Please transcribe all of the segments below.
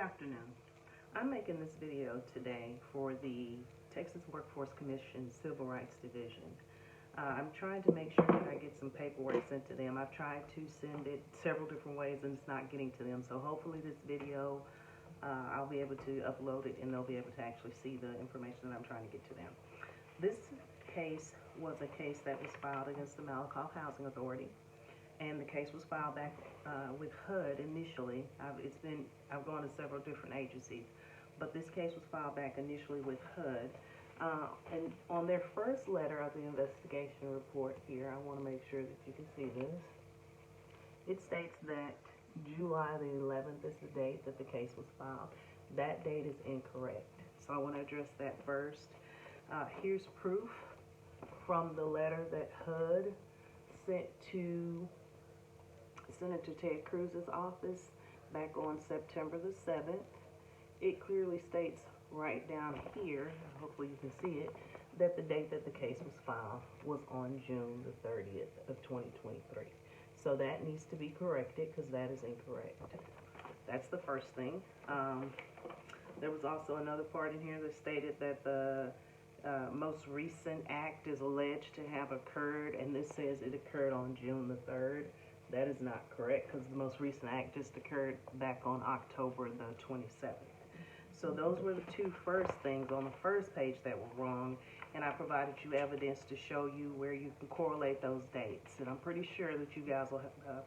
afternoon. I'm making this video today for the Texas Workforce Commission Civil Rights Division. I'm trying to make sure that I get some paperwork sent to them. I've tried to send it several different ways and it's not getting to them. So hopefully this video, I'll be able to upload it and they'll be able to actually see the information that I'm trying to get to them. This case was a case that was filed against the Malakoff Housing Authority. And the case was filed back with HUD initially. I've gone to several different agencies, but this case was filed back initially with HUD. And on their first letter of the investigation report here, I want to make sure that you can see this. It states that July the 11th is the date that the case was filed. That date is incorrect. So I want to address that first. Here's proof from the letter that HUD sent to Senator Ted Cruz's office back on September the 7th. It clearly states right down here, hopefully you can see it, that the date that the case was filed was on June the 30th of 2023. So that needs to be corrected because that is incorrect. That's the first thing. There was also another part in here that stated that the most recent act is alleged to have occurred, and this says it occurred on June the 3rd. That is not correct because the most recent act just occurred back on October the 27th. So those were the two first things on the first page that were wrong, and I provided you evidence to show you where you can correlate those dates. And I'm pretty sure that you guys will have,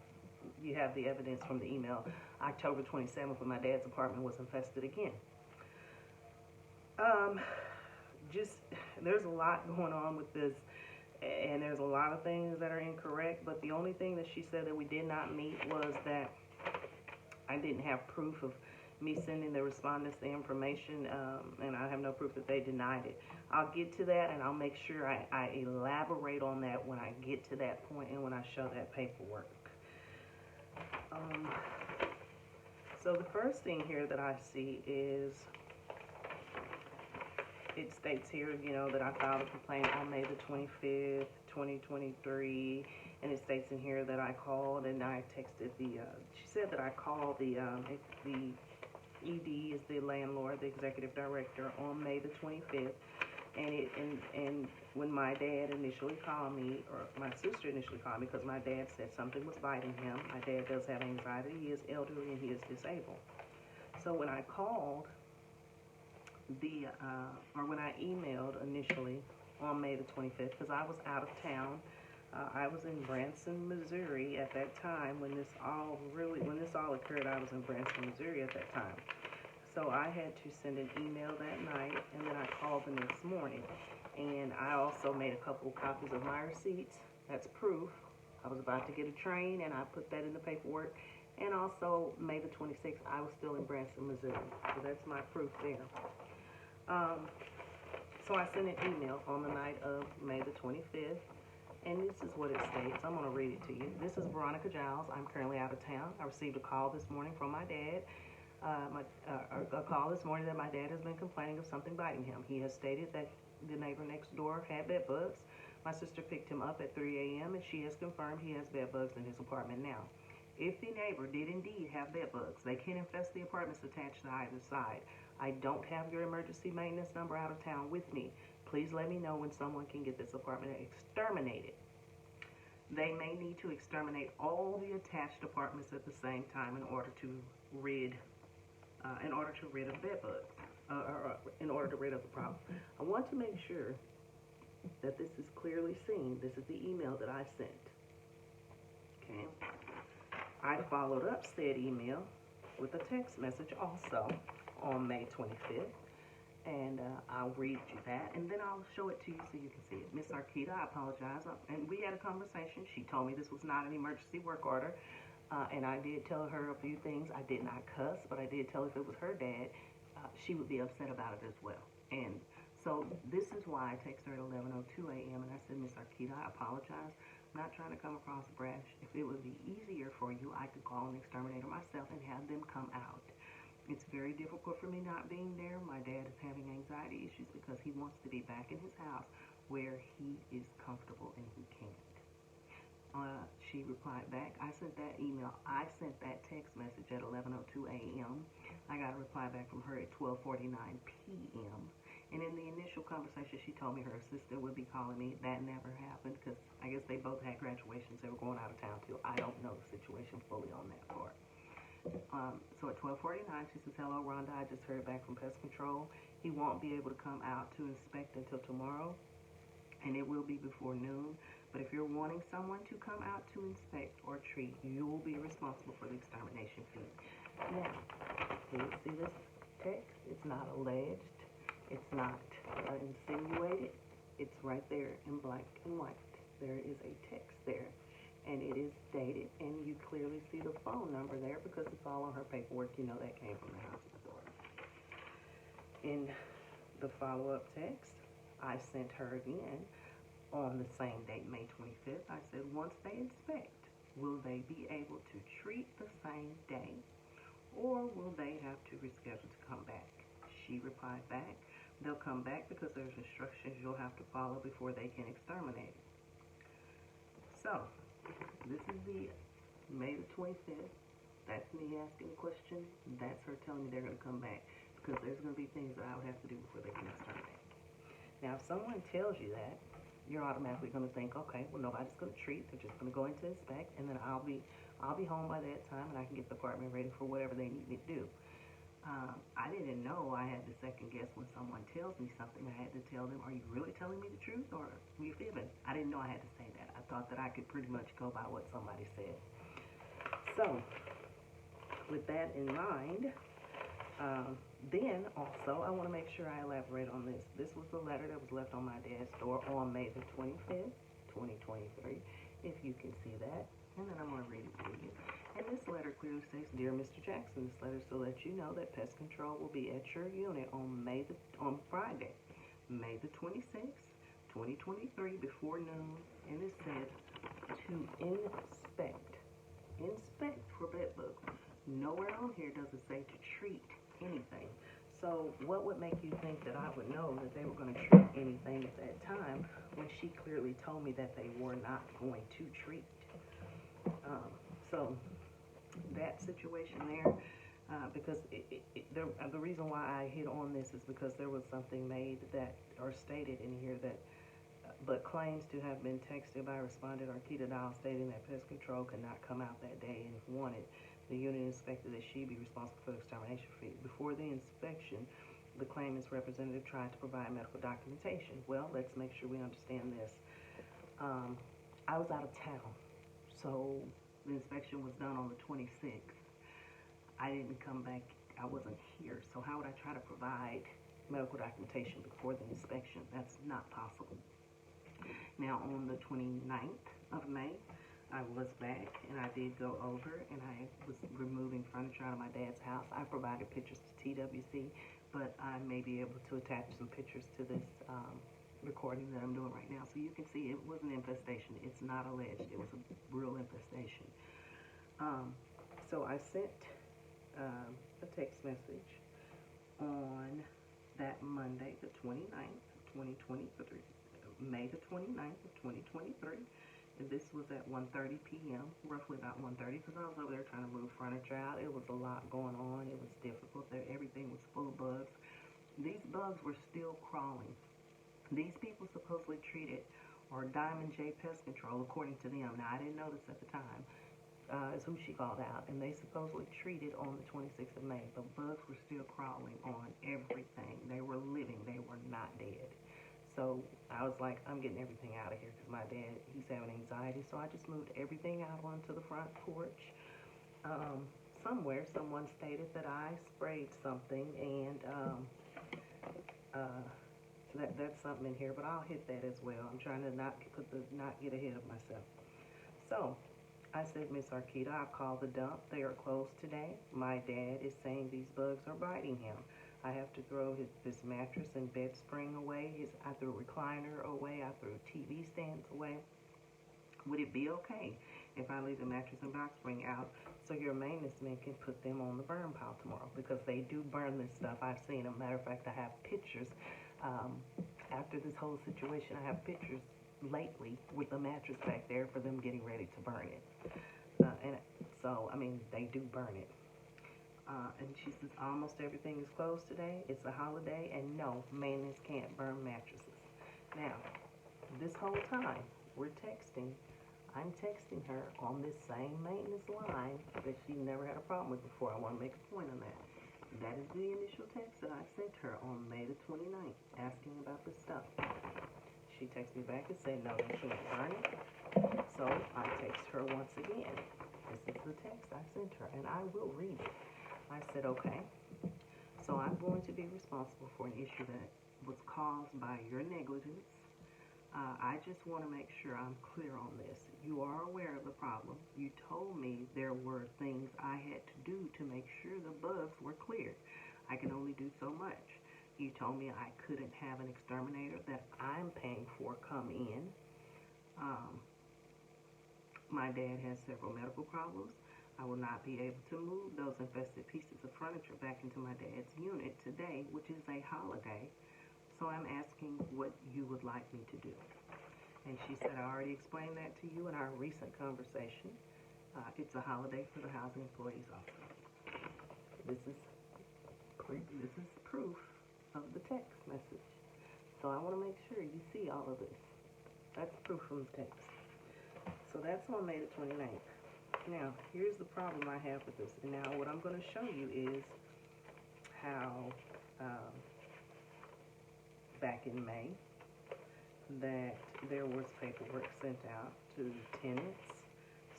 you have the evidence from the email. October 27th when my dad's apartment was infested again. There's a lot going on with this, and there's a lot of things that are incorrect, but the only thing that she said that we did not meet was that I didn't have proof of me sending the respondents the information, and I have no proof that they denied it. I'll get to that, and I'll make sure I elaborate on that when I get to that point and when I show that paperwork. So the first thing here that I see is, it states here, you know, that I filed a complaint on May the 25th, 2023, and it states in here that I called and I texted she said that I called the ED is the landlord, the executive director, on May the 25th, and when my dad initially called me, or my sister initially called me, because my dad said something was biting him. My dad does have anxiety, he is elderly, and he is disabled. So when I called, when I emailed initially on May the 25th, because I was out of town. I was in Branson, Missouri at that time when this all occurred. I was in Branson, Missouri at that time. So I had to send an email that night, and then I called the next morning. And I also made a couple copies of my receipts. That's proof. I was about to get a train, and I put that in the paperwork. And also, May the 26th, I was still in Branson, Missouri. So that's my proof there. So I sent an email on the night of May the 25th, and this is what it states. I'm going to read it to you. This is Veronica Giles. I'm currently out of town. I received a call this morning from my dad. A call this morning that my dad has been complaining of something biting him. He has stated that the neighbor next door had bed bugs. My sister picked him up at 3 a.m. and she has confirmed he has bed bugs in his apartment now. If the neighbor did indeed have bed bugs, they can infest the apartments attached to either side. I don't have your emergency maintenance number out of town with me. Please let me know when someone can get this apartment exterminated. They may need to exterminate all the attached apartments at the same time in order to rid of bed bugs, in order to rid of the problem. I want to make sure that this is clearly seen. This is the email that I sent. Okay. I followed up said email with a text message also on May 25th. And I'll read you that, and then I'll show it to you so you can see it. Miss Arquita, I apologize. And we had a conversation. She told me this was not an emergency work order, and I did tell her a few things. I did not cuss, but I did tell her if it was her dad, she would be upset about it as well. And so this is why I texted her at 11:02 a.m. and I said, Miss Arquita, I apologize. I'm not trying to come across brash. If it would be easier for you, I could call an exterminator myself and have them come out. It's very difficult for me not being there. My dad is having anxiety issues because he wants to be back in his house where he is comfortable and he can't. She replied back. I sent that email. I sent that text message at 11:02 a.m. I got a reply back from her at 12:49 p.m. And in the initial conversation, she told me her assistant would be calling me. That never happened because I guess they both had graduations. They were going out of town too. I don't know the situation fully on that part. So at 12:49, she says, "Hello, Rhonda. I just heard back from Pest Control. He won't be able to come out to inspect until tomorrow, and it will be before noon. But if you're wanting someone to come out to inspect or treat, you will be responsible for the extermination fee." Now, can you see this text? It's not alleged. It's not insinuated. It's right there in black and white. There is a text there, and it is dated, and you clearly see the phone number there because it's all on her paperwork. You know that came from the house before. In the follow-up text, I sent her again on the same date, May 25th. I said, once they inspect, will they be able to treat the same day, or will they have to reschedule to come back? She replied back, they'll come back because there's instructions you'll have to follow before they can exterminate it. So, this is the May the 25th. That's me asking a question. That's her telling me they're going to come back because there's going to be things that I would have to do before they can exterminate. Now, if someone tells you that, you're automatically going to think, okay, well, nobody's going to treat. They're just going to go in to inspect, and then I'll be home by that time, and I can get the apartment ready for whatever they need me to do. I didn't know I had to second guess when someone tells me something. I had to tell them, are you really telling me the truth, or are you fibbing? I didn't know I had to say that. I thought that I could pretty much go by what somebody said. So, with that in mind, then also I want to make sure I elaborate on this. This was the letter that was left on my dad's door on May the 25th, 2023, if you can see that. And then I'm going to read it to you. And this letter clearly states, Dear Mr. Jackson, this letter is to let you know that Pest Control will be at your unit on Friday, May the 26th, 2023, before noon. And it said to inspect. Inspect for bed bugs. Nowhere on here does it say to treat anything. So what would make you think that I would know that they were going to treat anything at that time when she clearly told me that they were not going to treat? So that situation there, because the reason why I hit on this is because there was something made that, or stated in here that, but claims to have been texted by respondent Arkita Dial stating that Pest Control could not come out that day, and if wanted, the unit inspected that she be responsible for the extermination fee. Before the inspection, the claimant's representative tried to provide medical documentation. Well, let's make sure we understand this. I was out of town, so the inspection was done on the 26th. I didn't come back. I wasn't here, so how would I try to provide medical documentation before the inspection? That's not possible. Now, on the 29th of May, I was back, and I did go over, and I was removing furniture out of my dad's house. I provided pictures to TWC, but I may be able to attach some pictures to this recording that I'm doing right now. So you can see it was an infestation. It's not alleged. It was a real infestation. So I sent a text message on that Monday, the 29th of 2023, May the 29th of 2023. And this was at 1:30 p.m., roughly about 1:30, because I was over there trying to move furniture out. It was a lot going on. It was difficult. Everything was full of bugs. These bugs were still crawling. These people supposedly treated, or Diamond J Pest Control, according to them. Now, I didn't know this at the time. Is who she called out. And they supposedly treated on the 26th of May. The bugs were still crawling on everything. They were living. They were not dead. So I was like, I'm getting everything out of here because my dad, he's having anxiety. So I just moved everything out onto the front porch. Somewhere, someone stated that I sprayed something, and that's something in here, but I'll hit that as well. I'm trying to not get ahead of myself. So I said, Miss Arkita, I've called the dump. They are closed today. My dad is saying these bugs are biting him. I have to throw this mattress and bed spring away. I threw a recliner away. I threw TV stands away. Would it be okay if I leave the mattress and box spring out so your maintenance men can put them on the burn pile tomorrow? Because they do burn this stuff. I've seen them. Matter of fact, I have pictures. After this whole situation, I have pictures lately with the mattress back there for them getting ready to burn it. And so, I mean, they do burn it. And she says almost everything is closed today. It's a holiday, and no, maintenance can't burn mattresses. Now, this whole time we're texting, I'm texting her on this same maintenance line that she never had a problem with before. I want to make a point on that. That is the initial text that I sent her on May the 29th, asking about this stuff. She texted me back and said, no, they can't burn it. So I text her once again. This is the text I sent her, and I will read it. I said, okay, so I'm going to be responsible for an issue that was caused by your negligence. I just want to make sure I'm clear on this. You are aware of the problem. You told me there were things I had to do to make sure the bugs were cleared. I can only do so much. You told me I couldn't have an exterminator that I'm paying for come in. My dad has several medical problems. I will not be able to move those infested pieces of furniture back into my dad's unit today, which is a holiday. So I'm asking what you would like me to do. And she said, I already explained that to you in our recent conversation. It's a holiday for the housing employees also. This is proof of the text message. So I want to make sure you see all of this. That's proof from the text. So that's on May the 29th. Now, here's the problem I have with this. And now what I'm going to show you is how back in May that there was paperwork sent out to tenants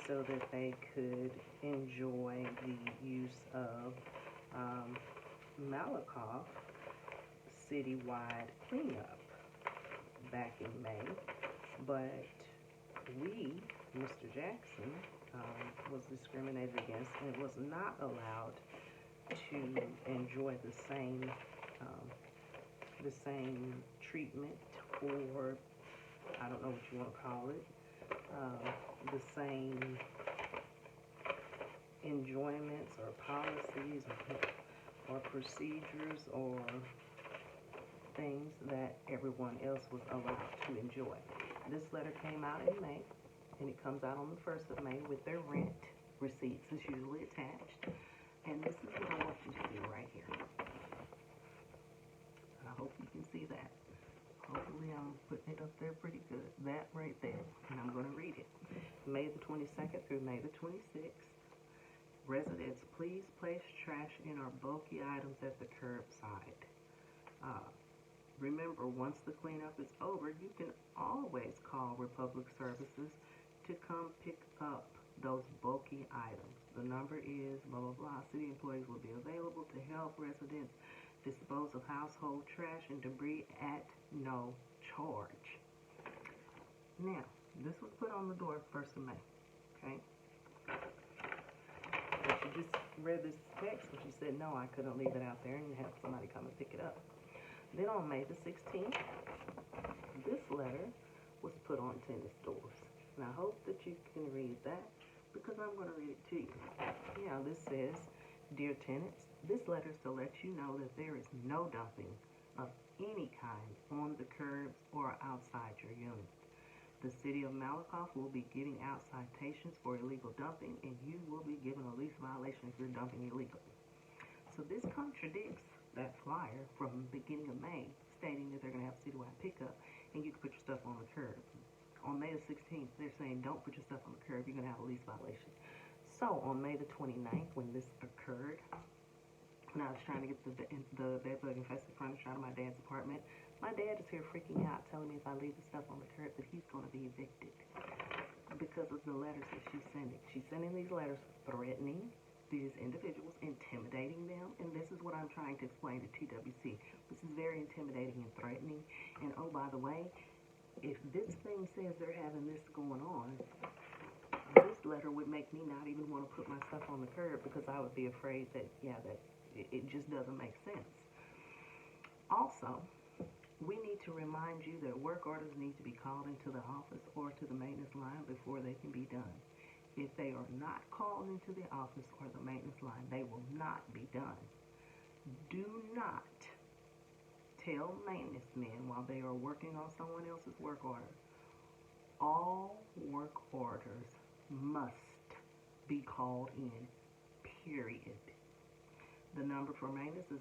so that they could enjoy the use of Malakoff citywide cleanup back in May. But we, Mr. Jackson, was discriminated against and was not allowed to enjoy the same treatment, or I don't know what you want to call it, the same enjoyments or policies or procedures or things that everyone else was allowed to enjoy. This letter came out in May, and it comes out on the 1st of May with their rent receipts. It's usually attached. And this is what I want you to see right here. I hope you can see that. Hopefully I'm putting it up there pretty good. That right there. And I'm going to read it. May the 22nd through May the 26th. Residents, please place trash in our bulky items at the curbside. Remember, once the cleanup is over, you can always call Republic Services to come pick up those bulky items. The number is blah, blah, blah. City employees will be available to help residents dispose of household trash and debris at no charge. Now, this was put on the door 1st of May, okay? But she just read this text and she said, no, I couldn't leave it out there and have somebody come and pick it up. Then on May the 16th, this letter was put on tennis doors. And I hope that you can read that because I'm going to read it to you. Yeah, this says, Dear tenants, this letter is to let you know that there is no dumping of any kind on the curbs or outside your unit. The city of Malakoff will be giving out citations for illegal dumping, and you will be given a lease violation if you're dumping illegally. So this contradicts that flyer from the beginning of May stating that they're going to have citywide pickup and you can put your stuff on the curb. On May the 16th, they're saying don't put your stuff on the curb, you're going to have a lease violation. So on May the 29th, when this occurred, when I was trying to get the bed bug infested furniture out of my dad's apartment, my dad is here freaking out, telling me if I leave the stuff on the curb that he's going to be evicted because of the letters that she's sending. She's sending these letters threatening these individuals, intimidating them, and this is what I'm trying to explain to TWC. This is very intimidating and threatening, and oh, by the way, if this thing says they're having this going on, this letter would make me not even want to put my stuff on the curb because I would be afraid that, it just doesn't make sense. Also, we need to remind you that work orders need to be called into the office or to the maintenance line before they can be done. If they are not called into the office or the maintenance line, they will not be done. Do not tell maintenance men while they are working on someone else's work order all work orders must be called in, period. The number for maintenance is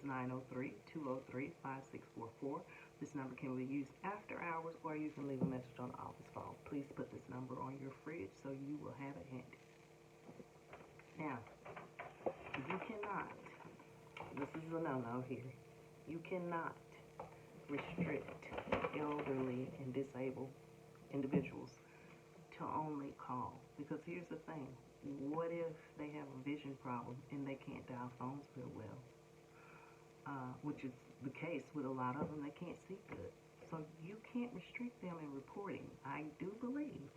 903-203-5644. This number can be used after hours, or you can leave a message on the office phone. Please put this number on your fridge so you will have it handy. Now, you cannot, this is a no-no here, you cannot restrict elderly and disabled individuals to only call. Because here's the thing, what if they have a vision problem and they can't dial phones real well? Which is the case with a lot of them, they can't see good. So you can't restrict them in reporting. I do believe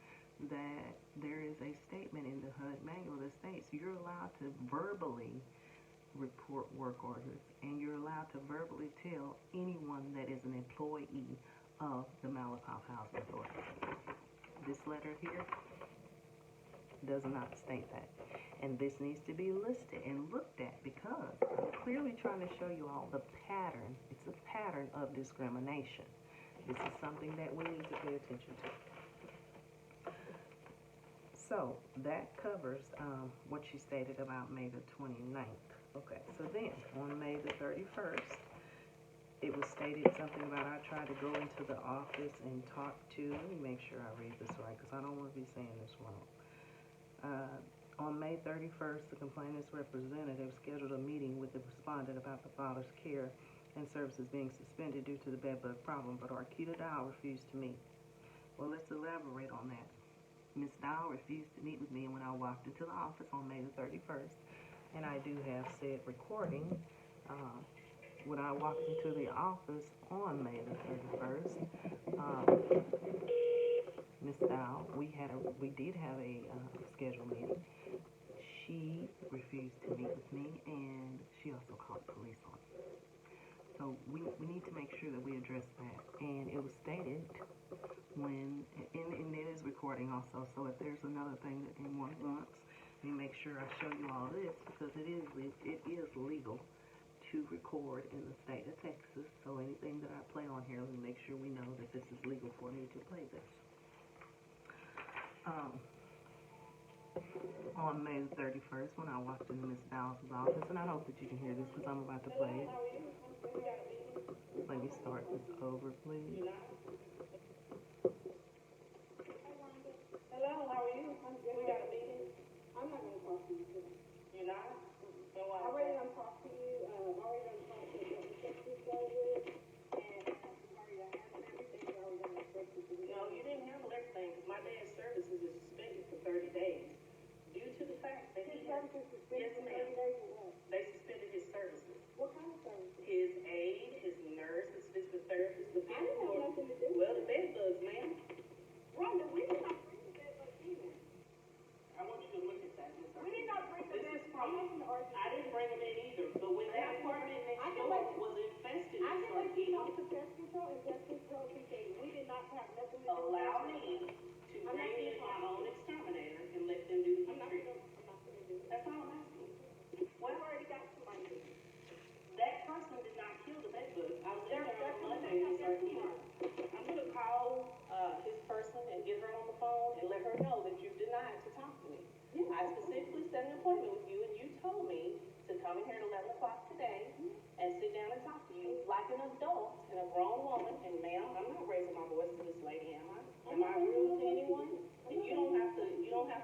that there is a statement in the HUD manual that states you're allowed to verbally report work orders, and you're allowed to verbally tell anyone that is an employee of the Malakoff Housing Authority. This letter here does not state that. And this needs to be listed and looked at, because I'm clearly trying to show you all the pattern. It's a pattern of discrimination. This is something that we need to pay attention to. So that covers what she stated about May the 29th. Okay, so then on May the 31st, it was stated something about I tried to go into the office and talk to, let me make sure I read this right because I don't want to be saying this wrong. On May 31st, the complainant's representative scheduled a meeting with the respondent about the father's care and services being suspended due to the bedbug problem, but Arkita Dow refused to meet. Well, let's elaborate on that. Ms. Dow refused to meet with me, and when I walked into the office on May the 31st, and I do have said recording, when I walked into the office on May the 31st, Ms. Dow, we did have a scheduled meeting. She refused to meet with me, and she also called the police on me. So we need to make sure that we address that. And it was stated when, and it is recording also, so if there's another thing that anyone wants, let me make sure I show you all this, because it is legal to record in the state of Texas. So anything that I play on here, let me make sure we know that this is legal for me to play this. On May the 31st, when I walked into Ms. Dow's office, and I hope that you can hear this because I'm about to play it. Let me start this over, please. Hello, how are you? We got a meeting. I'm not going to talk to you today. You're not? So I already done talked to you. Already done talked to you. Texas service, and already done handled everything. You already done expected to do. No, you didn't handle everything because my dad's services is suspended for 30 days due to the fact that his services suspended for 30 days or what? They suspended his services. What kind of services? His aide, his nurse, his physical therapist, the people. I didn't have nothing to do. Well, the bed bugs, ma'am. Rhonda, we did not bring the bed bugs either. I want you to look at that. We did not bring the bed bugs. I didn't bring them in either, but when that apartment next door was infested, I can let you know to pest control and pest control PK. We did not have nothing to do. Allow me to bring in my own exterminator and let them do the treatment. I'm not going to do it. That's all I'm asking. Well, I already got somebody to do it. That person did not kill the bed bugs. I was there on Monday and started healing. I'm going to call his person and get her on the phone and let her know that you denied to talk to me. Yeah. I specifically set an appointment with you, and you told me to come in here at 11 o'clock today and sit down and talk to you like an adult and a grown woman. And ma'am, I'm not raising my voice to this lady, am I? Am I rude to anyone? And you don't have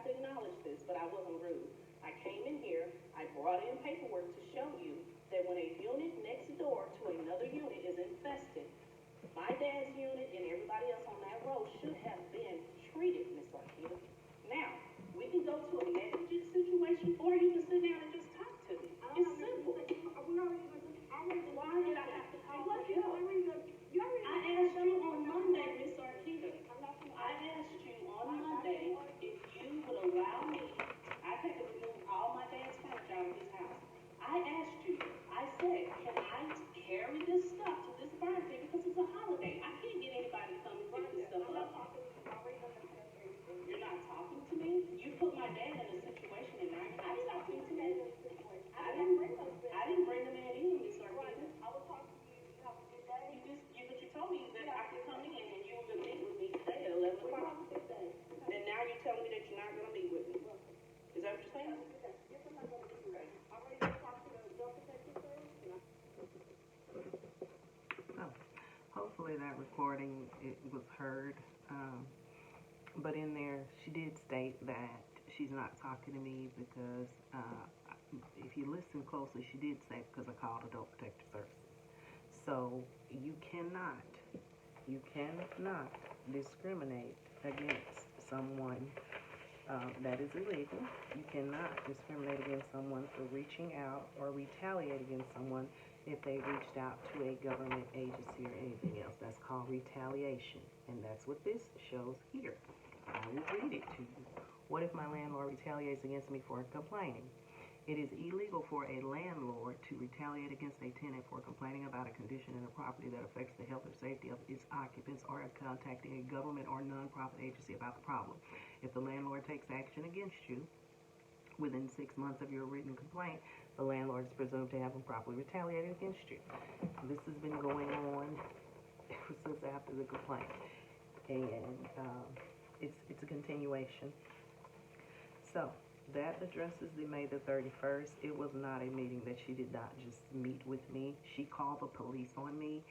to acknowledge this, but I wasn't rude. I came in here, I brought in paperwork to show you that when a unit next door to another unit is infested, my dad's unit and everybody else on that row should have been treated, Miss Arkita. Now, we can go to a negligent situation, or you can sit down and just talk to me. It's simple. Why did I have to call you? I asked you on Monday, Miss Arkita. I asked you on Monday if you would allow me. I had to remove all my dad's furniture out of his house. I asked you. I said, can I carry this stuff to this birthday because it's a holiday? I can't get anybody to come and pick this stuff up. You're not talking to me? You put my dad in a situation and now you're not talking to me? I didn't bring them in either, Miss Arkita. I was talking to you. You have a good day. But you told me that I could come in and you were going to meet with me today at 11 o'clock. recording, it was heard. But in there, she did state that she's not talking to me because, if you listen closely, she did say because I called Adult Protective Services. So you cannot discriminate against someone. That is illegal. You cannot discriminate against someone for reaching out or retaliate against someone if they reached out to a government agency or anything else. That's called retaliation, and that's what this shows here. I will read it to you. What if my landlord retaliates against me for complaining? It is illegal for a landlord to retaliate against a tenant for complaining about a condition in a property that affects the health or safety of its occupants, or contacting a government or nonprofit agency about the problem. If the landlord takes action against you within 6 months of your written complaint, the landlord is presumed to have improperly retaliated against you. This has been going on ever since after the complaint, and it's a continuation. So that addresses the May the 31st. It was not a meeting that she did not just meet with me. She called the police on me,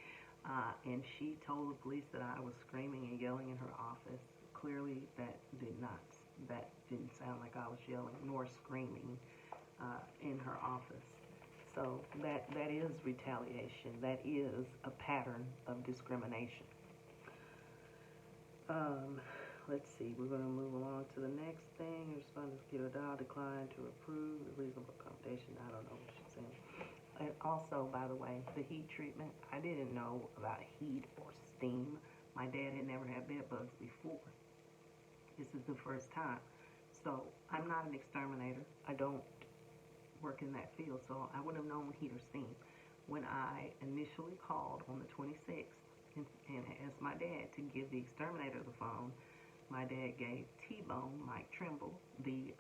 and she told the police that I was screaming and yelling in her office. Clearly, that didn't sound like I was yelling nor screaming in her office. So that is retaliation. That is a pattern of discrimination. Let's see, we're going to move along to the next thing. Respondents get a dial decline to approve the reasonable accommodation. I don't know what she's saying. And also, by the way, the heat treatment, I didn't know about heat or steam. My dad had never had bed bugs before. This is the first time. So I'm not an exterminator. I don't work in that field, so I wouldn't have known heat or steam. When I initially called on the 26th and asked my dad to give the exterminator the phone, my dad gave T-Bone, Mike Trimble, the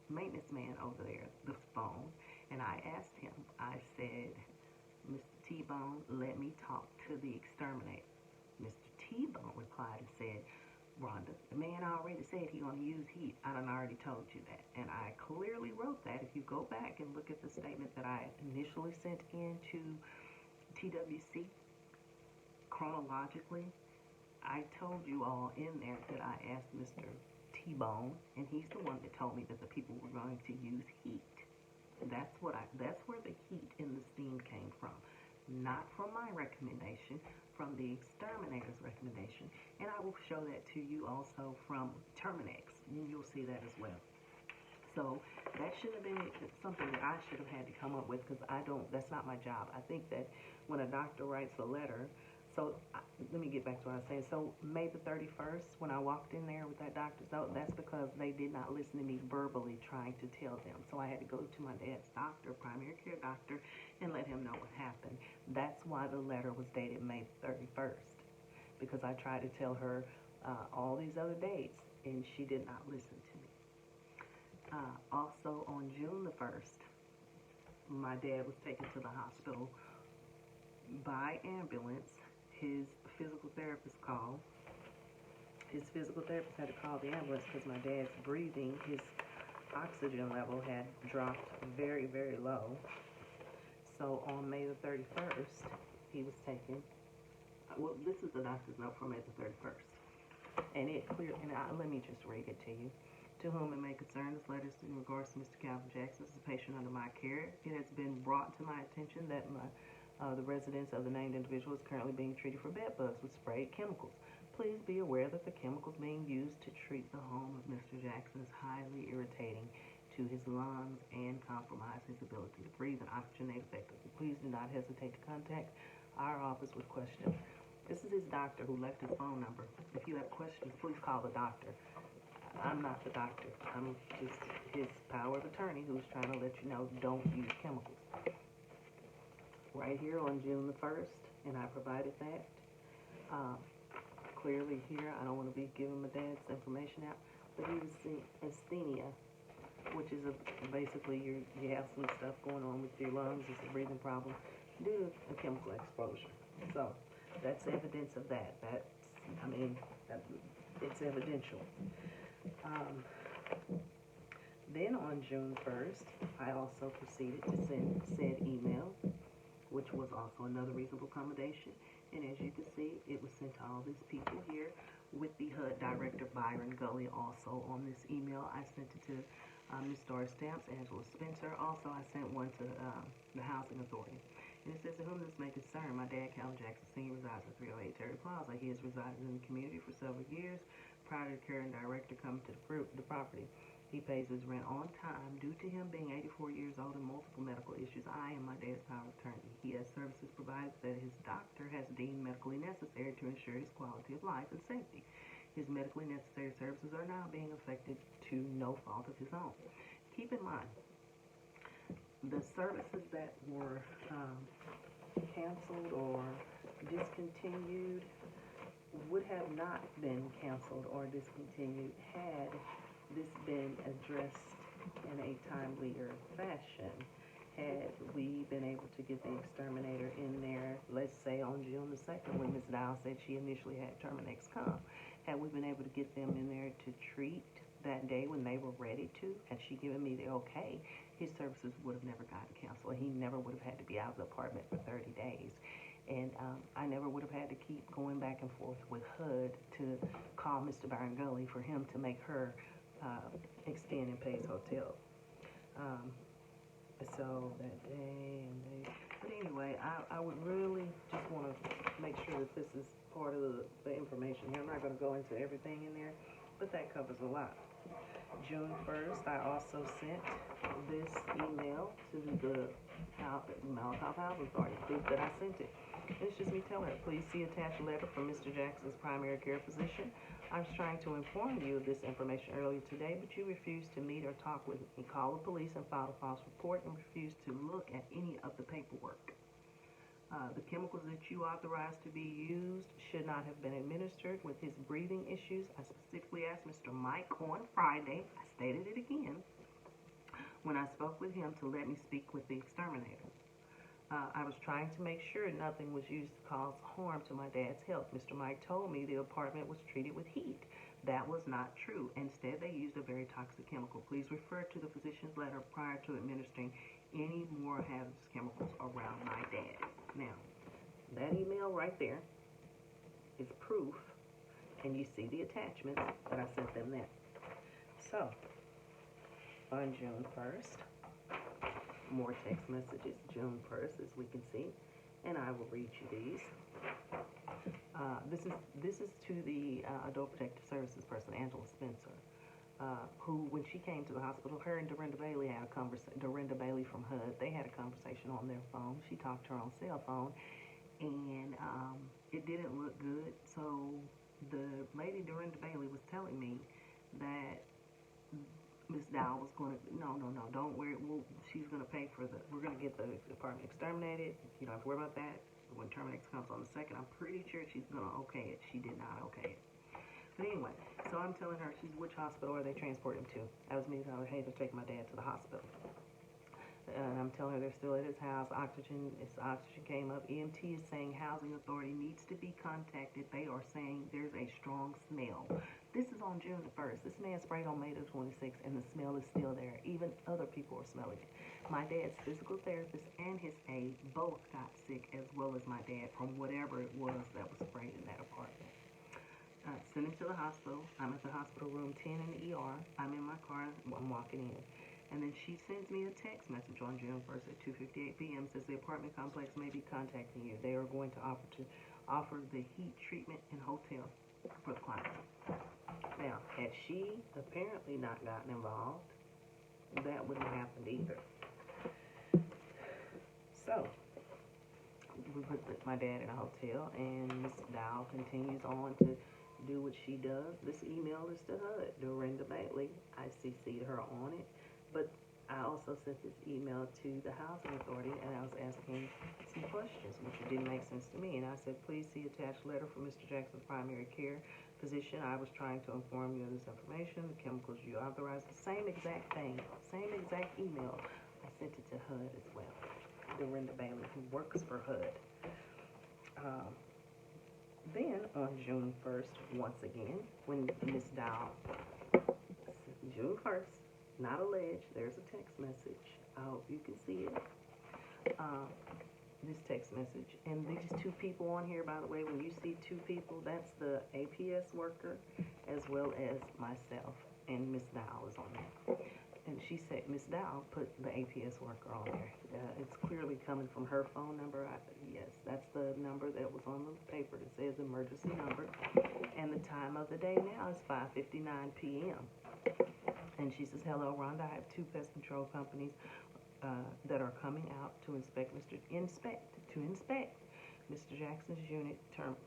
maintenance man over there, the phone, and I asked him, I said, Mr. T-Bone, let me talk to the exterminator. Mr. T-Bone replied and said, Rhonda, the man already said he gonna use heat. I done already told you that. And I clearly wrote that. If you go back and look at the statement that I initially sent in to TWC, chronologically, I told you all in there that I asked Mr. T-Bone, and he's the one that told me that the people were going to use heat. That's where the heat and the steam came from. Not from my recommendation, from the exterminator's recommendation. And I will show that to you also from Terminex, and you'll see that as well. So that should have been something that I should have had to come up with, because that's not my job. I think that when a doctor writes a letter, let me get back to what I was saying. So May the 31st, when I walked in there with that doctor's note, that's because they did not listen to me verbally trying to tell them. So I had to go to my dad's doctor, primary care doctor, and let him know what happened. That's why the letter was dated May the 31st, because I tried to tell her all these other dates, and she did not listen to me. Also, on June the 1st, my dad was taken to the hospital by ambulance. His physical therapist called. His physical therapist had to call the ambulance because my dad's breathing, his oxygen level had dropped very, very low. So on May the 31st, he was taken. Well, this is the doctor's note for May the 31st. And let me just read it to you. To whom it may concern, this letter is in regards to Mr. Calvin Jackson, as a patient under my care. It has been brought to my attention that the residence of the named individual is currently being treated for bed bugs with sprayed chemicals. Please be aware that the chemicals being used to treat the home of Mr. Jackson is highly irritating to his lungs and compromise his ability to breathe and oxygenate effectively. Please do not hesitate to contact our office with questions. This is his doctor who left his phone number. If you have questions, please call the doctor. I'm not the doctor. I'm just his power of attorney who's trying to let you know don't use chemicals. Right here on June the 1st, and I provided that. Clearly here, I don't want to be giving my dad's information out, but he was seeing asthenia, which is basically you have some stuff going on with your lungs, it's a breathing problem due to a chemical exposure. So that's evidence of that. It's evidential. Then on June 1st, I also proceeded to send said email, which was also another reasonable accommodation. And as you can see, it was sent to all these people here with the HUD Director, Byron Gully, also on this email. I sent it to Ms. Doris Stamps, Angela Spencer. Also, I sent one to the Housing Authority. And it says, to whom this may concern, my dad, Calvin Jackson Sr., resides at 308 Terry Plaza. He has resided in the community for several years prior to the current director coming to the property. He pays his rent on time. Due to him being 84 years old and multiple medical issues, I am my dad's power of attorney. He has services provided that his doctor has deemed medically necessary to ensure his quality of life and safety. His medically necessary services are now being affected to no fault of his own. Keep in mind, the services that were canceled or discontinued would have not been canceled or discontinued had this been addressed in a timelier fashion. Had we been able to get the exterminator in there, let's say on June the 2nd, when Ms. Dial said she initially had Terminex come, had we been able to get them in there to treat that day when they were ready to, had she given me the okay, his services would have never gotten canceled. He never would have had to be out of the apartment for 30 days. And I never would have had to keep going back and forth with HUD to call Mr. Byron Gully for him to make her extend and pay his hotel. So that day and day. But anyway, I would really just want to make sure that this is part of the information here. I'm not going to go into everything in there, but that covers a lot. June 1st, I also sent this email to the Malakoff Housing Authority. Proof that I sent it. It's just me telling her, please see attached letter from Mr. Jackson's primary care physician. I was trying to inform you of this information earlier today, but you refused to meet or talk with me. Call the police and file a false report and refused to look at any of the paperwork. The chemicals that you authorized to be used should not have been administered with his breathing issues. I specifically asked Mr. Mike on Friday, I stated it again, when I spoke with him to let me speak with the exterminator. I was trying to make sure nothing was used to cause harm to my dad's health. Mr. Mike told me the apartment was treated with heat. That was not true. Instead, they used a very toxic chemical. Please refer to the physician's letter prior to administering any more hazardous chemicals around my dad. Now, that email right there is proof, and you see the attachments that I sent them there. So, on June 1st, more text messages, June 1st, as we can see, and I will read you these. This is to the Adult Protective Services person, Angela Spencer, who, when she came to the hospital, her and Dorinda Bailey had a conversation. Dorinda Bailey from HUD, they had a conversation on their phone. She talked to her on cell phone, and it didn't look good. So the lady Dorinda Bailey was telling me that Miss Dow was going to, no, don't worry, she's going to pay for we're going to get the apartment exterminated. You don't have to worry about that. When Terminex comes on the 2nd, I'm pretty sure she's going to okay it. She did not okay it. But anyway, so I'm telling her, which hospital are they transporting to? That was me telling her, hey, they're taking my dad to the hospital. And I'm telling her they're still at his house. Oxygen came up. EMT is saying housing authority needs to be contacted. They are saying there's a strong smell. This is on June the 1st. This man sprayed on May the 26th, and the smell is still there. Even other people are smelling it. My dad's physical therapist and his aide both got sick, as well as my dad, from whatever it was that was sprayed in that apartment. Send him to the hospital. I'm at the hospital room 10 in the ER. I'm in my car. I'm walking in. And then she sends me a text message on June 1st at 2:58 p.m. Says the apartment complex may be contacting you. They are going to offer the heat treatment and hotel for the client. Now, had she apparently not gotten involved, that wouldn't have happened either. So, we put my dad in a hotel, and Miss Dow continues on to do what she does. This email is to HUD, Dorinda Bailey. I CC'd her on it. But I also sent this email to the Housing Authority, and I was asking some questions, which didn't make sense to me. And I said, please see attached letter from Mr. Jackson's primary care physician. I was trying to inform you of this information. The chemicals you authorized, the same exact thing, same exact email. I sent it to HUD as well. Dorinda Bailey, who works for HUD. Then, on June 1st, once again, when Ms. Dow, June 1st, not alleged, there's a text message. I hope you can see it. This text message. And these two people on here, by the way, when you see two people, that's the APS worker as well as myself. And Miss Dow is on there. And she said, Miss Dow put the APS worker on there. It's clearly coming from her phone number. Yes, that's the number that was on the paper that says emergency number. And the time of the day now is 5:59 p.m. And she says, hello, Rhonda. I have two pest control companies that are coming out to inspect Mr. Jackson's unit.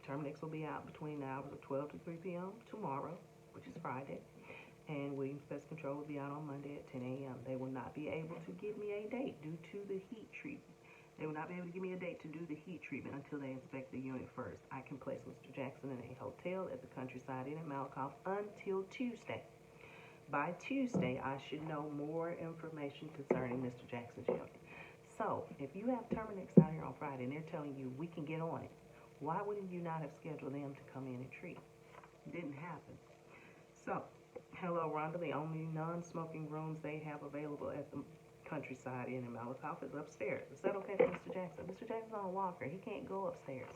Terminix will be out between the hours of 12 to 3 p.m. tomorrow, which is Friday. And Williams Pest Control will be out on Monday at 10 a.m. They will not be able to give me a date due to the heat treatment. They will not be able to give me a date to do the heat treatment until they inspect the unit first. I can place Mr. Jackson in a hotel at the Countryside Inn in Malakoff until Tuesday. By Tuesday, I should know more information concerning Mr. Jackson's unit. So, if you have Terminix out here on Friday and they're telling you we can get on it, why wouldn't you not have scheduled them to come in and treat? It didn't happen. So, hello, Rhonda. The only non-smoking rooms they have available at the Countryside Inn in Malakoff is upstairs. Is that okay for Mr. Jackson? Mr. Jackson's on a walker. He can't go upstairs.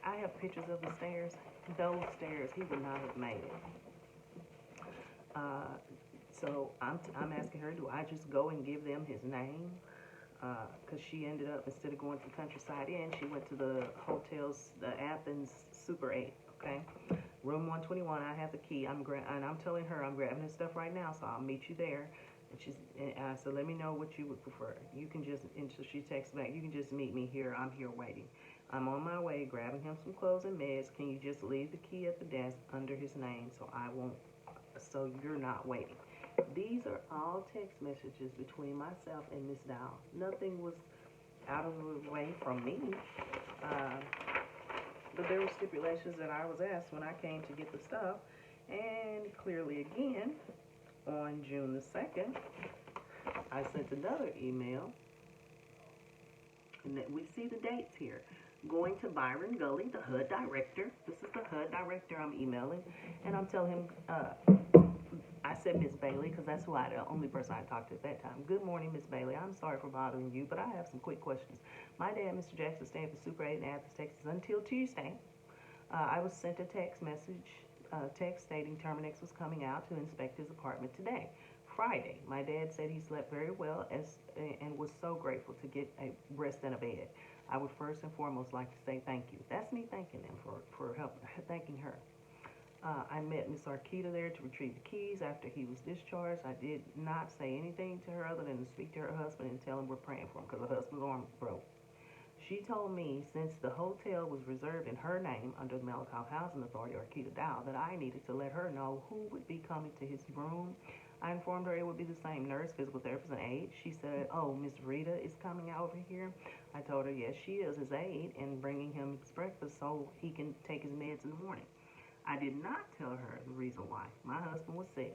I have pictures of the stairs. Those stairs, he would not have made it. So I'm asking her, do I just go and give them his name? Because she ended up, instead of going to the Countryside Inn, she went to the hotel's, the Athens Super 8, okay? Room 121, I have the key. And I'm telling her I'm grabbing his stuff right now, so I'll meet you there. And I said, let me know what you would prefer. You can just, and so she texts back, you can just meet me here. I'm here waiting. I'm on my way, grabbing him some clothes and meds. Can you just leave the key at the desk under his name so you're not waiting? These are all text messages between myself and Miss Dow. Nothing was out of the way from me. But there were stipulations that I was asked when I came to get the stuff. And clearly again, on June the 2nd, I sent another email. And that we see the dates here. Going to Byron Gully, the HUD director. This is the HUD director I'm emailing. And I'm telling him, I said Miss Bailey, because that's the only person I talked to at that time. Good morning, Miss Bailey. I'm sorry for bothering you, but I have some quick questions. My dad, Mr. Jackson, staying for Super 8 in Athens, Texas until Tuesday. I was sent a text stating Terminix was coming out to inspect his apartment today. Friday, my dad said he slept very well and was so grateful to get a rest in a bed. I would first and foremost like to say thank you. That's me thanking them for help, thanking her. I met Miss Arquita there to retrieve the keys after he was discharged. I did not say anything to her other than to speak to her husband and tell him we're praying for him because her husband's arm broke. She told me since the hotel was reserved in her name under the Malakoff Housing Authority, Arquita Dow, that I needed to let her know who would be coming to his room. I informed her it would be the same nurse, physical therapist, and aide. She said, oh, Miss Rita is coming out over here. I told her, yes, she is his aide and bringing him his breakfast so he can take his meds in the morning. I did not tell her the reason why. My husband was sick.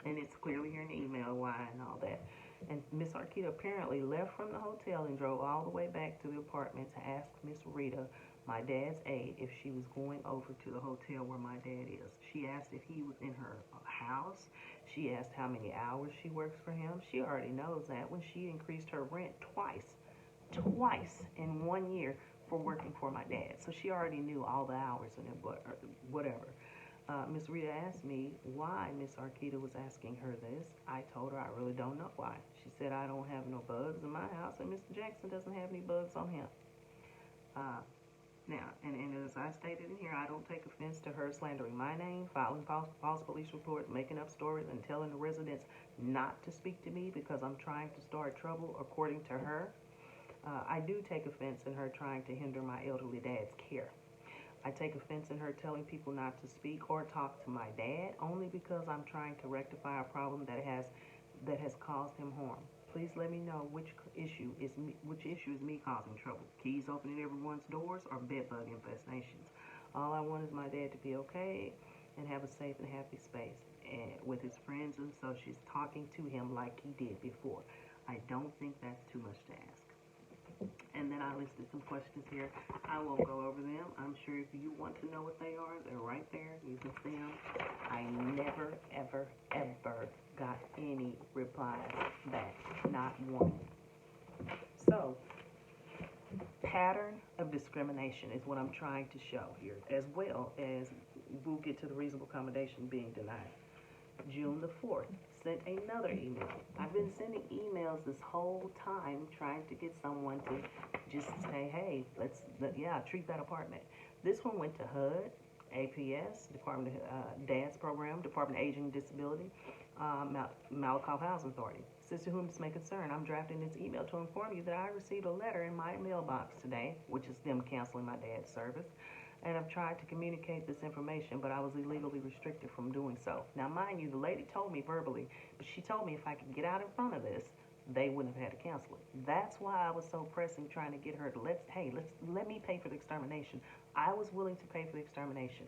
And it's clearly here in the email why and all that. And Miss Arquita apparently left from the hotel and drove all the way back to the apartment to ask Miss Rita, my dad's aide, if she was going over to the hotel where my dad is. She asked if he was in her house. She asked how many hours she works for him. She already knows that when she increased her rent twice in 1 year for working for my dad. So she already knew all the hours and whatever. Miss Rita asked me why Miss Arquita was asking her this. I told her I really don't know why. She said I don't have no bugs in my house and Mr. Jackson doesn't have any bugs on him. Now, and as I stated in here, I don't take offense to her slandering my name, filing false police reports, making up stories, and telling the residents not to speak to me because I'm trying to start trouble, according to her. I do take offense in her trying to hinder my elderly dad's care. I take offense in her telling people not to speak or talk to my dad only because I'm trying to rectify a problem that has caused him harm. Please let me know which issue is me causing trouble. Keys opening everyone's doors or bedbug infestations. All I want is my dad to be okay and have a safe and happy space and with his friends and associates talking to him like he did before. I don't think that's too much to ask. And then I listed some questions here. I won't go over them. I'm sure if you want to know what they are, they're right there. You can see them. I never, ever, ever got any replies back. Not one. So, pattern of discrimination is what I'm trying to show here, as well as we'll get to the reasonable accommodation being denied. June the 4th, sent another email. I've been sending emails this whole time trying to get someone to just say, hey, treat that apartment. This one went to HUD, APS, Department of DADS Program, Department of Aging and Disability, Malakoff Housing Authority. Says to whom this may concern, I'm drafting this email to inform you that I received a letter in my mailbox today, which is them canceling my dad's service, and I've tried to communicate this information, but I was illegally restricted from doing so. Now, mind you, the lady told me verbally, but she told me if I could get out in front of this, they wouldn't have had to cancel it. That's why I was so pressing, trying to get her to let me pay for the extermination. I was willing to pay for the extermination.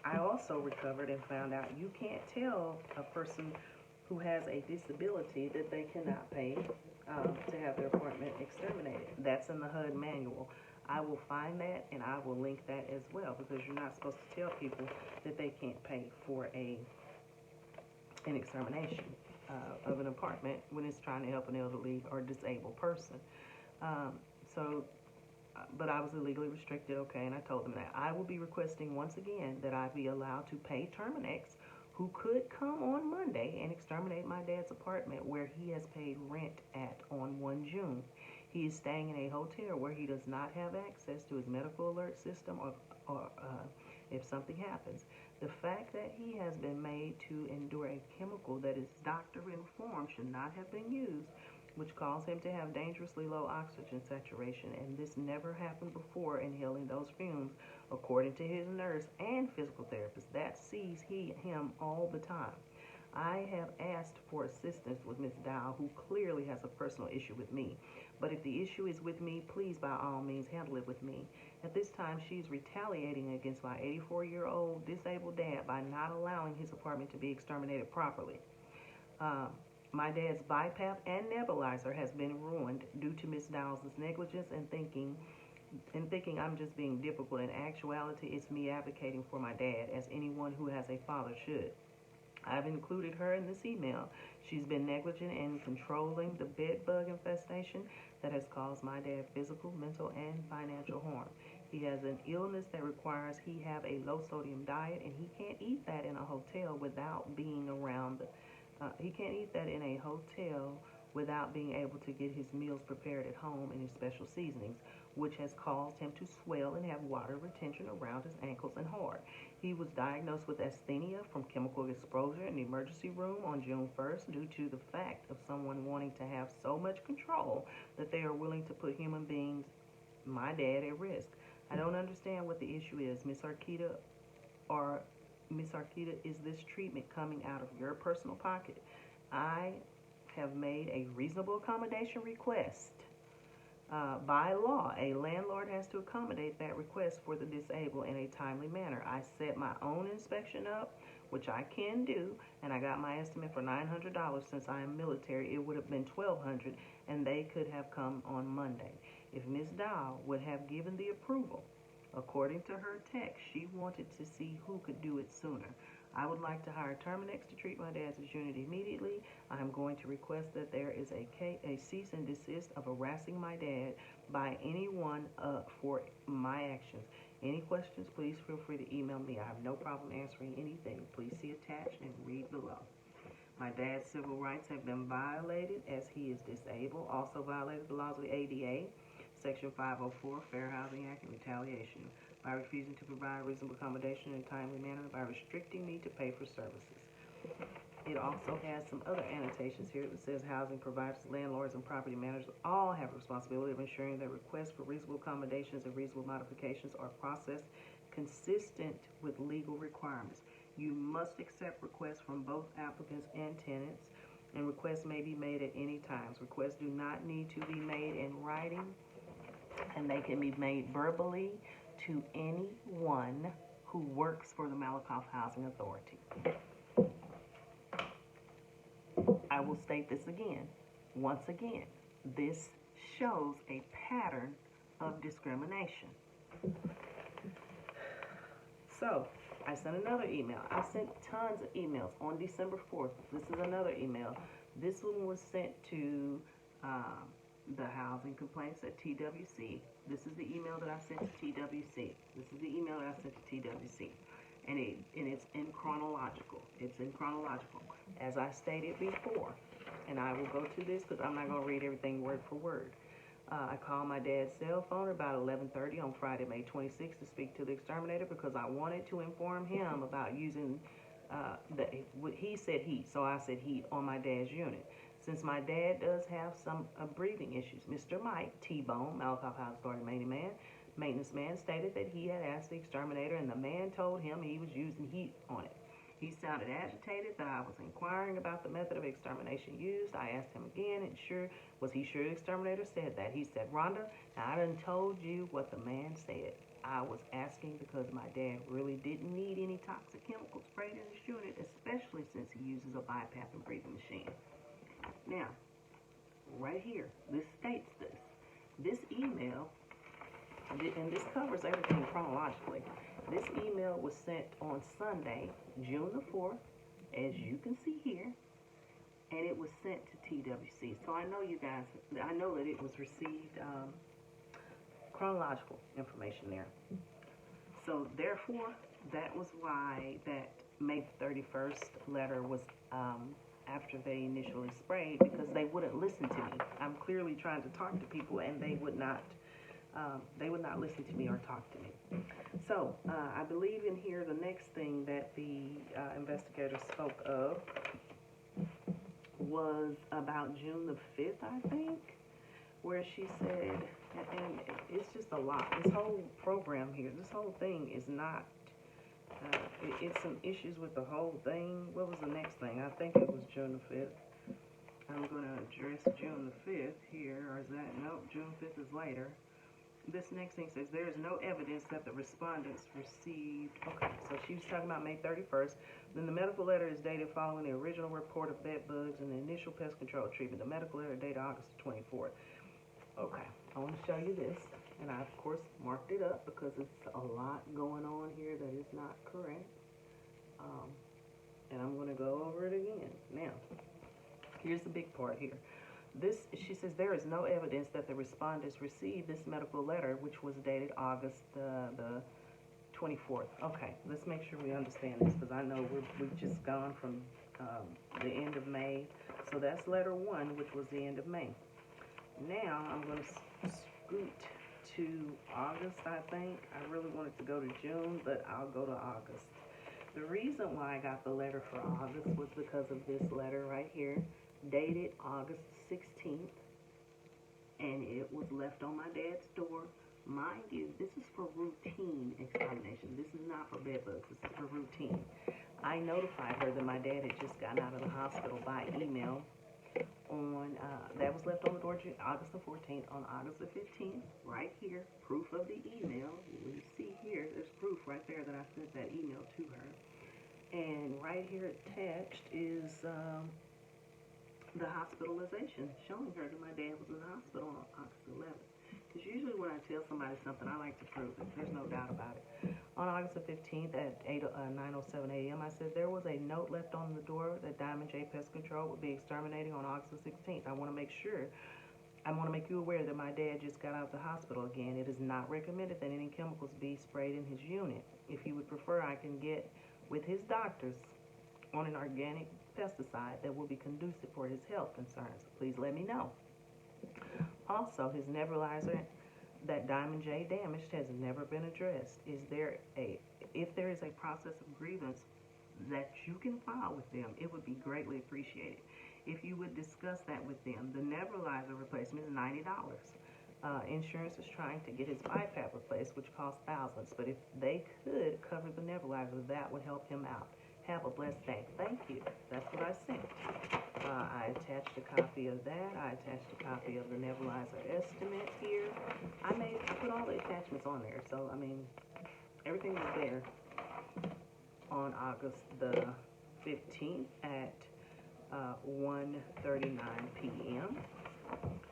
I also recovered and found out you can't tell a person who has a disability that they cannot pay to have their apartment exterminated. That's in the HUD manual. I will find that and I will link that as well, because you're not supposed to tell people that they can't pay for an extermination of an apartment when it's trying to help an elderly or disabled person. But I was illegally restricted, okay, and I told them that. I will be requesting once again that I be allowed to pay Terminex, who could come on Monday and exterminate my dad's apartment where he has paid rent at on 1 June. He is staying in a hotel where he does not have access to his medical alert system or if something happens. The fact that he has been made to endure a chemical that is doctor informed should not have been used, which caused him to have dangerously low oxygen saturation, and this never happened before, inhaling those fumes, according to his nurse and physical therapist that sees him all the time. I have asked for assistance with Ms. Dow, who clearly has a personal issue with me. But if the issue is with me, please, by all means, handle it with me. At this time, she's retaliating against my 84-year-old disabled dad by not allowing his apartment to be exterminated properly. My dad's BiPAP and nebulizer has been ruined due to Ms. Dow's negligence and thinking I'm just being difficult. In actuality, it's me advocating for my dad, as anyone who has a father should. I've included her in this email. She's been negligent in controlling the bed bug infestation that has caused my dad physical, mental, and financial harm. He has an illness that requires he have a low-sodium diet, and he can't eat that in a hotel without being around he can't eat that in a hotel without being able to get his meals prepared at home in his special seasonings, which has caused him to swell and have water retention around his ankles and heart. He was diagnosed with asthenia from chemical exposure in the emergency room on June 1st due to the fact of someone wanting to have so much control that they are willing to put human beings, my dad, at risk. I don't understand what the issue is, Miss Arquita, is this treatment coming out of your personal pocket? I have made a reasonable accommodation request. By law, a landlord has to accommodate that request for the disabled in a timely manner. I set my own inspection up, which I can do, and I got my estimate for $900. Since I am military, it would have been $1,200, and they could have come on Monday. If Ms. Dow would have given the approval, according to her text, she wanted to see who could do it sooner. I would like to hire Terminex to treat my dad's unit immediately. I am going to request that there is a cease and desist of harassing my dad by anyone for my actions. Any questions, please feel free to email me. I have no problem answering anything. Please see attached and read below. My dad's civil rights have been violated as he is disabled. Also violated the laws of the ADA, Section 504, Fair Housing Act, and retaliation by refusing to provide reasonable accommodation in a timely manner, by restricting me to pay for services. It also has some other annotations here that says housing providers, landlords, and property managers all have a responsibility of ensuring that requests for reasonable accommodations and reasonable modifications are processed consistent with legal requirements. You must accept requests from both applicants and tenants, and requests may be made at any time. Requests do not need to be made in writing, and they can be made verbally to anyone who works for the Malakoff Housing Authority. I will state this again. Once again, this shows a pattern of discrimination. So, I sent another email. I sent tons of emails on December 4th. This is another email. This one was sent to the housing complaints at TWC. This is the email that I sent to TWC. This is the email that I sent to TWC. And it's in chronological. It's in chronological. As I stated before, and I will go to this because I'm not going to read everything word for word. I called my dad's cell phone about 11:30 on Friday, May 26th to speak to the exterminator because I wanted to inform him about using he said heat, so I said heat on my dad's unit. Since my dad does have some breathing issues, Mr. Mike T-Bone, Malakoff House Authority maintenance man, stated that he had asked the exterminator and the man told him he was using heat on it. He sounded agitated that I was inquiring about the method of extermination used. I asked him again, and was he sure the exterminator said that? He said, Rhonda, now I done told you what the man said. I was asking because my dad really didn't need any toxic chemicals sprayed in his unit, especially since he uses a BiPAP and breathing machine. Now, right here, this states this. This email, and this covers everything chronologically. This email was sent on Sunday, June the 4th, as you can see here, and it was sent to TWC. So I know you guys, I know that it was received, chronological information there. So therefore, that was why that May 31st letter was after they initially sprayed, because they wouldn't listen to me. I'm clearly trying to talk to people, and they would not listen to me or talk to me. So I believe in here the next thing that the investigator spoke of was about June the 5th, I think, where she said, and it's just a lot. This whole program here, this whole thing is not, it's some issues with the whole thing. What was the next thing? I think it was June the 5th. I'm going to address June the 5th here, or is that, nope, June 5th is later. This next thing says, there is no evidence that the respondents received, okay, so she was talking about May 31st. Then the medical letter is dated following the original report of bed bugs and the initial pest control treatment. The medical letter dated August 24th. Okay, I want to show you this, and I, of course, marked it up because it's a lot going on here that is not correct. And I'm going to go over it again. Now, here's the big part here. She says, there is no evidence that the respondents received this medical letter, which was dated August the 24th. Okay, let's make sure we understand this, because I know we've just gone from the end of May. So that's letter 1, which was the end of May. Now, I'm going to scoot to August, I think. I really wanted to go to June, but I'll go to August. The reason why I got the letter for August was because of this letter right here, dated August 16th, and it was left on my dad's door. Mind you, this is for routine examination. This is not for bed bugs. This is for routine. I notified her that my dad had just gotten out of the hospital by email on, that was left on the door August the 14th. On August the 15th, right here, proof of the email. You see here, there's proof right there that I sent that email to her. And right here attached is the hospitalization, showing her that my dad was in the hospital on August 11th. Because usually when I tell somebody something, I like to prove it. There's no doubt about it. On August the 15th at 9:07 a.m., I said there was a note left on the door that Diamond J Pest Control would be exterminating on August the 16th. I want to make you aware that my dad just got out of the hospital again. It is not recommended that any chemicals be sprayed in his unit. If you would prefer, I can get with his doctors on an organic pesticide that will be conducive for his health concerns. Please let me know. Also, his nebulizer that Diamond J damaged has never been addressed. If there is a process of grievance that you can file with them, it would be greatly appreciated. If you would discuss that with them, the nebulizer replacement is $90. Insurance is trying to get his BiPAP replaced, which costs thousands. But if they could cover the nebulizer, that would help him out. Have a blessed day. Thank you. That's what I sent. I attached a copy of that. I attached a copy of the nebulizer estimate here. I put all the attachments on there. So, I mean, everything was there on August the 15th at 1:39 p.m.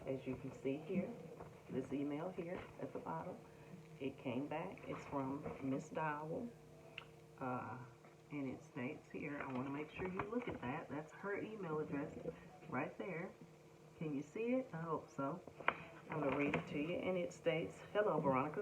As you can see here, this email here at the bottom, it came back. It's from Miss Dowell. And it states here, I want to make sure you look at that. That's her email address right there. Can you see it? I hope so. I'm going to read it to you, and it states, "Hello, Veronica.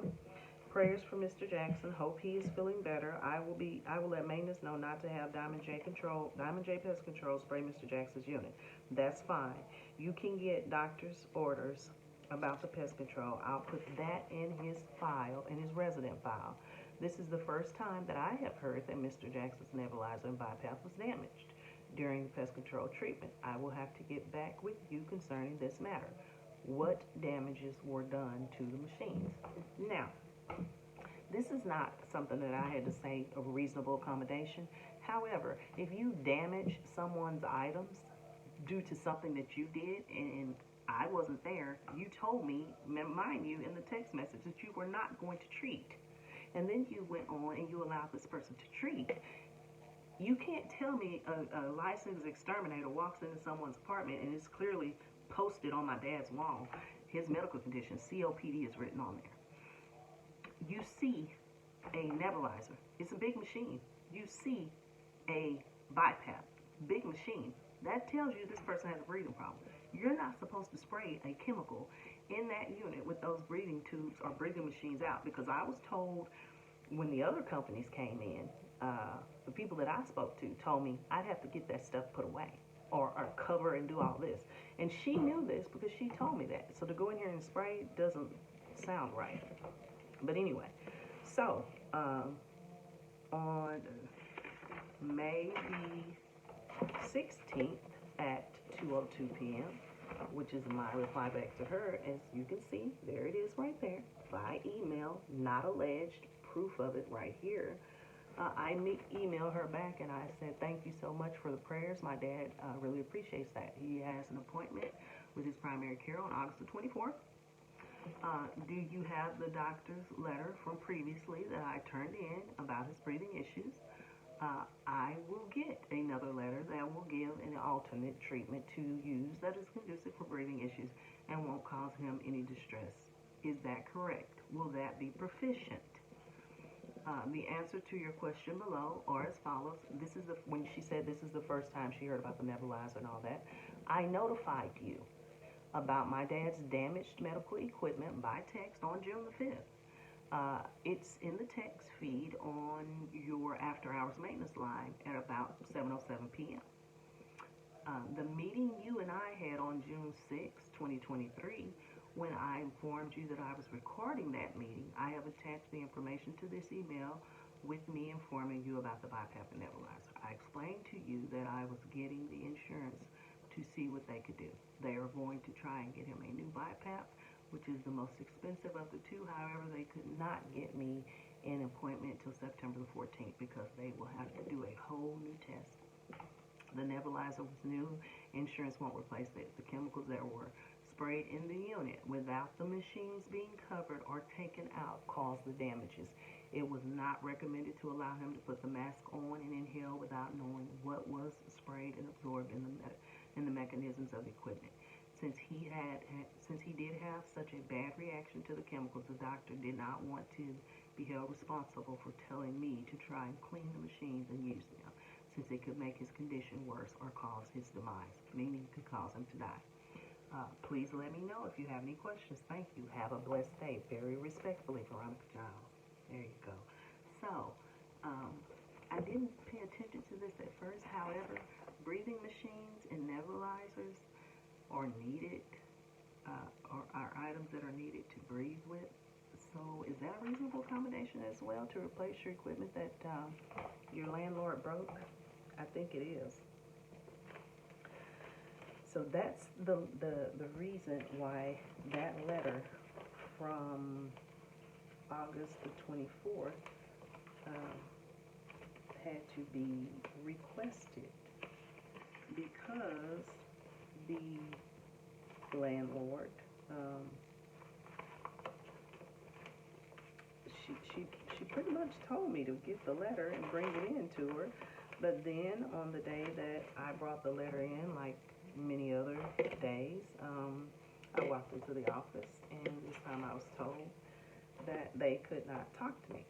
Prayers for Mr. Jackson. Hope he is feeling better. I will let maintenance know not to have Diamond J Pest Control spray Mr. Jackson's unit. That's fine. You can get doctor's orders about the pest control. I'll put that in his file, in his resident file. This is the first time that I have heard that Mr. Jackson's nebulizer and bypass was damaged during the pest control treatment. I will have to get back with you concerning this matter. What damages were done to the machines?" Now, this is not something that I had to say a reasonable accommodation. However, if you damage someone's items due to something that you did and I wasn't there, you told me, mind you, in the text message that you were not going to treat. And then you went on and you allowed this person to treat. You can't tell me a licensed exterminator walks into someone's apartment and it's clearly posted on my dad's wall. His medical condition, COPD, is written on there. You see a nebulizer. It's a big machine. You see a BiPAP, big machine. That tells you this person has a breathing problem. You're not supposed to spray a chemical in that unit with those breathing tubes or breathing machines out, because I was told when the other companies came in, the people that I spoke to told me I'd have to get that stuff put away or cover and do all this. And she knew this because she told me that. So to go in here and spray doesn't sound right. But anyway, so on May the 16th at 2:02 p.m., which is my reply back to her, as you can see, there it is right there, by email, not alleged, proof of it right here. I emailed her back and I said, "Thank you so much for the prayers. My dad really appreciates that. He has an appointment with his primary care on August the 24th. Do you have the doctor's letter from previously that I turned in about his breathing issues? I will get another letter that will give an alternate treatment to use that is conducive for breathing issues and won't cause him any distress. Is that correct? Will that be proficient?" The answer to your question below are as follows. When she said this is the first time she heard about the nebulizer and all that, I notified you about my dad's damaged medical equipment by text on June the 5th. It's in the text feed on your after-hours maintenance line at about 7:07 p.m. The meeting you and I had on June 6, 2023, when I informed you that I was recording that meeting, I have attached the information to this email with me informing you about the BiPAP and nebulizer. I explained to you that I was getting the insurance to see what they could do. They are going to try and get him a new BiPAP, which is the most expensive of the two. However, they could not get me an appointment until September the 14th because they will have to do a whole new test. The nebulizer was new. Insurance won't replace it. The chemicals that were sprayed in the unit without the machines being covered or taken out caused the damages. It was not recommended to allow him to put the mask on and inhale without knowing what was sprayed and absorbed in the mechanisms of the equipment. Since he did have such a bad reaction to the chemicals, the doctor did not want to be held responsible for telling me to try and clean the machines and use them, since it could make his condition worse or cause his demise, meaning it could cause him to die. Please let me know if you have any questions. Thank you. Have a blessed day. Very respectfully, Veronica Giles. There you go. So, I didn't pay attention to this at first. However, breathing machines and nebulizers are needed, or are items that are needed to breathe with. So, is that a reasonable accommodation as well to replace your equipment that your landlord broke? I think it is. So that's the reason why that letter from August the 24th had to be requested, because the landlord, she pretty much told me to get the letter and bring it in to her. But then on the day that I brought the letter in, like many other days, I walked into the office, and this time I was told that they could not talk to me.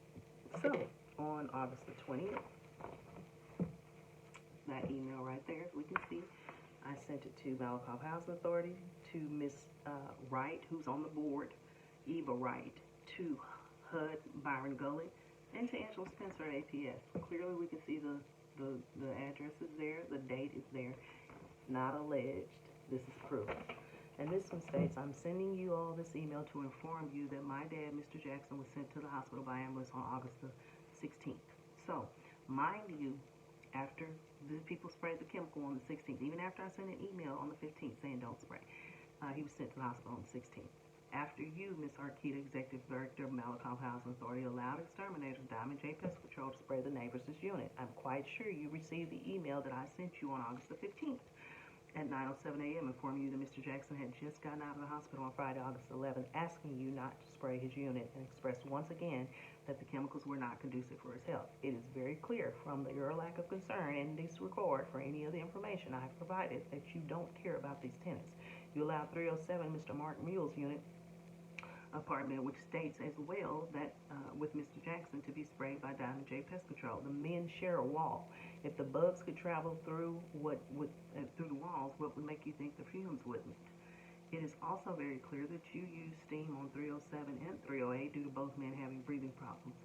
So on August the 20th, that email right there, as we can see, I sent it to Malakoff Housing Authority, to Miss Wright, who's on the board, Eva Wright, to HUD Byron Gully, and to Angela Spencer at APS. Clearly we can see the address is there, the date is there. Not alleged, this is proof. And this one states, I'm sending you all this email to inform you that my dad, Mr. Jackson, was sent to the hospital by ambulance on August the 16th. So, mind you, after the people sprayed the chemical on the 16th, even after I sent an email on the 15th saying don't spray, he was sent to the hospital on the 16th. After you, Ms. Arquita, Executive Director of Malakoff Housing Authority, allowed exterminators Diamond J Pest Control to spray the neighbors' unit, I'm quite sure you received the email that I sent you on August the 15th. At 9:07 a.m. informing you that Mr. Jackson had just gotten out of the hospital on Friday, August 11th, asking you not to spray his unit, and expressed once again that the chemicals were not conducive for his health. It is very clear from your lack of concern and disregard for any of the information I have provided that you don't care about these tenants. You allowed 307 Mr. Mark Mule's unit apartment, which states as well that with Mr. Jackson to be sprayed by Diamond J Pest Control. The men share a wall. If the bugs could travel through through the walls, what would make you think the fumes wouldn't? It is also very clear that you used steam on 307 and 308 due to both men having breathing problems.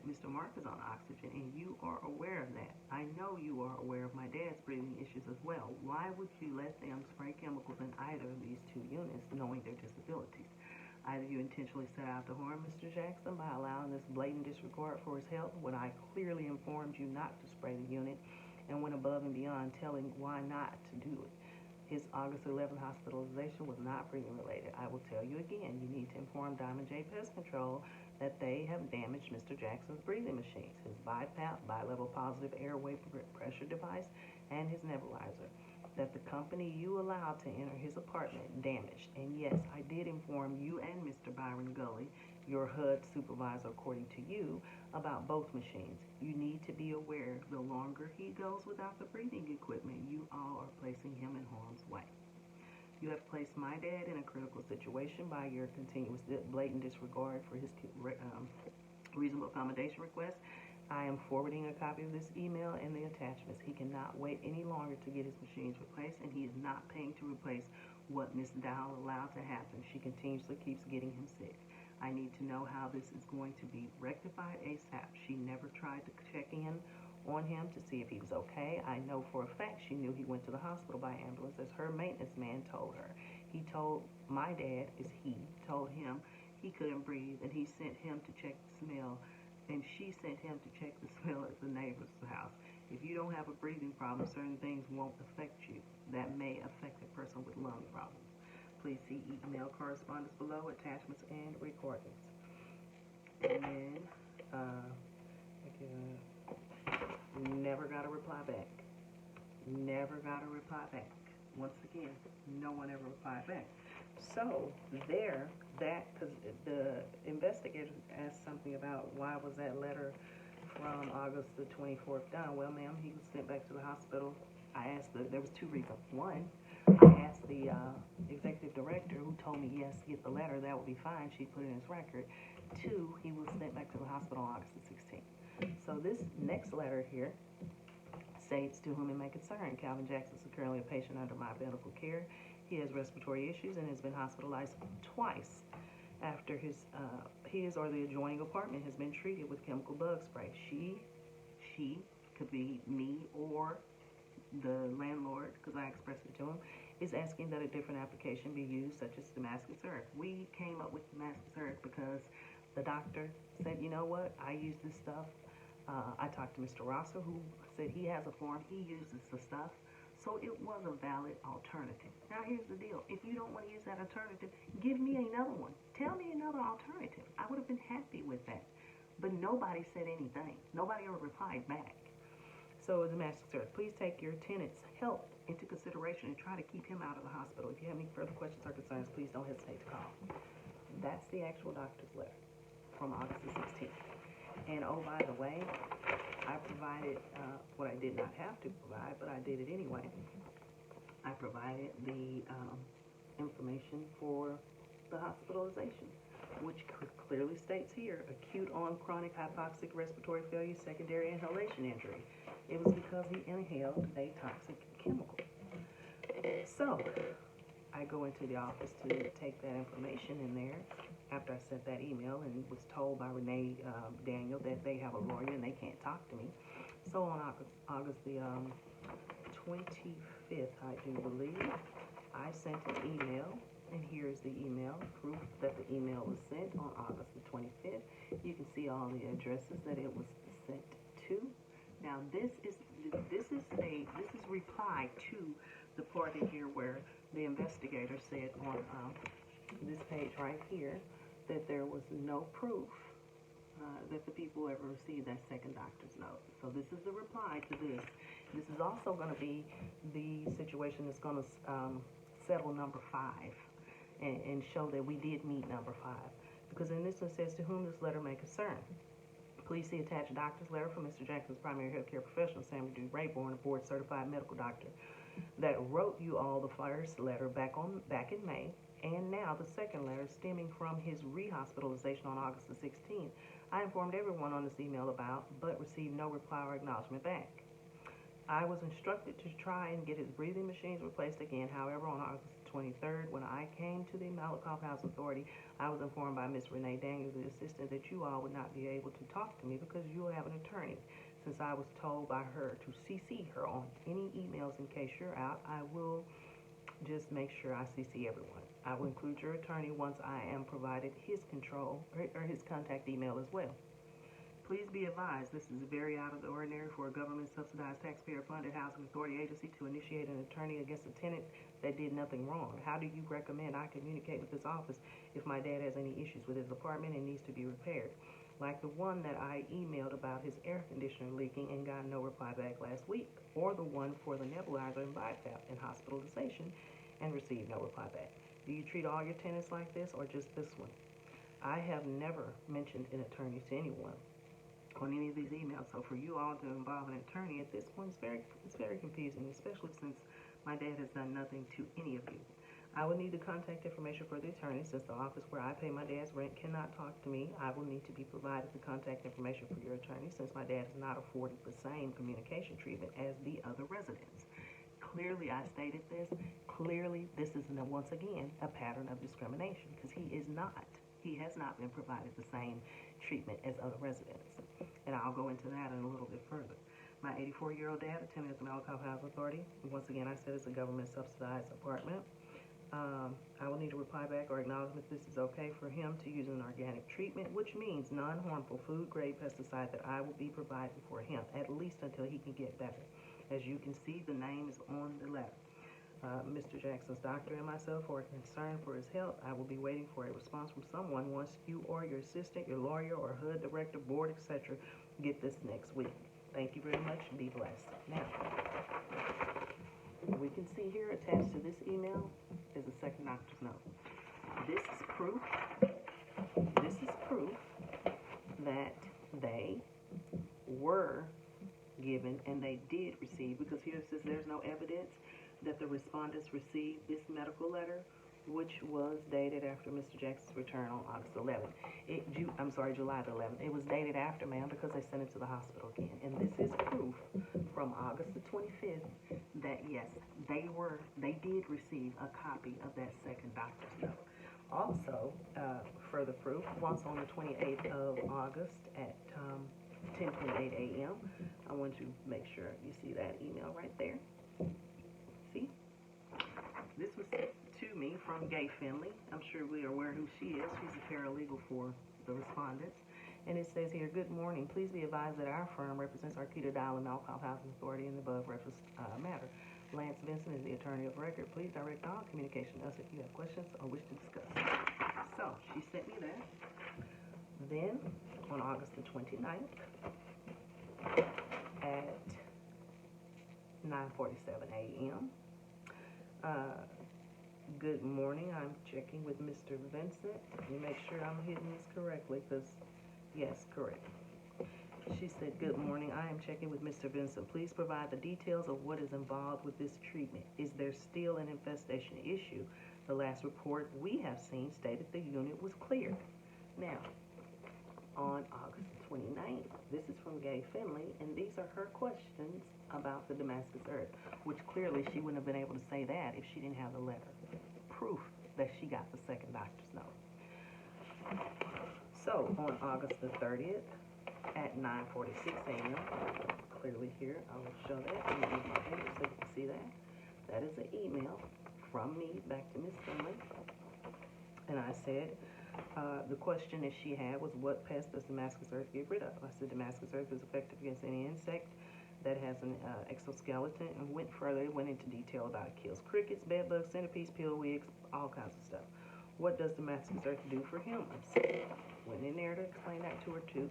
Mr. Mark is on oxygen, and you are aware of that. I know you are aware of my dad's breathing issues as well. Why would you let them spray chemicals in either of these two units, knowing their disabilities? Either you intentionally set out to harm Mr. Jackson by allowing this blatant disregard for his health when I clearly informed you not to spray the unit, and went above and beyond telling why not to do it. His August 11th hospitalization was not breathing related. I will tell you again, you need to inform Diamond J Pest Control that they have damaged Mr. Jackson's breathing machines, his BiPAP, bilevel positive airway pressure device, and his nebulizer, that the company you allowed to enter his apartment damaged. And yes, I did inform you and Mr. Byron Gully, your HUD supervisor according to you, about both machines. You need to be aware the longer he goes without the breathing equipment, you all are placing him in harm's way. You have placed my dad in a critical situation by your continuous blatant disregard for his reasonable accommodation request. I am forwarding a copy of this email and the attachments. He cannot wait any longer to get his machines replaced, and he is not paying to replace what Ms. Dow allowed to happen. She continuously keeps getting him sick. I need to know how this is going to be rectified ASAP. She never tried to check in on him to see if he was okay. I know for a fact she knew he went to the hospital by ambulance, as her maintenance man told her. He told my dad, told him he couldn't breathe, and he sent him to check the smell, and she sent him to check the smell at the neighbor's house. If you don't have a breathing problem, certain things won't affect you. That may affect a person with lung problems. Please see email correspondence below, attachments and recordings. And then, never got a reply back. Never got a reply back. Once again, no one ever replied back. So, because the investigators asked something about why was that letter from August the 24th done. Well, ma'am, he was sent back to the hospital. I asked there was two reasons. One, I asked the executive director, who told me, yes, get the letter, that would be fine. She put it in his record. Two, he was sent back to the hospital on August the 16th. So this next letter here states, to whom it may concern, Calvin Jackson is currently a patient under my medical care. He has respiratory issues and has been hospitalized twice after his or the adjoining apartment has been treated with chemical bug spray. She could be me or the landlord, because I expressed it to him, is asking that a different application be used, such as Damascus earth. We came up with Damascus earth because the doctor said, you know what, I use this stuff. I talked to Mr. Rosser, who said he has a form, he uses the stuff. So it was a valid alternative. Now here's the deal. If you don't want to use that alternative, give me another one. Tell me another alternative. I would have been happy with that. But nobody said anything. Nobody ever replied back. So Damascus earth, please take your tenant's health into consideration and try to keep him out of the hospital. If you have any further questions or concerns, please don't hesitate to call. That's the actual doctor's letter from August the 16th. And oh, by the way, I provided what I did not have to provide, but I did it anyway. I provided the information for the hospitalization, which clearly states here, acute on chronic hypoxic respiratory failure, secondary inhalation injury. It was because he inhaled a toxic chemical. So I go into the office to take that information in there after I sent that email and was told by Renee Daniel that they have a lawyer and they can't talk to me. So on August the 25th, I do believe, I sent an email, and here's the email, proof that the email was sent on August the 25th. You can see all the addresses that it was sent to. Now this is reply to the part in here where the investigator said on this page right here that there was no proof that the people ever received that second doctor's note. So this is the reply to this. This is also going to be the situation that's going to settle number 5 and show that we did meet number 5. Because in this one says, to whom this letter may concern. Please see attached doctor's letter from Mr. Jackson's primary healthcare professional, Samuel D. Rayborn, a board-certified medical doctor, that wrote you all the first letter back in May, and now the second letter stemming from his rehospitalization on August the 16th. I informed everyone on this email about, but received no reply or acknowledgement back. I was instructed to try and get his breathing machines replaced again. However, on August 23rd, when I came to the Malakoff House Authority, I was informed by Ms. Renee Daniel, the assistant, that you all would not be able to talk to me because you will have an attorney. Since I was told by her to CC her on any emails in case you're out, I will just make sure I CC everyone. I will include your attorney once I am provided his control or his contact email as well. Please be advised, this is very out of the ordinary for a government-subsidized, taxpayer-funded housing authority agency to initiate an attorney against a tenant that did nothing wrong. How do you recommend I communicate with this office if my dad has any issues with his apartment and needs to be repaired? Like the one that I emailed about his air conditioner leaking and got no reply back last week, or the one for the nebulizer and BiPAP and hospitalization and received no reply back. Do you treat all your tenants like this or just this one? I have never mentioned an attorney to anyone on any of these emails, so for you all to involve an attorney at this point it's very confusing, especially since my dad has done nothing to any of you. I will need the contact information for the attorney. Since the office where I pay my dad's rent cannot talk to me, I will need to be provided the contact information for your attorney since my dad is not afforded the same communication treatment as the other residents. Clearly, I stated this. Clearly, this is, once again, a pattern of discrimination because he has not been provided the same treatment as other residents. And I'll go into that in a little bit further. My 84-year-old dad attended at the Malakoff Housing Authority. Once again, I said it's a government-subsidized apartment. I will need a reply back or acknowledgement this is okay for him to use an organic treatment, which means non-harmful food-grade pesticide that I will be providing for him, at least until he can get better. As you can see, the name is on the letter. Mr. Jackson's doctor and myself are concerned for his health. I will be waiting for a response from someone once you or your assistant, your lawyer, or HUD director, board, etc. get this next week. Thank you very much. Be blessed. Now, we can see here attached to this email is a second doctor's note. This is proof that they were given and they did receive, because here it says there's no evidence that the respondents received this medical letter, which was dated after Mr. Jackson's return on August 11th. July the 11th. It was dated after, ma'am, because they sent it to the hospital again. And this is proof from August the 25th that, yes, they did receive a copy of that second doctor's note. Also, further proof, once on the 28th of August at 10:28 a.m., I want you to make sure you see that email right there. See? This was sent to me from Gay Finley. I'm sure we are aware who she is. She's a paralegal for the respondents. And it says here, good morning. Please be advised that our firm represents Arquita Dial and Malakoff Housing Authority in the above referenced matter. Lance Benson is the attorney of record. Please direct all communication to us if you have questions or wish to discuss. So, she sent me that. Then, on August the 29th, at 9:47 a.m., good morning. I'm checking with Mr. Vincent. Let me make sure I'm hitting this correctly, because, yes, correct. She said, good morning. I am checking with Mr. Vincent. Please provide the details of what is involved with this treatment. Is there still an infestation issue? The last report we have seen stated the unit was cleared. Now, on August 29th. This is from Gay Finley, and these are her questions about the Damascus Earth, which clearly she wouldn't have been able to say that if she didn't have the letter. Proof that she got the second doctor's note. So, on August the 30th at 9:46 a.m., clearly here, I will show that. Let me move my hand so you can see that. That is an email from me back to Miss Finley. And I said, the question that she had was, what pest does Damascus Earth get rid of? I said, Damascus Earth is effective against any insect that has an exoskeleton, and went further, went into detail about it kills crickets, bedbugs, centipedes, pillwigs, all kinds of stuff. What does Damascus Earth do for humans? Went in there to explain that to her too.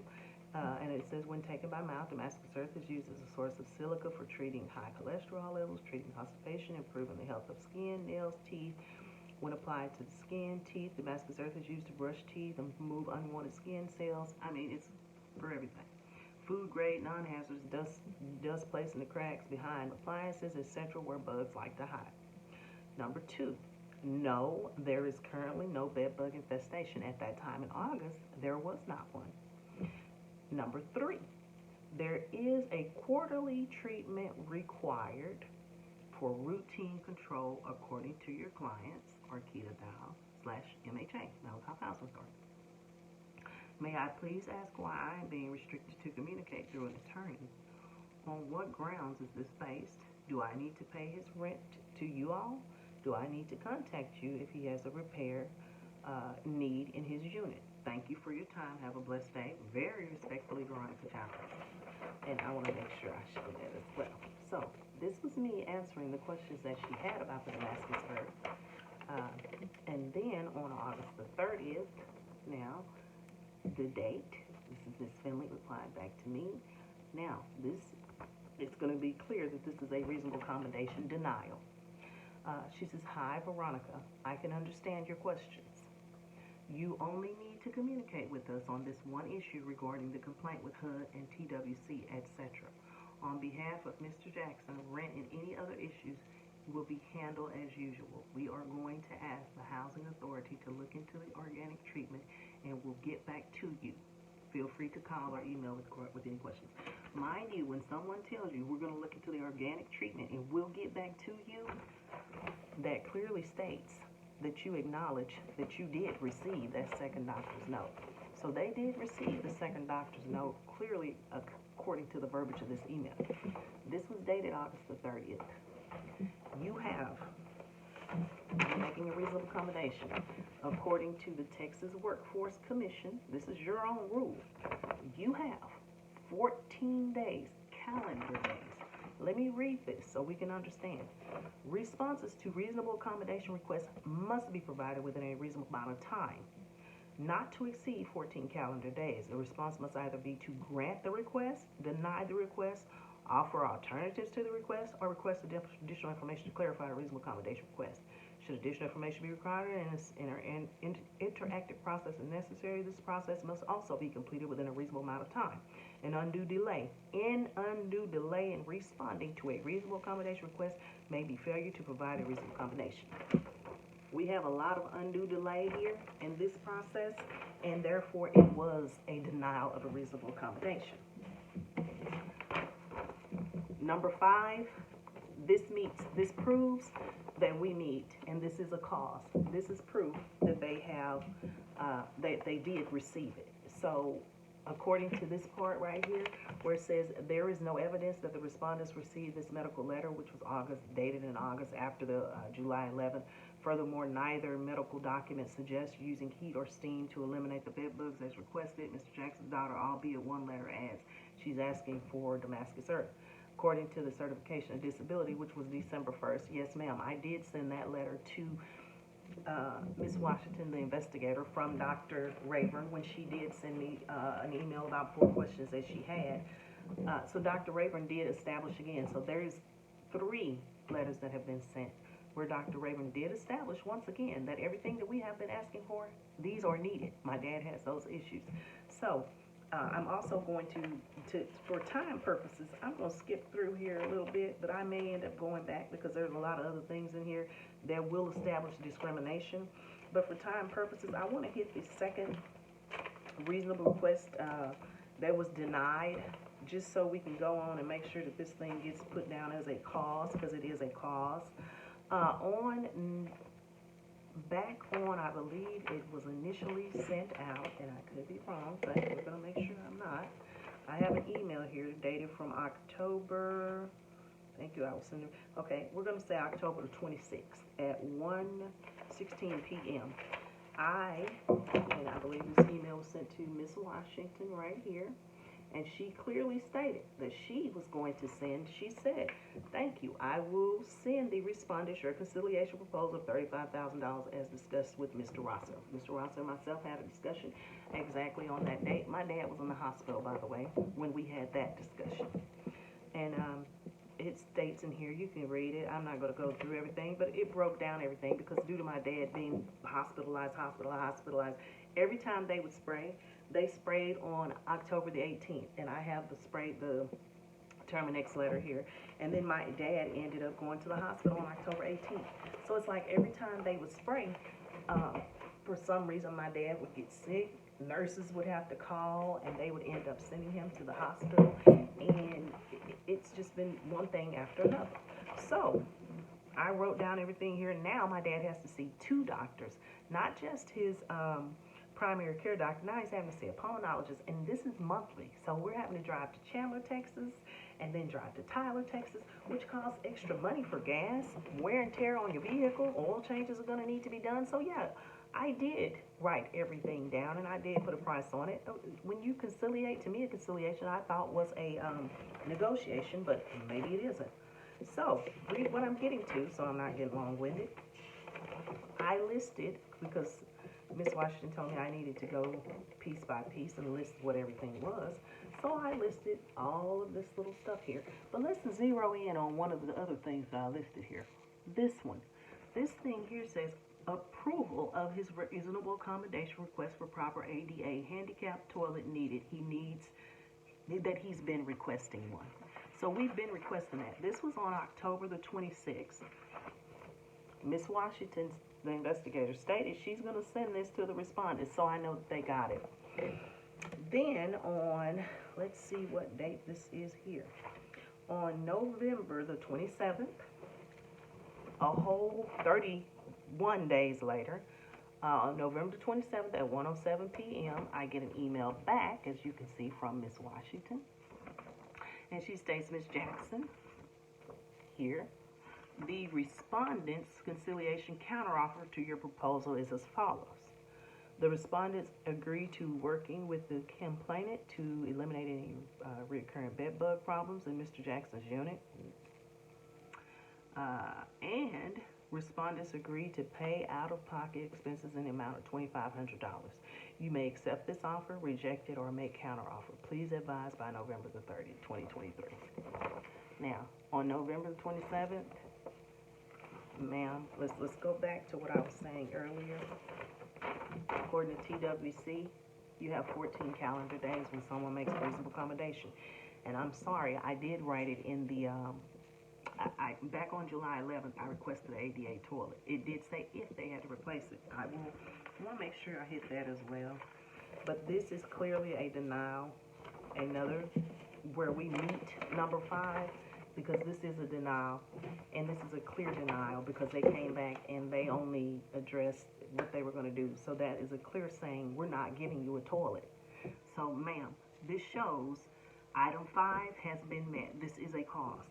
And it says, when taken by mouth, Damascus Earth is used as a source of silica for treating high cholesterol levels, treating constipation, improving the health of skin, nails, teeth. When applied to the skin, teeth, Damascus Earth is used to brush teeth and remove unwanted skin cells. I mean, it's for everything. Food grade, non-hazardous, dust placed in the cracks behind appliances, etc., where bugs like to hide. Number 2, no, there is currently no bed bug infestation. At that time in August, there was not one. Number 3, there is a quarterly treatment required for routine control according to your clients, Arkita Dow/MHA, Malakoff Housing Authority. May I please ask why I am being restricted to communicate through an attorney? On what grounds is this based? Do I need to pay his rent to you all? Do I need to contact you if he has a repair need in his unit? Thank you for your time. Have a blessed day. Very respectfully, Veronica Giles. And I want to make sure I show that as well. So, this was me answering the questions that she had about the Damascus Earth. And then on August the 30th, now, the date, this is Miss Finley replied back to me. Now, it's going to be clear that this is a reasonable accommodation denial. She says, hi, Veronica. I can understand your questions. You only need to communicate with us on this one issue regarding the complaint with HUD and TWC, etc. On behalf of Mr. Jackson, rent and any other issues will be handled as usual. We are going to ask the Housing Authority to look into the organic treatment and we'll get back to you. Feel free to call or email with any questions. Mind you, when someone tells you we're going to look into the organic treatment and we'll get back to you, that clearly states that you acknowledge that you did receive that second doctor's note. So they did receive the second doctor's note, clearly according to the verbiage of this email. This was dated August the 30th. You have, making a reasonable accommodation, according to the Texas Workforce Commission, this is your own rule, you have 14 days, calendar days. Let me read this so we can understand. Responses to reasonable accommodation requests must be provided within a reasonable amount of time, not to exceed 14 calendar days. The response must either be to grant the request, deny the request, offer alternatives to the request, or request additional information to clarify a reasonable accommodation request. Should additional information be required and an interactive process is necessary, this process must also be completed within a reasonable amount of time. An undue delay in responding to a reasonable accommodation request may be failure to provide a reasonable accommodation. We have a lot of undue delay here in this process, and therefore it was a denial of a reasonable accommodation. Number 5, this proves that we meet, and this is a cause. This is proof that they have, they did receive it. So, according to this part right here, where it says there is no evidence that the respondents received this medical letter, which was dated in August after the July 11th. Furthermore, neither medical document suggests using heat or steam to eliminate the bed bugs as requested. Mr. Jackson's daughter, albeit one letter, adds she's asking for Damascus Earth. According to the certification of disability, which was December 1st, yes, ma'am, I did send that letter to Ms. Washington, the investigator, from Dr. Rayburn, when she did send me an email about 4 questions that she had. So Dr. Rayburn did establish again. So there's 3 letters that have been sent where Dr. Rayburn did establish once again that everything that we have been asking for, these are needed. My dad has those issues. So I'm also going to, for time purposes, I'm going to skip through here a little bit, but I may end up going back because there's a lot of other things in here that will establish discrimination. But for time purposes, I want to hit the second reasonable request that was denied, just so we can go on and make sure that this thing gets put down as a cause, because it is a cause. Back on, I believe it was initially sent out, and I could be wrong, but we're going to make sure I'm not. I have an email here dated from October, thank you, I was sending, okay, we're going to say October the 26th at 1:16 p.m. And I believe this email was sent to Miss Washington right here, and she clearly stated that she was going to send, she said, thank you, I will send the respondent's reconciliation proposal of $35,000 as discussed with Mr. Rosso. Mr. Rosso and myself had a discussion exactly on that date. My dad was in the hospital, by the way, when we had that discussion. And it states in here, you can read it, I'm not going to go through everything, but it broke down everything, because due to my dad being hospitalized, every time they would spray, they sprayed on October the 18th, and I have the Terminex letter here, and then my dad ended up going to the hospital on October 18th. So it's like every time they would spray, for some reason my dad would get sick, nurses would have to call, and they would end up sending him to the hospital, and it's just been one thing after another. So I wrote down everything here, and now my dad has to see 2 doctors, not just his primary care doctor. Now he's having to see a pulmonologist, and this is monthly. So we're having to drive to Chandler, Texas, and then drive to Tyler, Texas, which costs extra money for gas, wear and tear on your vehicle, oil changes are going to need to be done. So yeah, I did write everything down, and I did put a price on it. When you conciliate, to me a conciliation I thought was a negotiation, but maybe it isn't. So read what I'm getting to, so I'm not getting long-winded. I listed, because Miss Washington told me I needed to go piece by piece and list what everything was. So I listed all of this little stuff here. But let's zero in on one of the other things that I listed here. This one. This thing here says approval of his reasonable accommodation request for proper ADA handicap toilet needed. He's been requesting one. So we've been requesting that. This was on October the 26th. Miss Washington, the investigator, stated she's going to send this to the respondents, so I know that they got it. Then on, let's see what date this is here. On November the 27th, a whole 31 days later, on November 27th at 1:07 p.m., I get an email back, as you can see, from Miss Washington. And she states, Ms. Jackson, here, the respondent's conciliation counteroffer to your proposal is as follows. The respondents agree to working with the complainant to eliminate any recurrent bed bug problems in Mr. Jackson's unit. And respondents agree to pay out-of-pocket expenses in the amount of $2,500. You may accept this offer, reject it, or make counteroffer. Please advise by November the 30th, 2023. Now, on November the 27th, ma'am, let's go back to what I was saying earlier. According to TWC, you have 14 calendar days when someone makes a reasonable accommodation. And I'm sorry, I did write it in the, back on July 11th, I requested an ADA toilet. It did say if they had to replace it. I want to make sure I hit that as well. But this is clearly a denial, another where we meet number 5, because this is a denial, and this is a clear denial because they came back and they only addressed what they were going to do. So that is a clear saying, we're not giving you a toilet. So, ma'am, this shows item 5 has been met. This is a cause.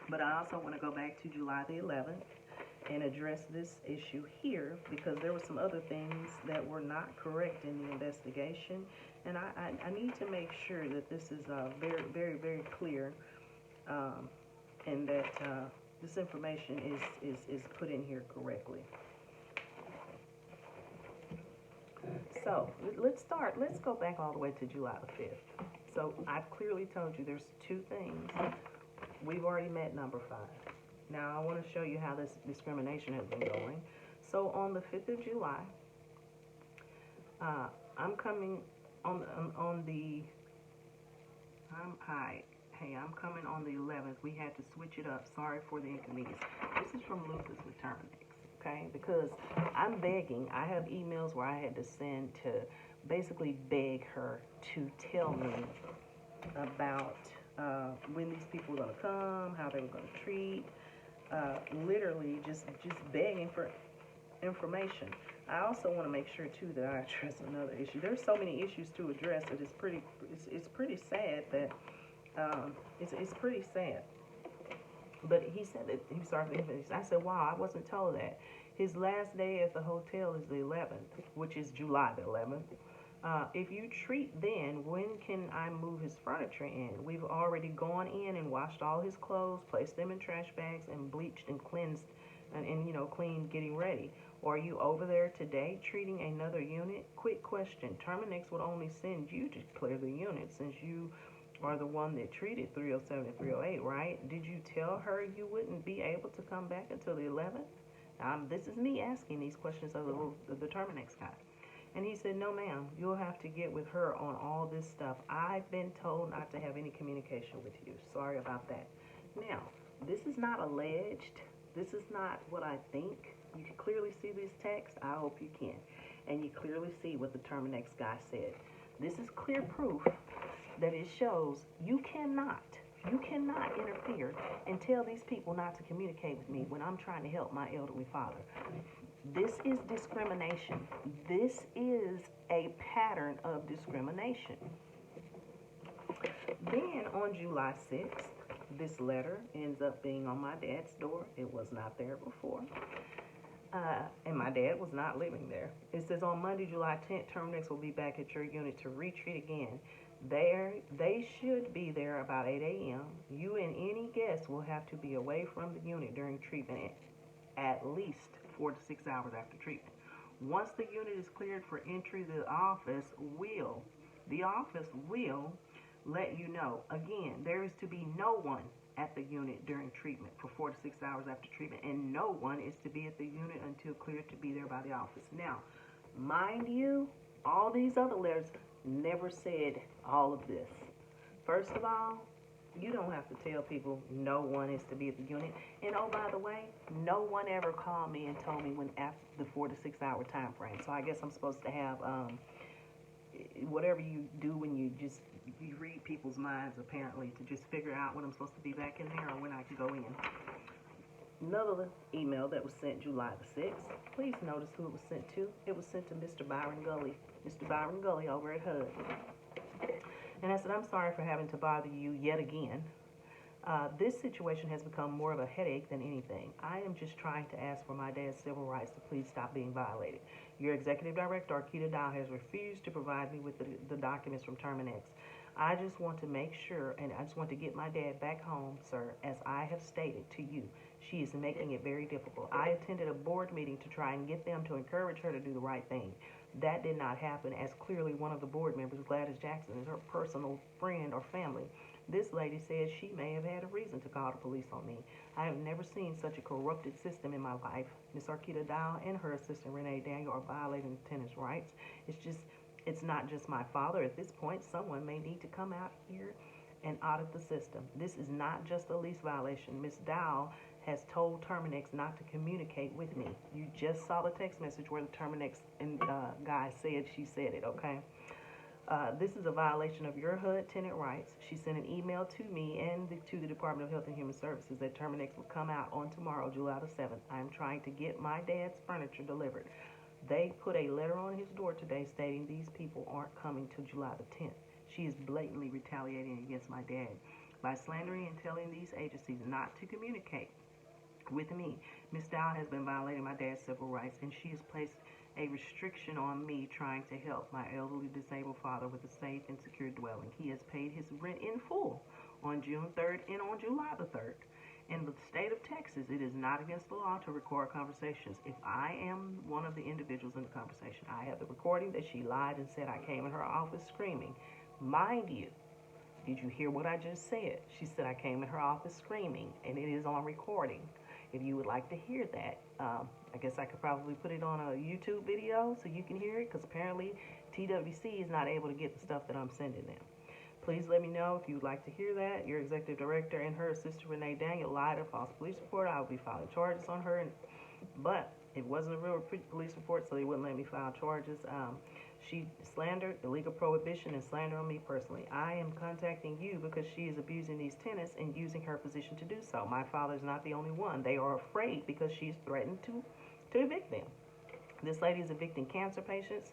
But I also want to go back to July the 11th and address this issue here, because there were some other things that were not correct in the investigation, and I need to make sure that this is very, very, very clear, and that this information is put in here correctly. So let's go back all the way to July the 5th. So I've clearly told you there's 2 things. We've already met number 5. Now I want to show you how this discrimination has been going. So on the 5th of July, I'm coming on the, I'm coming on the 11th. We had to switch it up. Sorry for the inconvenience. This is from Lucas with Terminex, okay? Because I'm begging. I have emails where I had to send to basically beg her to tell me about when these people were going to come, how they were going to treat, literally just begging for information. I also want to make sure too that I address another issue. There's so many issues to address that it's pretty sad that it's pretty sad. But he said that he started. I said, "Wow, I wasn't told that." His last day at the hotel is the 11th, which is July the 11th. If you treat then, when can I move his furniture in? We've already gone in and washed all his clothes, placed them in trash bags, and bleached and cleansed, and cleaned, getting ready. Or are you over there today treating another unit? Quick question. Terminix would only send you to clear the unit since you are the one that treated 307 and 308, right? Did you tell her you wouldn't be able to come back until the 11th? This is me asking these questions of the Terminix guy. And he said, no, ma'am, you'll have to get with her on all this stuff. I've been told not to have any communication with you. Sorry about that. Now, this is not alleged. This is not what I think. You can clearly see these texts. I hope you can. And you clearly see what the Terminix guy said. This is clear proof that it shows you cannot interfere and tell these people not to communicate with me when I'm trying to help my elderly father. This is discrimination. This is a pattern of discrimination. Then on July 6th, this letter ends up being on my dad's door. It was not there before. And my dad was not living there. It says, on Monday, July 10th, Terminix will be back at your unit to retreat again. They should be there about 8 a.m. You and any guest will have to be away from the unit during treatment at least 4 to 6 hours after treatment. Once the unit is cleared for entry, the office will let you know. Again, there is to be no one at the unit during treatment for 4 to 6 hours after treatment, and no one is to be at the unit until cleared to be there by the office. Now, mind you, all these other letters never said all of this. First of all, you don't have to tell people no one is to be at the unit. And oh, by the way, no one ever called me and told me when after the 4 to 6 hour time frame. So I guess I'm supposed to have whatever you do when you read people's minds, apparently, to just figure out when I'm supposed to be back in there or when I can go in. Another email that was sent July the 6th. Please notice who it was sent to. It was sent to Mr. Byron Gully. Mr. Byron Gully over at HUD. And I said, I'm sorry for having to bother you yet again. This situation has become more of a headache than anything. I am just trying to ask for my dad's civil rights to please stop being violated. Your executive director, Arkita Dow, has refused to provide me with the documents from Terminix. I just want to make sure, and I just want to get my dad back home, sir, as I have stated to you. She is making it very difficult. I attended a board meeting to try and get them to encourage her to do the right thing. That did not happen, as clearly one of the board members, Gladys Jackson, is her personal friend or family. This lady said she may have had a reason to call the police on me. I have never seen such a corrupted system in my life. Ms. Arkita Dow and her assistant, Renee Daniel, are violating the tenants' rights. It's not just my father. At this point, someone may need to come out here and audit the system. This is not just a lease violation. Ms. Dow has told Terminix not to communicate with me. You just saw the text message where the Terminix guy said she said it, okay? This is a violation of your HUD tenant rights. She sent an email to me and to the Department of Health and Human Services that Terminix will come out on tomorrow, July the 7th. I'm trying to get my dad's furniture delivered. They put a letter on his door today stating these people aren't coming till July the 10th. She is blatantly retaliating against my dad by slandering and telling these agencies not to communicate with me. Ms. Dow has been violating my dad's civil rights, and she has placed a restriction on me trying to help my elderly disabled father with a safe and secure dwelling. He has paid his rent in full on June 3rd and on July the 3rd. In the state of Texas, it is not against the law to record conversations. If I am one of the individuals in the conversation, I have the recording that she lied and said I came in her office screaming. Mind you, did you hear what I just said? She said I came in her office screaming, and it is on recording. If you would like to hear that, I guess I could probably put it on a YouTube video so you can hear it, because apparently TWC is not able to get the stuff that I'm sending them. Please let me know if you would like to hear that. Your executive director and her assistant, Renee Daniel, lied in a false police report. I will be filing charges on her, but it wasn't a real police report, so they wouldn't let me file charges. She slandered, illegal prohibition, and slander on me personally. I am contacting you because she is abusing these tenants and using her position to do so. My father is not the only one. They are afraid because she's threatened to evict them. This lady is evicting cancer patients.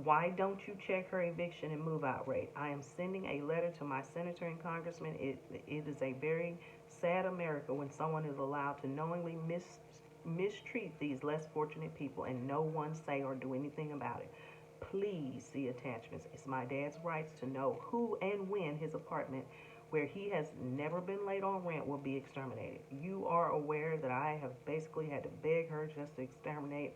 Why don't you check her eviction and move out rate? I am sending a letter to my senator and congressman. It is a very sad America when someone is allowed to knowingly mistreat these less fortunate people and no one say or do anything about it. Please see attachments. It's my dad's rights to know who and when his apartment, where he has never been late on rent, will be exterminated. You are aware that I have basically had to beg her just to exterminate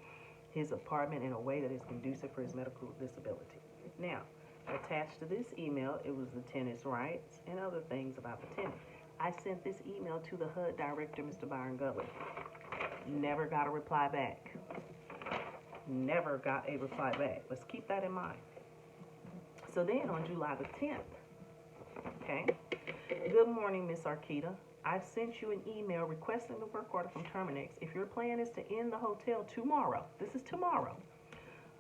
his apartment in a way that is conducive for his medical disability. Now, attached to this email, it was the tenant's rights and other things about the tenant. I sent this email to the HUD director, Mr. Byron Gully. Never got a reply back. Never got a reply back. Let's keep that in mind. So then on July the 10th, okay, good morning, Miss Arkita. I've sent you an email requesting the work order from Terminix. If your plan is to end the hotel tomorrow, this is tomorrow,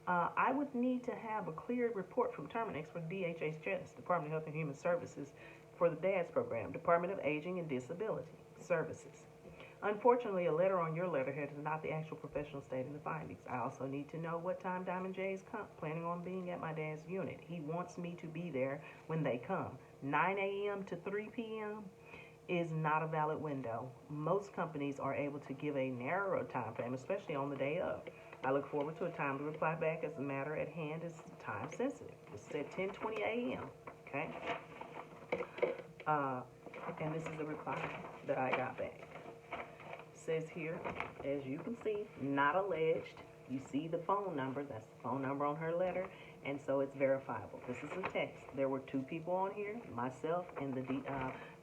I would need to have a clear report from Terminix for DHHS, Department of Health and Human Services, for the DADS program, Department of Aging and Disability Services. Unfortunately, a letter on your letterhead is not the actual professional stating the findings. I also need to know what time Diamond J is planning on being at my dad's unit. He wants me to be there when they come. 9 a.m. to 3 p.m. is not a valid window. Most companies are able to give a narrower time frame, especially on the day of. I look forward to a timely reply back as the matter at hand is time sensitive. It said 10:20 a.m. Okay? And this is the reply that I got back. Says here, as you can see, not alleged. You see the phone number. That's the phone number on her letter, and so it's verifiable. This is a text. There were two people on here, myself and the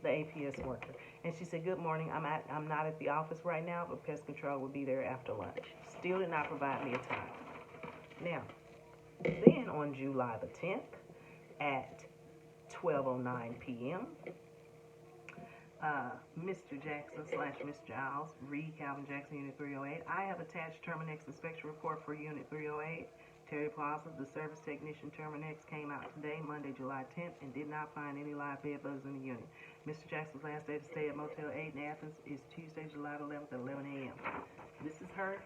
APS worker. And she said, "Good morning. I'm not at the office right now, but pest control will be there after lunch." Still did not provide me a time. Now, then on July the 10th at 12:09 p.m. Mr. Jackson / Miss Giles, Reed Calvin Jackson, Unit 308. I have attached Terminix inspection report for Unit 308. Terry Plaza, the service technician Terminix, came out today, Monday, July 10th, and did not find any live bed bugs in the unit. Mr. Jackson's last day to stay at Motel 8 in Athens is Tuesday, July 11th at 11 a.m. This is her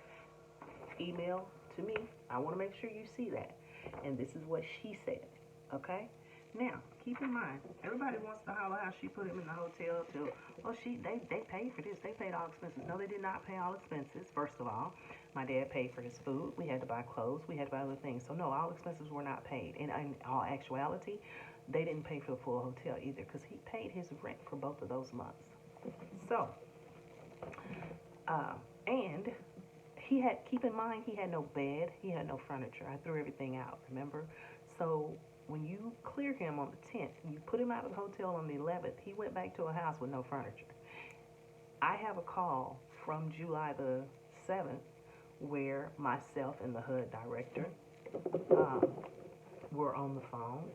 email to me. I want to make sure you see that. And this is what she said, okay? Now, keep in mind, everybody wants to holler how she put him in the hotel till, well, they paid for this. They paid all expenses. No, they did not pay all expenses, first of all. My dad paid for his food. We had to buy clothes. We had to buy other things. So, no, all expenses were not paid. And in all actuality, they didn't pay for the full hotel either because he paid his rent for both of those months. So, and he had, keep in mind, he had no bed. He had no furniture. I threw everything out, remember? So, when you clear him on the 10th, you put him out of the hotel on the 11th, he went back to a house with no furniture. I have a call from July the 7th where myself and the HUD director were on the phone.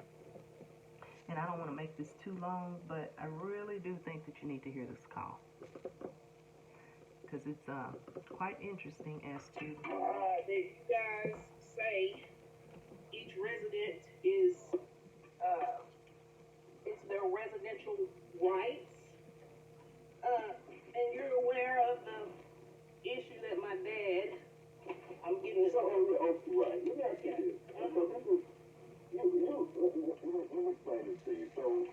And I don't want to make this too long, but I really do think that you need to hear this call. Because it's quite interesting as to... The guys say each resident is, it's their residential rights. And you're aware of the issue that my dad, I'm getting this. Right. You got to get it. So this is, you explain this to you. So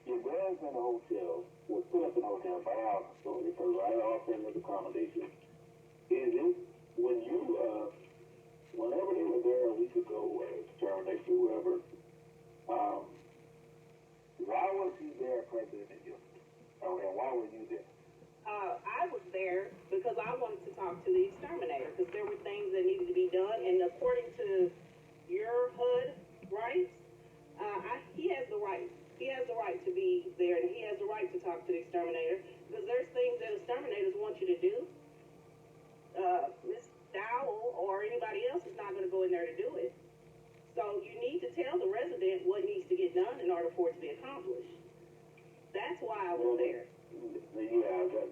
your dad's in a hotel, was put up in a hotel by our facility for right off into the accommodation. Is it when you, whenever they were there a week ago, terminate whoever, why was he there president and you? And why were you there? I was there because I wanted to talk to the exterminator because there were things that needed to be done, and according to your HUD rights, he has the right. He has the right to be there, and he has the right to talk to the exterminator because there's things that exterminators want you to do. Miss Dowell or anybody else is not going to go in there to do it. So you need to tell the resident what needs to get done in order for it to be accomplished. That's why I was there. Yeah, that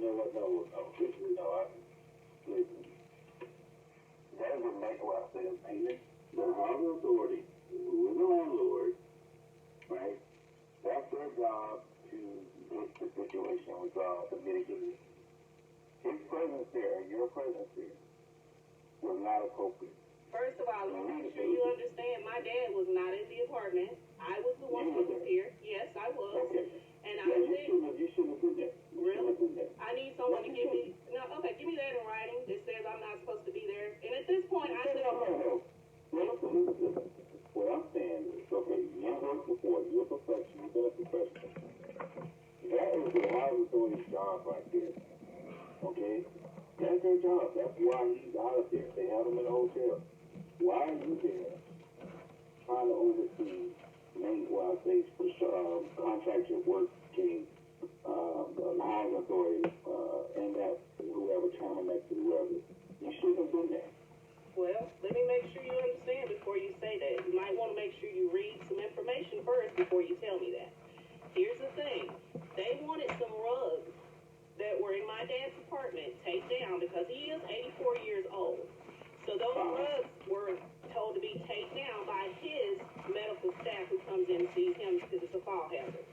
doesn't make what I said. the housing authority, who is the landlord, right? That's their job to fix the situation resolved, to mitigate it. His presence there, your presence there, was not appropriate. First of all, let me make sure you understand, my dad was not in the apartment. I was the one who was here. Yes, I was. Okay. And I Yeah, think, you shouldn't have been there. really? I need someone to give me, no, okay, give me that in writing that says I'm not supposed to be there. And at this point, I said, No. Listen. What I'm saying is, okay, you've worked before, you're a professional, you've been a professional. That is the housing authority's job right there. Okay? That's their job. That's why he's out of there. They have him in a hotel. Why are you there trying to oversee contractor work between the housing authority and that whoever terminates whoever? You shouldn't have been there. well, let me make sure you understand before you say that. You might want to make sure you read some information first before you tell me that. Here's the thing. They wanted some rugs that were in my dad's apartment taken down because he is 84 years old. So those rugs were told to be taken down by his medical staff who comes in and sees him because it's a fall hazard.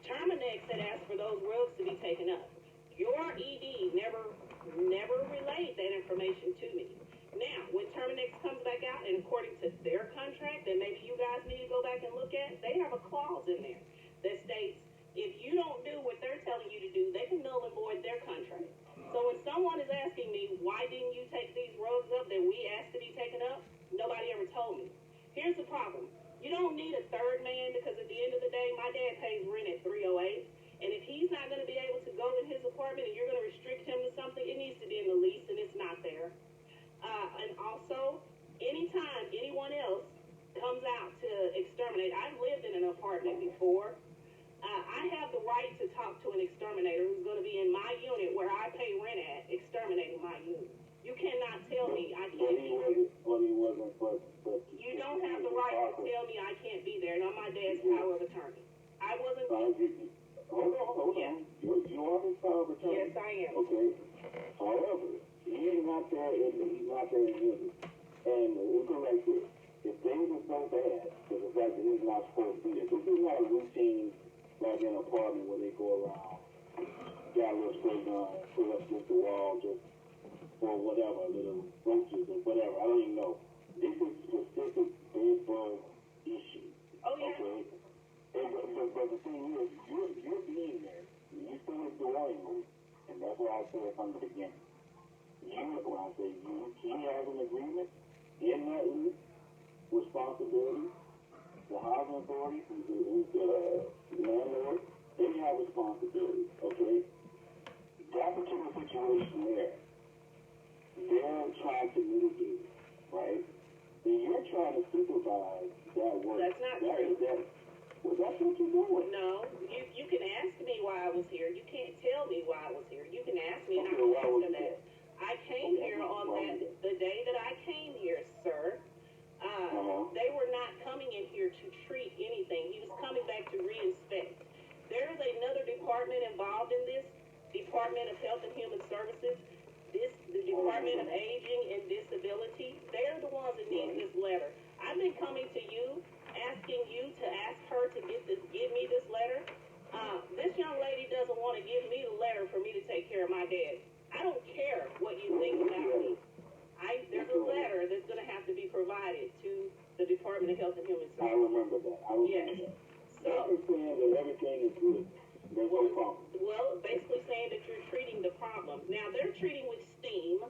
Terminex had asked for those rugs to be taken up. Your ED never relayed that information to me. Now, when Terminex comes back out, and according to their contract that maybe you guys need to go back and look at, they have a clause in there that states if you don't do what they're telling you to do, they can null and void their contract. So when someone is asking me, why didn't you take these rugs up that we asked to be taken up, nobody ever told me. Here's the problem. You don't need a third man because at the end of the day, my dad pays rent at 308. And if he's not going to be able to go in his apartment and you're going to restrict him to something, it needs to be in the lease and it's not there. And also, anytime anyone else comes out to exterminate, I've lived in an apartment before. I have the right to talk to an exterminator who's going to be in my unit where I pay rent at, exterminating my unit. You cannot tell me I can't be there. You don't have the right to tell me I can't be there. Not my dad's power of attorney. I wasn't. Hold on. Yeah. You are his power of attorney. Yes, I am. Okay. However, he's not there in the unit. And we'll go like this. If things are so bad, because the fact that he's not supposed to be there, this is not a routine like in an apartment where they go around, got a little spray gun, put up against the wall, just for whatever, little roaches or whatever. I don't even know. This is specific baseball issue. Oh, yeah. Okay? But the thing is, you're being there. You still is the warning, and that's why I said from the beginning. When I say you, he has an agreement in that lease, responsibility. The housing authority, who's the landlord, they have responsibility, okay? That particular situation there, they're trying to mitigate, right? And you're trying to supervise that work. That's not true. Well, that's what you're doing. No, you can ask me why I was here. You can't tell me why I was here. You can ask me and I will answer that. I came here on the day that I came here, sir. They were not coming in here to treat anything. He was coming back to reinspect. There is another department involved in this, Department of Health and Human Services. The Department of Aging and Disability. They're the ones that need this letter. I've been coming to you, asking you to ask her to give me this letter. This young lady doesn't want to give me the letter for me to take care of my dad. I don't care what you think about me. There's a letter that's going to have to be provided to the Department of Health and Human Services. I remember that. Yes. So, you're saying that everything is good. There's no problem. Well, basically saying that you're treating the problem. Now, they're treating with steam.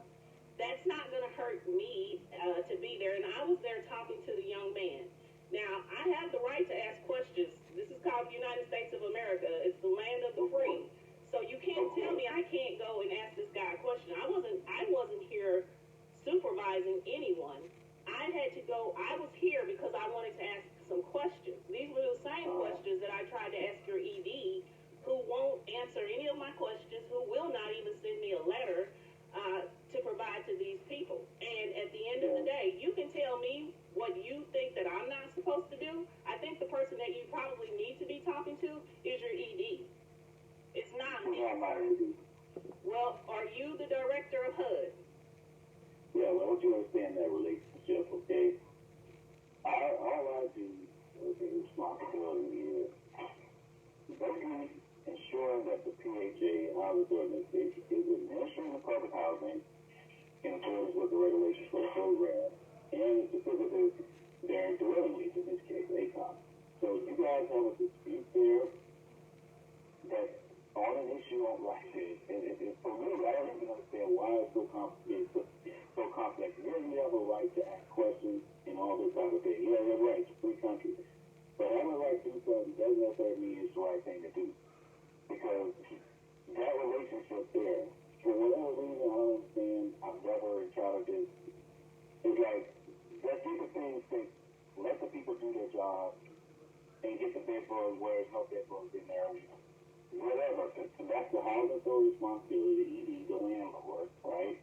That's not going to hurt me to be there. And I was there talking to the young man. Now, I have the right to ask questions. This is called the United States of America. It's the land of the free. So you can't tell me I can't go and ask this guy a question. I wasn't here supervising anyone. I had to go. I was here because I wanted to ask some questions. These were the same questions that I tried to ask your ED, who won't answer any of my questions, who will not even send me a letter to provide to these people. And at the end of the day, you can tell me what you think that I'm not supposed to do. I think the person that you probably need to be talking to is your ED. It's not me. Well, are you the director of HUD? Yeah, well, don't you understand that relationship, okay? responsibility is basically ensuring that the PHA Housing Organization is administering the public housing in accordance with the regulations for the program and specifically their dwelling lease, in this case, ACOM. So you guys have a dispute there that on an issue on like this, and for me, I don't even understand why it's so complicated, so complex. Yeah, you have a right to ask questions and all this type of thing. Yeah, you have a right, it's a free country. But having a right to do something doesn't necessarily mean it's the right thing to do. Because that relationship there, for whatever reason, I don't understand, I've never encountered this. It's like, let's get the things fixed, let the people do their job, and get the bedbugs where there's no bedbugs in there. Whatever. And that's the housing authority responsibility, the landlord, right?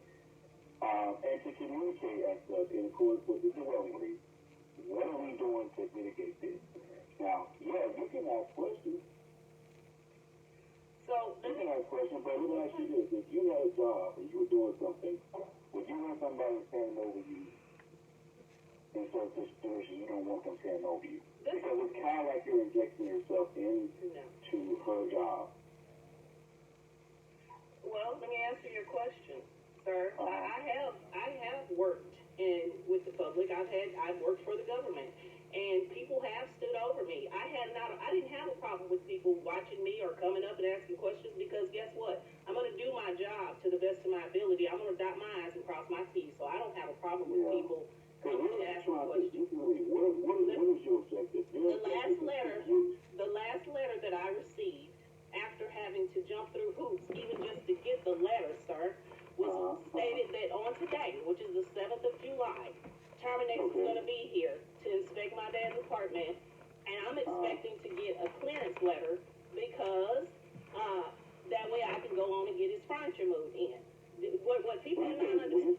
And to communicate as such in accordance with the dwelling lease. What are we doing to mitigate this? Now, yeah, you can ask questions. So, You can ask questions, but let me ask you this. If you had a job and you were doing something, would you want somebody standing over you in certain situations you don't want them standing over you? Because it's kind of like you're injecting yourself into her job. Well, let me answer your question, sir. I have worked with the public. I've worked for the government, and people have stood over me. I didn't have a problem with people watching me or coming up and asking questions because guess what? I'm going to do my job to the best of my ability. I'm going to dot my I's and cross my T's, so I don't have a problem with people coming and asking questions. What is your objective? The last letter that I received after having to jump through hoops, even just to get the letter, sir, was stated that on today, which is the 7th of July, Terminates is going to be here to inspect my dad's apartment, and I'm expecting to get a clearance letter because that way I can go on and get his furniture moved in. What people do not understand.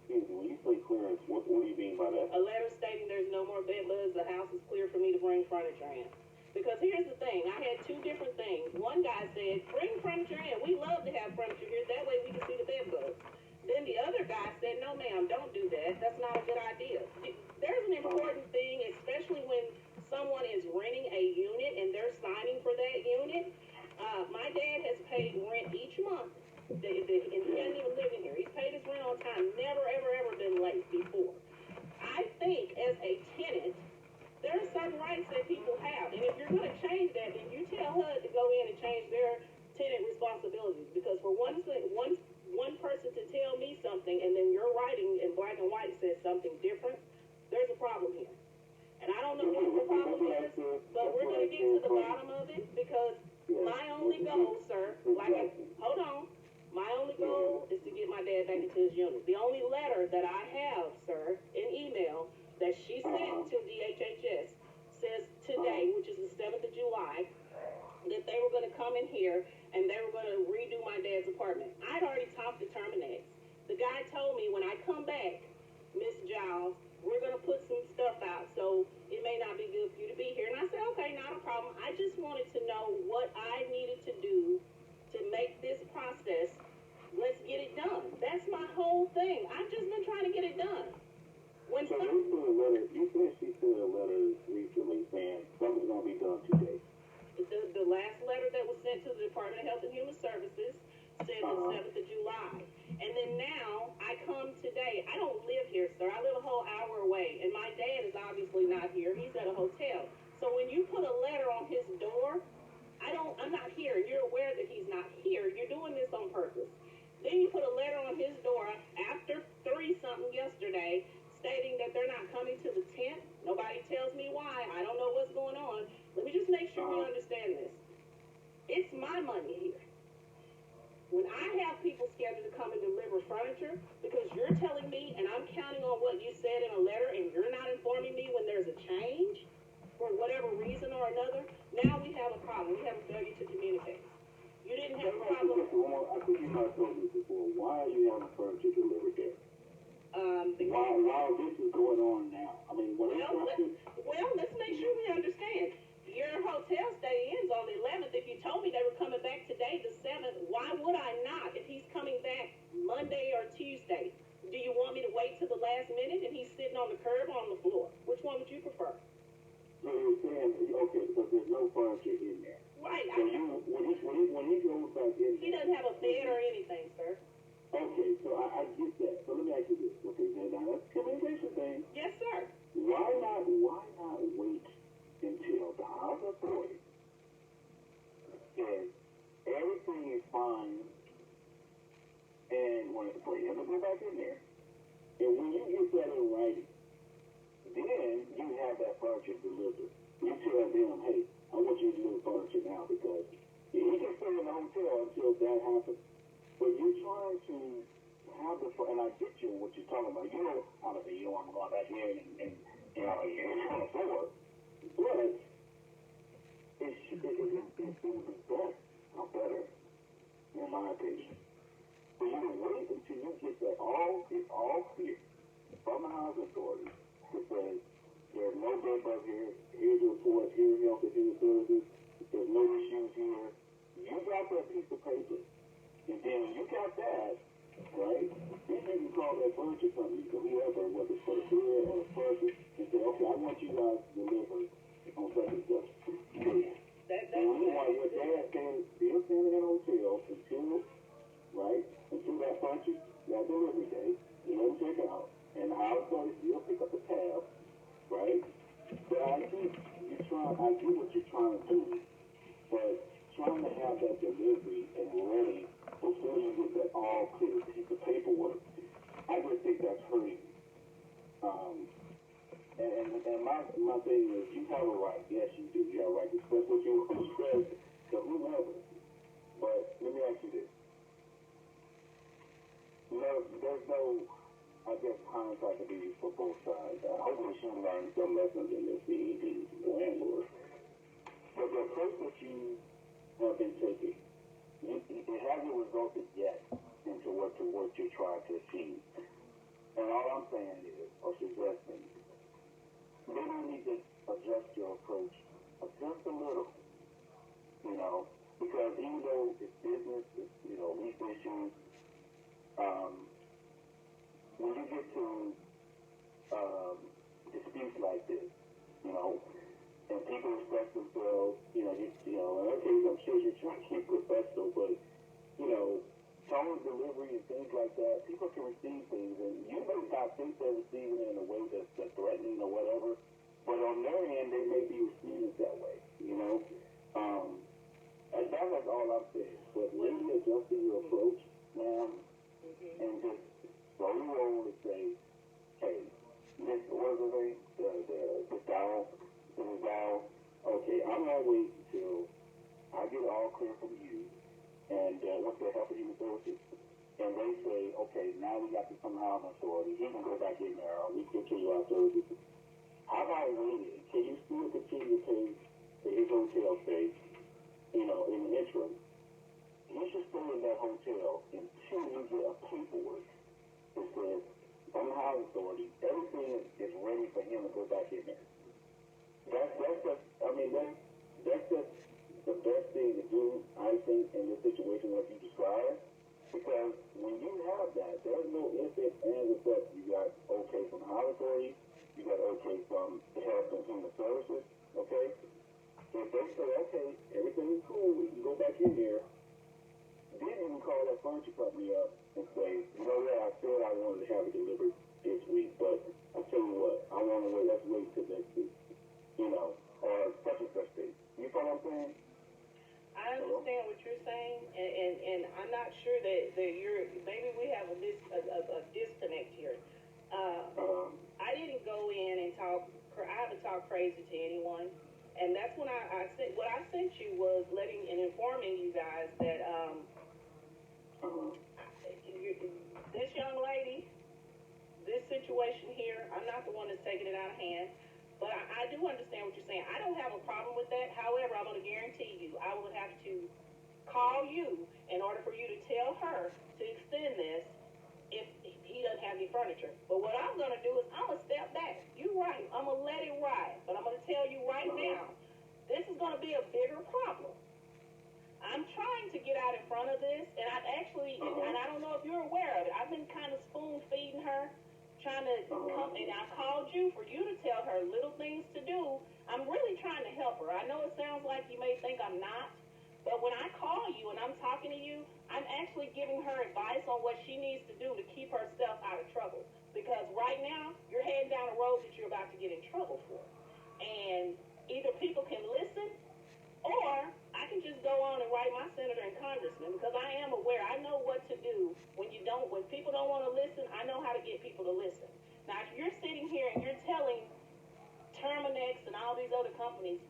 When you say clearance, what do you mean by that? A letter stating there's no more bed bugs, the house is clear for me to bring furniture in. Because here's the thing, I had two different things. One guy said, bring furniture in. We love to have furniture here. That way we can see the bed bugs. Then the other guy said, no, ma'am, don't do that. That's not a good idea. There's an important thing, especially when someone is renting a unit and they're signing for that unit. My dad has paid rent each month, and he hasn't even lived in here. He's paid his rent on time, never, ever, ever been late before. I think as a tenant, there are certain rights that people have, and if you're going to change that, then you tell HUD to go in and change their tenant responsibilities. Because for one person to tell me something, and then your writing in black and white says something different, there's a problem here. And I don't know what the problem is, but we're going to get to the bottom of it because my only goal, sir, hold on. My only goal is to get my dad back into his unit. The only letter that I have, sir, in email that she sent to DHHS says today, which is the 7th of July, that they were going to come in here and they were going to redo my dad's apartment. I'd already talked to Terminates. The guy told me when I come back, Miss Giles, we're going to put some stuff out, so it may not be good for you to be here. And I said, okay, not a problem. I just wanted to know what I needed to do to make this process. Let's get it done. That's my whole thing. I've just been trying to get it done. So you said she sent a letter recently saying something's going to be done today. The last letter that was sent to the Department of Health and Human Services said the 7th of July. And then now, I come today. I don't live here, sir. I live a whole hour away. And my dad is obviously not here. He's at a hotel. So when you put a letter on his door, I'm not here. You're aware that he's not here. You're doing this on purpose. Then you put a letter on his door after 3-something yesterday stating that they're not coming to the tent. Nobody tells me why. I don't know what's going on. Let me just make sure we understand this. It's my money here. When I have people scheduled to come and deliver furniture, because you're telling me and I'm counting on what you said in a letter and you're not informing me when there's a change for whatever reason or another, now we have a problem. We have a failure to communicate. You didn't have a problem. I think you might have told me before. Why are you having furniture delivered there? While this is going on now. I mean, let's make sure we understand. Your hotel stay ends on the 11th. If you told me they were coming back today, the 7th, why would I not? If he's coming back Monday or Tuesday, do you want me to wait till the last minute and he's sitting on the curb on the floor? Which one would you prefer? You're when he goes back in, He doesn't have a bed or anything, sir. okay, so I get that. So let me ask you this. Okay, now that's a communication thing. Yes, sir. Why not wait until the House Authority says everything is fine and when for him to go back in there, and when you get that in writing, then you have that furniture delivered. You tell them, hey, I want you to deliver furniture now because he can stay in the hotel until that happens. But you're trying to have the, and I get you what you're talking about. You know, honestly, you don't want to go back here and you know, you're trying to afford. But it should be better. Not better, in my opinion. So you can wait until you get that all clear from the Housing Authority that says there's no bed bug here, here's the report, here's health and human services, there's no issues here. You got that piece of paper. And then when you got that, right, then you can call that furniture company or whoever, whether it's for the bed or the furniture, and say, okay, I want you guys to deliver on such and such. And meanwhile, your dad still staying in a hotel until that furniture, that delivery day, you let him check out, and the house authority still pick up the tab, right? But I get what you're trying to do, but trying to have that delivery and ready before you get that all clear piece of paperwork, I just think that's hurting. And my thing is, you have a right. Yes, you do. You have a right to express what you want to express to whomever. But let me ask you this. There's no, I guess, hindsight to be used for both sides. Hopefully she learned some lessons in this being the landlord. But the approach that you have been taking, it hasn't resulted yet into what you're trying to achieve. And all I'm saying is, or suggesting, maybe you need to adjust your approach just a little, you know, because even though it's business, it's, you know, lease issues, when you get to disputes like this, you know, and people express themselves, you know, okay, I'm sure you're trying to keep professional, but, you know, tone of delivery and things like that, people can receive things, and you may not think they're receiving it in a way that's threatening or whatever, but on their end, they may be receiving it that way, you know? And that's all I'm saying, but maybe adjusting your approach now, and just slowly roll and say, hey, this, what is the name? The dial, okay, I'm going to wait until I get all clear from you, and what's the help of human services? And they say, okay, now we got to come Housing Authority. He can go back in there, or we can continue our services. How about waiting? Can you still continue to pay for his hotel stay, you know, in the interim? You should stay in that hotel until you get a paperwork that says, from the Housing Authority, everything is ready for him to go back in there. That's just the best thing to do, I think, in this situation like you described, because when you have that, there's no ifs, ands, or buts. You got okay from the Housing Authority, you got okay from the Health and Human Services, okay? If they say, okay, everything is cool, we can go back in there, then you can call that furniture company up and say, you know what, I said I wanted to have it delivered this week, but I tell you what, I want to wait, let's wait till next week, you know, or such and such thing. You follow what I'm saying? I understand what you're saying, and I'm not sure that you're, maybe we have a disconnect here. I didn't go in and I haven't talked crazy to anyone, and that's when I sent, what I sent you was letting and informing you guys that, this young lady, this situation here, I'm not the one that's taking it out of hand. But I do understand what you're saying. I don't have a problem with that. However, I'm going to guarantee you, I would have to call you in order for you to tell her to extend this if he doesn't have any furniture. But what I'm going to do is I'm going to step back. You're right. I'm going to let it ride. But I'm going to tell you right now, this is going to be a bigger problem. I'm trying to get out in front of this, and I've actually, and I don't know if you're aware of it, I've been kind of spoon-feeding her, trying to come, and I called you for you to tell her little things to do. I'm really trying to help her. I know it sounds like you may think I'm not, But when I call you and I'm talking to you, I'm actually giving her advice on what she needs to do to keep herself out of trouble. Because right now, you're heading down a road that you're about to get in trouble for. And either people can listen, or I can just go on and write my senator and congressman, because I am aware. I know what to do when people don't want to listen. I know how to get people to listen. Now, if you're sitting here and you're telling Terminex and all these other companies,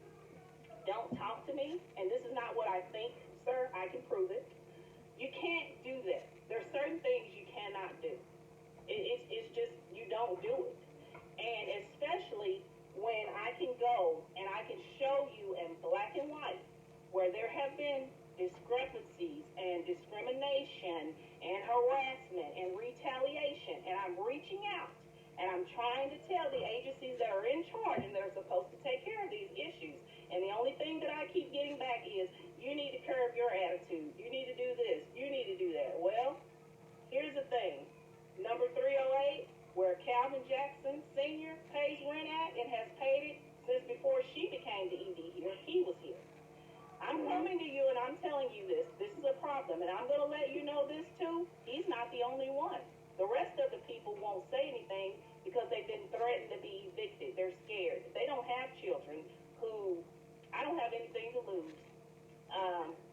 don't talk to me, and this is not what I think, sir, I can prove it. You can't do that. There are certain things you cannot do. It's just, you don't do it. And especially when I can go and I can show you in black and white where there have been discrepancies and discrimination and harassment and retaliation, and I'm reaching out and I'm trying to tell the agencies that are in charge and that are supposed to take care of these issues. And the only thing that I keep getting back is, you need to curb your attitude. You need to do this. You need to do that. Well, here's the thing. Number 308, where Calvin Jackson Sr. pays rent at and has paid it since before she became the ED here, he was here. I'm coming to you and I'm telling you this. This is a problem. And I'm going to let you know this too. He's not the only one. The rest of the people won't say anything because they've been threatened to be evicted. They're scared. They don't have children who, I don't have anything to lose.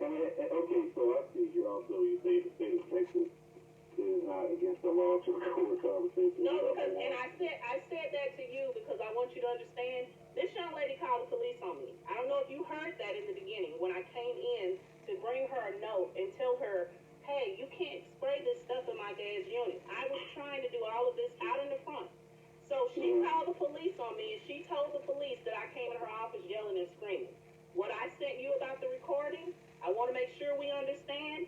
Okay, so I see here also you say the state of Texas is not against the law to record conversations. No, because, and I said that to you because I want you to understand, this young lady called the police on me. I don't know if you heard that in the beginning when I came in to bring her a note and tell her, hey, you can't spray this stuff in my dad's unit. I was trying to do all of this out in the front. So she called the police on me, and she told the police that I came in her office yelling and screaming. What I sent you about the recording, I want to make sure we understand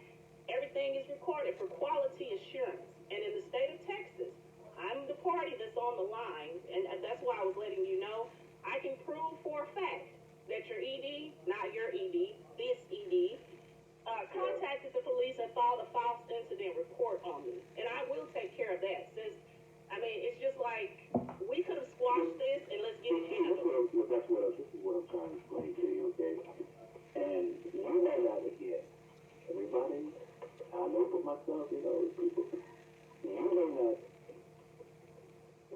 everything is recorded for quality assurance. And in the state of Texas, I'm the party that's on the line, and that's why I was letting you know. I can prove for a fact that your ED, not your ED, this ED, contacted the police and filed a false incident report on me. And I will take care of that. Since, I mean, it's just like, we could have squashed this and let's get it handled. This is what I'm trying to explain to you, okay? And you might not get everybody, I know for myself, you know, people, you may not,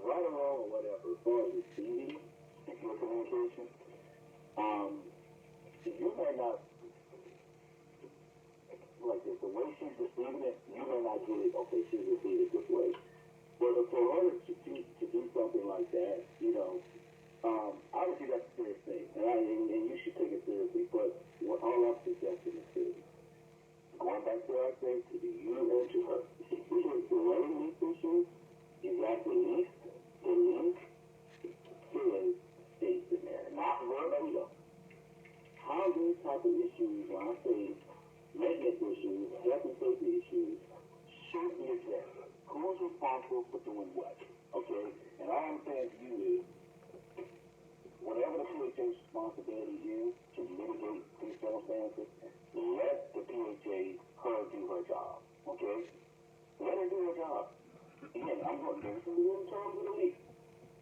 right or wrong or whatever, as far as receiving your communication, you may not, like the way she's receiving it, you may not get it, okay, she's receiving it this way. But for her to do something like that, you know, obviously that's a serious thing, and you should take it seriously, but what all I'm suggesting is this. Going back to what I said to you and to her, if we are delaying these issues, is that the least feeling stays in there, not verbatim. How these type of issues, when I say maintenance issues, health and safety issues, should be addressed. Who's responsible for doing what? Okay? And all I'm saying to you is, whatever the PHA's responsibility is to mitigate these circumstances, let the PHA, her do her job. Okay? Let her do her job. Again, I'm going to give some in terms of the leak.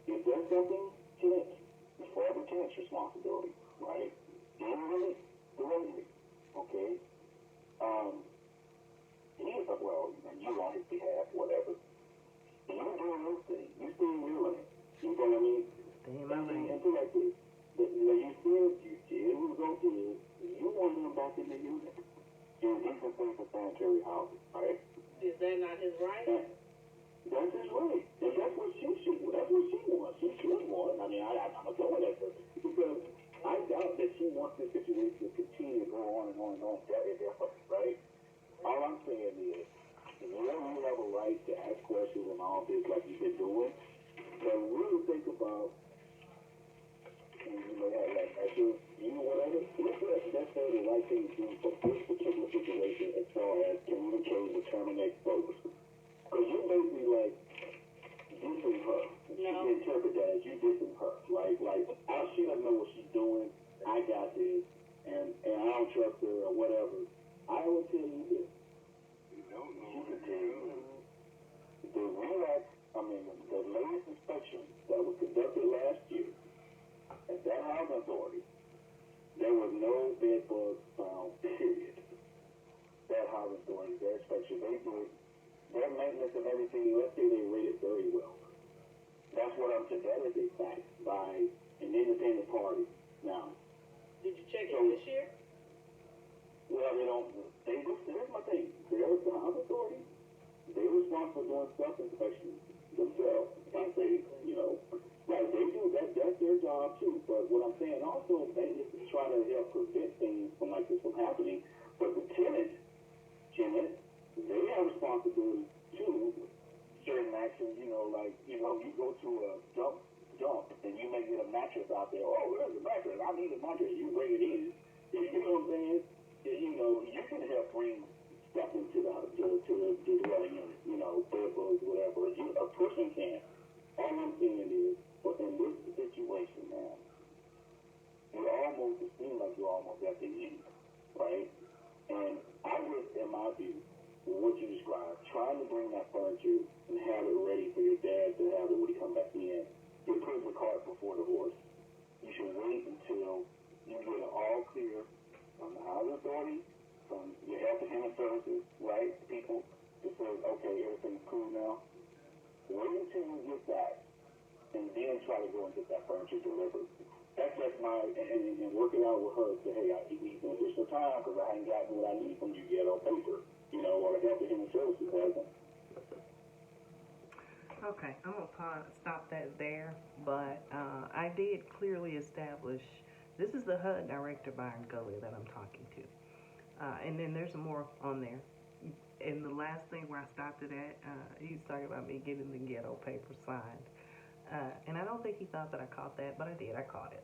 If there's something, tenants, it's for every tenant's responsibility, right? Then release the release. Okay? Well, you on his behalf, whatever. You're doing your thing. You're still doing it. You know what I mean? And correctly, you did what was going to do. You want him back in the unit. And he's a safe for sanitary housing, right? Is that not his right? That's his right. And that's what she should. That's what she wants. She should want. I mean, I'm going to tell her that because I doubt that she wants this situation to continue to go on and on and on. That is different, right? All I'm saying is, whenever you have a right to ask questions and all this like you've been doing, then really think about, and you may have like, you know, whatever, what's necessarily the right thing to do for this particular situation as far as communicating with Terminex folks. Because you're basically like dissing her. No. You can interpret that as you dissing her. Like, she doesn't know what she's doing. I got this, and I don't trust her or whatever. I will tell you this. You don't know. She can tell you the latest inspection that was conducted last year at that housing authority, there was no bed bugs found housing authorities, their inspection, they do it, their maintenance and everything, let's say they rate it very well. That's what I'm saying, that is a fact by an independent party. Now, Did you check it this year? well, here's my thing, they're the housing authority, they're responsible for doing self-inspections themselves. I say, right, they do, that's their job too, but what I'm saying also, maintenance is trying to help prevent things from like this from happening, but the tenants, they have responsibility too. Certain actions, you go to a dump, and you may get a mattress out there. Oh, there's a mattress. I need a mattress. You bring it in. You know what I'm saying? You can help bring stuff into the dwelling unit. Bed bugs, whatever. A person can. All I'm saying is, but in this situation now, it seems like you're almost at the end, right? And I would, in my view, what you described, trying to bring that furniture and have it ready for your dad to have it when he come back in, you're putting the cart before the horse. You should wait until you get it all clear from the housing authority, from your health and human services, right? People that say, okay, everything's cool now. Wait until you get that, and then try to go and get that furniture delivered. That's just and work it out with her. Say, hey, I need some additional time because I ain't gotten what I need from you yet on paper. Or the health and human services hasn't. Okay, I'm going to stop that there, but I did clearly establish, this is the HUD director, Byron Gully, that I'm talking to. And then there's more on there. And the last thing where I stopped it at, he was talking about me getting the ghetto paper signed. And I don't think he thought that I caught that, but I did. I caught it.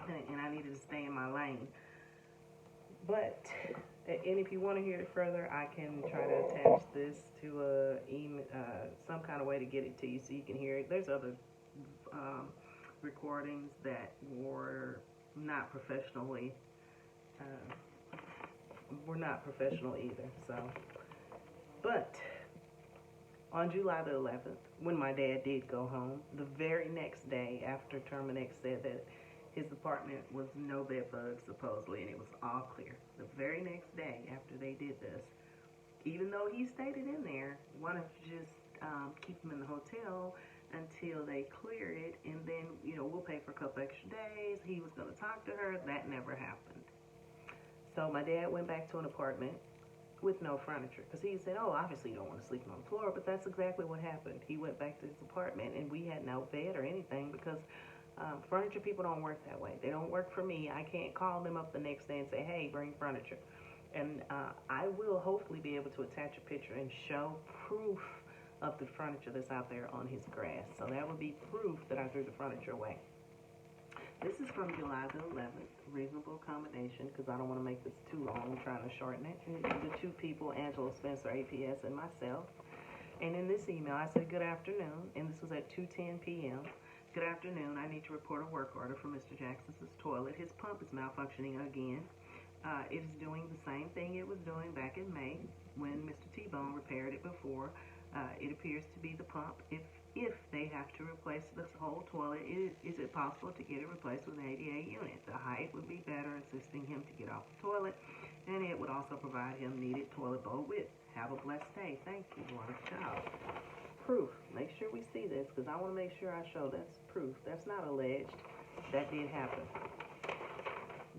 And I needed to stay in my lane. But, and if you want to hear it further, I can try to attach this to some kind of way to get it to you so you can hear it. There's other recordings that were not professional either. So, but on July the 11th, when my dad did go home, the very next day after Terminex said that his apartment was no bed bugs, supposedly, and it was all clear. The very next day after they did this, even though he stated in there, why don't you just keep him in the hotel until they clear it, and then, we'll pay for a couple extra days. He was going to talk to her. That never happened. So my dad went back to an apartment with no furniture, because he said, oh, obviously you don't want to sleep on the floor, but that's exactly what happened. He went back to his apartment, and we had no bed or anything, because furniture people don't work that way. They don't work for me. I can't call them up the next day and say, hey, bring furniture. And I will hopefully be able to attach a picture and show proof of the furniture that's out there on his grass. So that would be proof that I threw the furniture away. This is from July the 11th, reasonable accommodation, because I don't want to make this too long. I'm trying to shorten it. And the two people, Angela Spencer, APS, and myself. And in this email, I said, good afternoon, and this was at 2:10 p.m. Good afternoon. I need to report a work order for Mr. Jackson's toilet. His pump is malfunctioning again. It is doing the same thing it was doing back in May when Mr. T-Bone repaired it before. It appears to be the pump. If they have to replace this whole toilet, is it possible to get it replaced with an ADA unit? The height would be better, assisting him to get off the toilet, and it would also provide him needed toilet bowl width. Have a blessed day. Thank you, Veronica, Giles. Proof. Make sure we see this, because I want to make sure I show that's proof. That's not alleged. That did happen.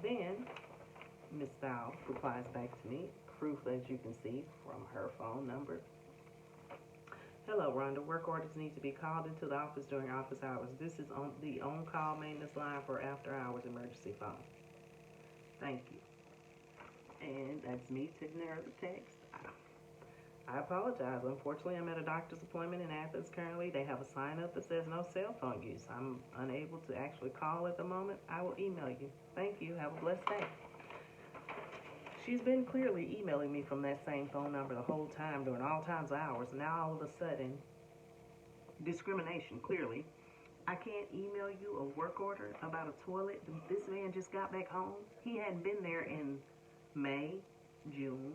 Then Miss Val replies back to me, proof as you can see from her phone number. Hello, Rhonda. Work orders need to be called into the office during office hours. This is on the on-call maintenance line for after-hours emergency phone. Thank you. And that's me sitting there at the text. I apologize. Unfortunately, I'm at a doctor's appointment in Athens currently. They have a sign up that says no cell phone use. I'm unable to actually call at the moment. I will email you. Thank you. Have a blessed day. She's been clearly emailing me from that same phone number the whole time during all times of hours. Now all of a sudden, discrimination, clearly. I can't email you a work order about a toilet. This man just got back home. He hadn't been there in May, June,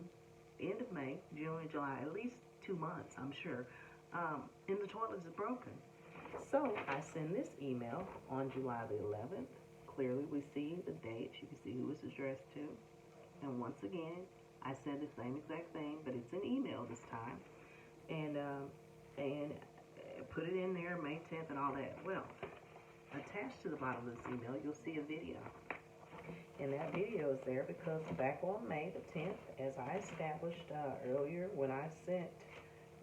end of May, June, and July, at least 2 months, I'm sure. And the toilet is broken. So I send this email on July the 11th. Clearly we see the date. You can see who it's addressed to. And once again, I said the same exact thing, but it's an email this time, and put it in there, May 10th and all that. Well, attached to the bottom of this email, you'll see a video. And that video is there because back on May the 10th, as I established earlier when I sent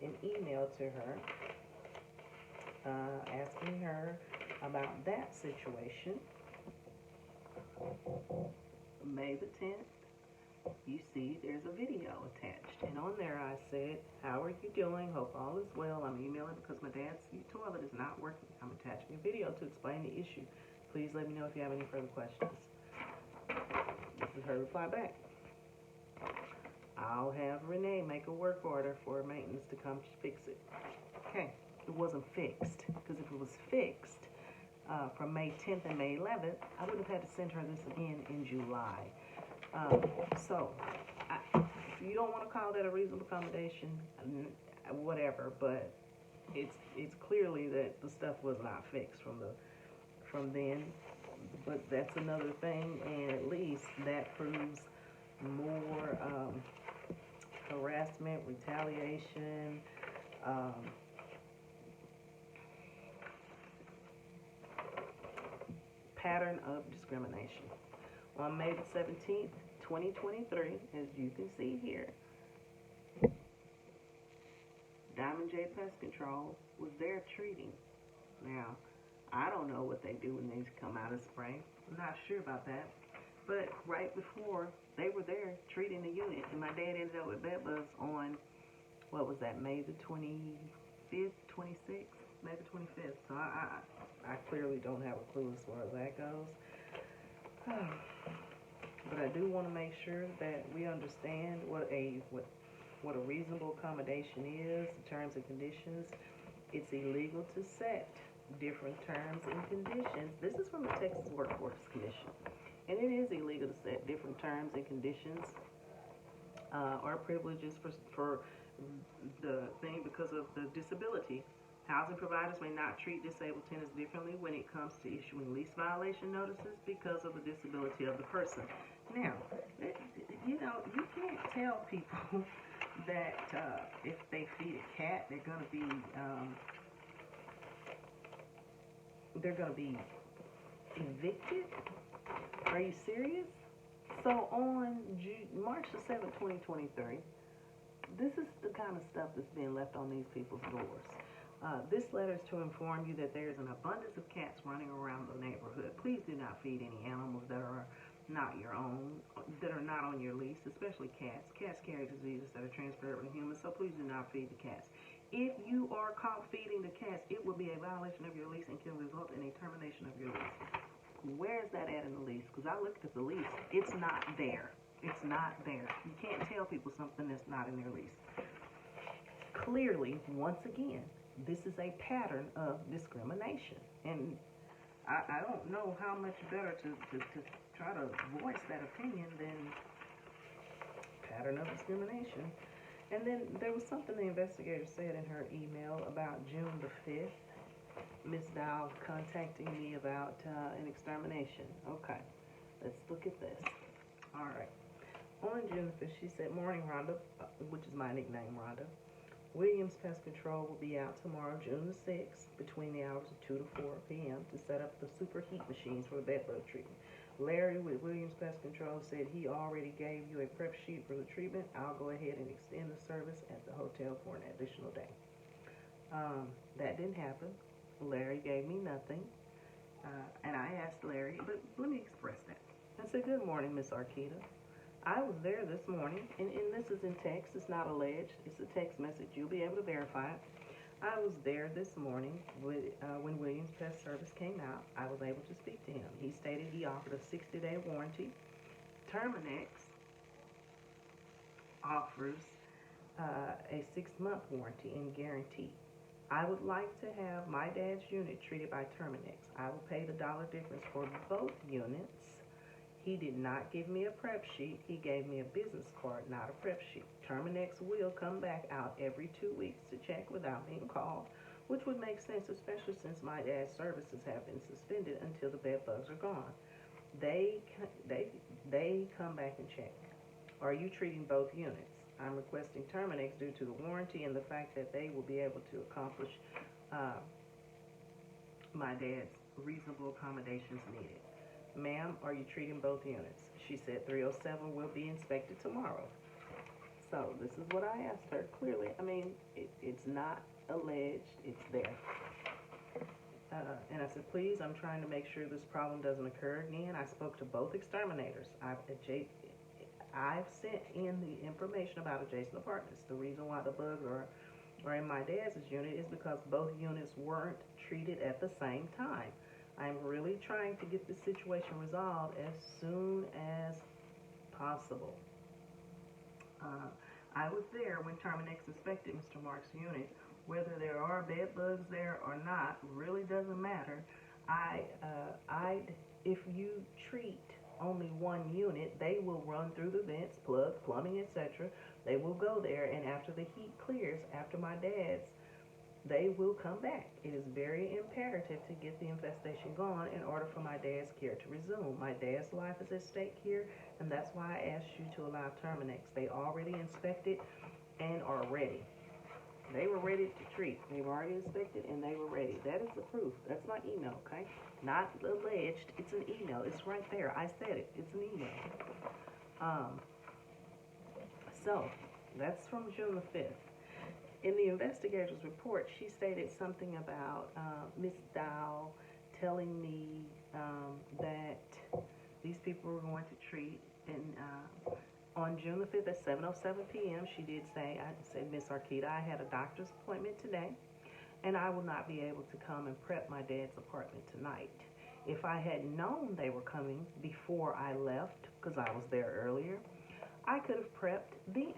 an email to her, asking her about that situation, May the 10th, you see there's a video attached. And on there I said, how are you doing? Hope all is well. I'm emailing because my dad's toilet is not working. I'm attaching a video to explain the issue. Please let me know if you have any further questions. This is her reply back. I'll have Renee make a work order for maintenance to come fix it. Okay, it wasn't fixed, because if it was fixed from May 10th and May 11th, I would have had to send her this again in July. So, if you don't want to call that a reasonable accommodation, whatever, but it's clearly that the stuff was not fixed from then. But that's another thing, and at least that proves more harassment, retaliation, pattern of discrimination. On May the 17th, 2023, as you can see here, Diamond J Pest Control was there treating. Now, I don't know what they do when they come out of spray. I'm not sure about that. But right before, they were there treating the unit. And my dad ended up with bedbugs on, what was that, May the 25th, 26th? May the 25th. So I clearly don't have a clue as far as that goes. But I do want to make sure that we understand what a reasonable accommodation is, the terms and conditions. It's illegal to set different terms and conditions. This is from the Texas Workforce Commission. And it is illegal to set different terms and conditions or privileges for the thing because of the disability. Housing providers may not treat disabled tenants differently when it comes to issuing lease violation notices because of the disability of the person. Now, you can't tell people that if they feed a cat, they're going to be evicted. Are you serious? So on March the 7th, 2023, this is the kind of stuff that's being left on these people's doors. This letter is to inform you that there is an abundance of cats running around the neighborhood. Please do not feed any animals that are not your own, that are not on your lease, especially cats. Cats carry diseases that are transferable to humans, so please do not feed the cats. If you are caught feeding the cats, it will be a violation of your lease and can result in a termination of your lease. Where is that at in the lease? Because I looked at the lease. It's not there. It's not there. You can't tell people something that's not in their lease. Clearly, once again, this is a pattern of discrimination. And I don't know how much better to try to voice that opinion than pattern of discrimination. And then there was something the investigator said in her email about June the 5th. Ms. Dow contacting me about an extermination. Okay, let's look at this. All right. On June the 5th, she said, "Morning, Rhonda," which is my nickname, Rhonda. "Williams Pest Control will be out tomorrow, June the 6th, between the hours of 2 to 4 p.m. to set up the superheat machines for the bedbug treatment. Larry with Williams Pest Control said he already gave you a prep sheet for the treatment. I'll go ahead and extend the service at the hotel for an additional day." That didn't happen. Larry gave me nothing. And I asked Larry, but let me express that. I said, "Good morning, Miss Arquita. I was there this morning," and this is in text. It's not alleged. It's a text message. You'll be able to verify it. "I was there this morning when Williams Pest Service came out. I was able to speak to him. He stated he offered a 60-day warranty. Terminex offers a 6-month warranty and guarantee. I would like to have my dad's unit treated by Terminex. I will pay the dollar difference for both units. He did not give me a prep sheet. He gave me a business card, not a prep sheet. Terminex will come back out every 2 weeks to check without being called, which would make sense, especially since my dad's services have been suspended until the bed bugs are gone. They come back and check. Are you treating both units? I'm requesting Terminex due to the warranty and the fact that they will be able to accomplish my dad's reasonable accommodations needed. Ma'am, are you treating both units? She said 307 will be inspected tomorrow. So this is what I asked her. Clearly, I mean, it's not alleged, it's there. And I said, please, I'm trying to make sure this problem doesn't occur again. I spoke to both exterminators. I've sent in the information about adjacent apartments. The reason why the bugs are in my dad's unit is because both units weren't treated at the same time. I'm really trying to get this situation resolved as soon as possible. I was there when Terminex inspected Mr. Mark's unit. Whether there are bed bugs there or not really doesn't matter. If you treat only one unit, they will run through the vents, plugs, plumbing, etc. They will go there, and after the heat clears, after my dad's, they will come back. It is very imperative to get the infestation gone in order for my dad's care to resume. My dad's life is at stake here, and that's why I asked you to allow Terminex. They already inspected and are ready. They were ready to treat. They've already inspected and they were ready. That is the proof. That's my email, okay? Not alleged. It's an email. It's right there. I said it. It's an email. So, that's from June the 5th. In the investigator's report, she stated something about Miss Dow telling me that these people were going to treat, and on June the 5th at 7:07 p.m., she did say, I said, Miss Arquita, I had a doctor's appointment today, and I will not be able to come and prep my dad's apartment tonight. If I had known they were coming before I left, because I was there earlier, I could have prepped then.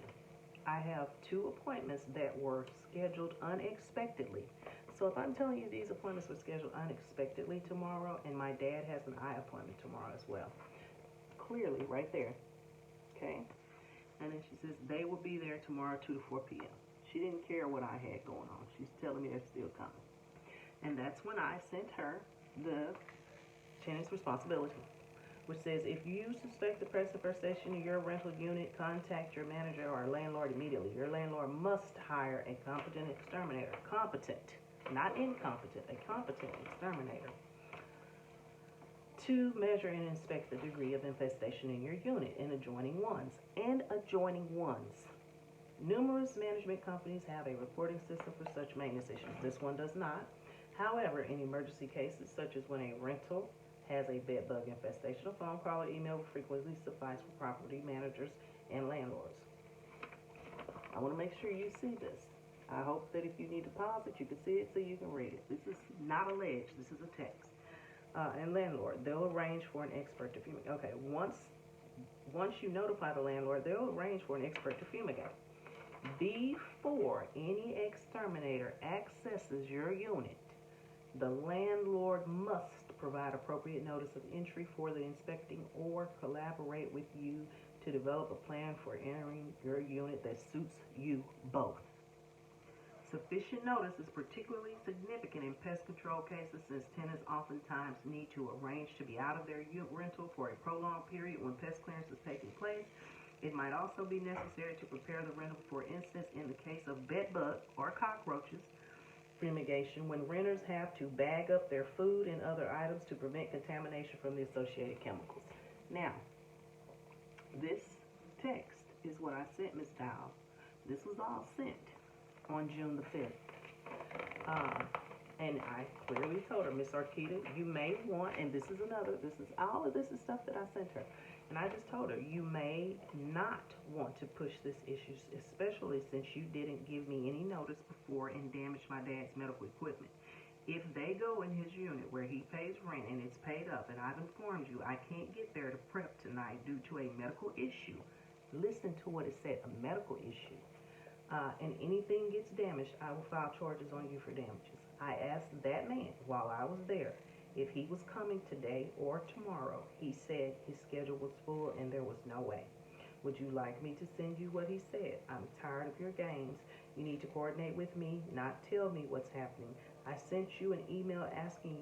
I have 2 appointments that were scheduled unexpectedly. So if I'm telling you these appointments were scheduled unexpectedly tomorrow, and my dad has an eye appointment tomorrow as well. Clearly, right there. Okay? And then she says they will be there tomorrow 2 to 4 p.m. She didn't care what I had going on. She's telling me they're still coming. And that's when I sent her the tenant's responsibility, which says if you suspect the presence of infestation in your rental unit, contact your manager or landlord immediately. Your landlord must hire a competent exterminator. Competent, not incompetent, a competent exterminator to measure and inspect the degree of infestation in your unit and adjoining ones. Numerous management companies have a reporting system for such maintenance issues. This one does not. However, in emergency cases, such as when a rental has a bed bug infestation, a phone call or email will frequently suffice for property managers and landlords. I want to make sure you see this. I hope that if you need to pause it, you can see it so you can read it. This is not alleged. This is a text. And landlord, they'll arrange for an expert to fumigate. Okay, once you notify the landlord, they'll arrange for an expert to fumigate. Before any exterminator accesses your unit, the landlord must provide appropriate notice of entry for the inspecting or collaborate with you to develop a plan for entering your unit that suits you both. Sufficient notice is particularly significant in pest control cases since tenants oftentimes need to arrange to be out of their rental for a prolonged period when pest clearance is taking place. It might also be necessary to prepare the rental, for instance, in the case of bed bug or cockroaches fumigation, when renters have to bag up their food and other items to prevent contamination from the associated chemicals. Now, this text is what I sent Ms. Dow. This was all sent on June the 5th. And I clearly told her, Miss Arquita, you may want, and all of this is stuff that I sent her. And I just told her, you may not want to push this issue, especially since you didn't give me any notice before and damaged my dad's medical equipment. If they go in his unit where he pays rent and it's paid up, and I've informed you I can't get there to prep tonight due to a medical issue, listen to what it said, a medical issue, and anything gets damaged, I will file charges on you for damages. I asked that man while I was there if he was coming today or tomorrow. He said his schedule was full and there was no way. Would you like me to send you what he said? I'm tired of your games. You need to coordinate with me, not tell me what's happening. I sent you an email asking.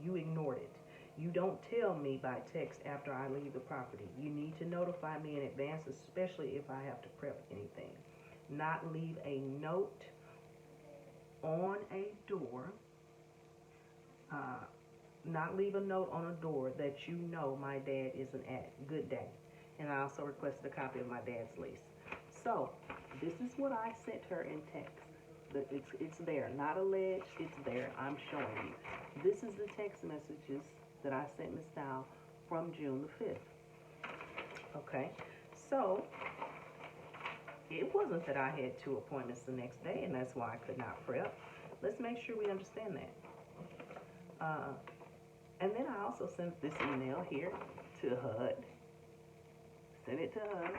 You ignored it. You don't tell me by text after I leave the property. You need to notify me in advance, especially if I have to prep anything. Not leave a note on a door. Not leave a note on a door that you know my dad isn't at. Good day. And I also requested a copy of my dad's lease. So, this is what I sent her in text. It's there. Not alleged, it's there. I'm showing you. This is the text messages that I sent Ms. Dow from June the 5th. Okay? So, it wasn't that I had 2 appointments the next day, and that's why I could not prep. Let's make sure we understand that. And then I also sent this email here to HUD. Sent it to HUD.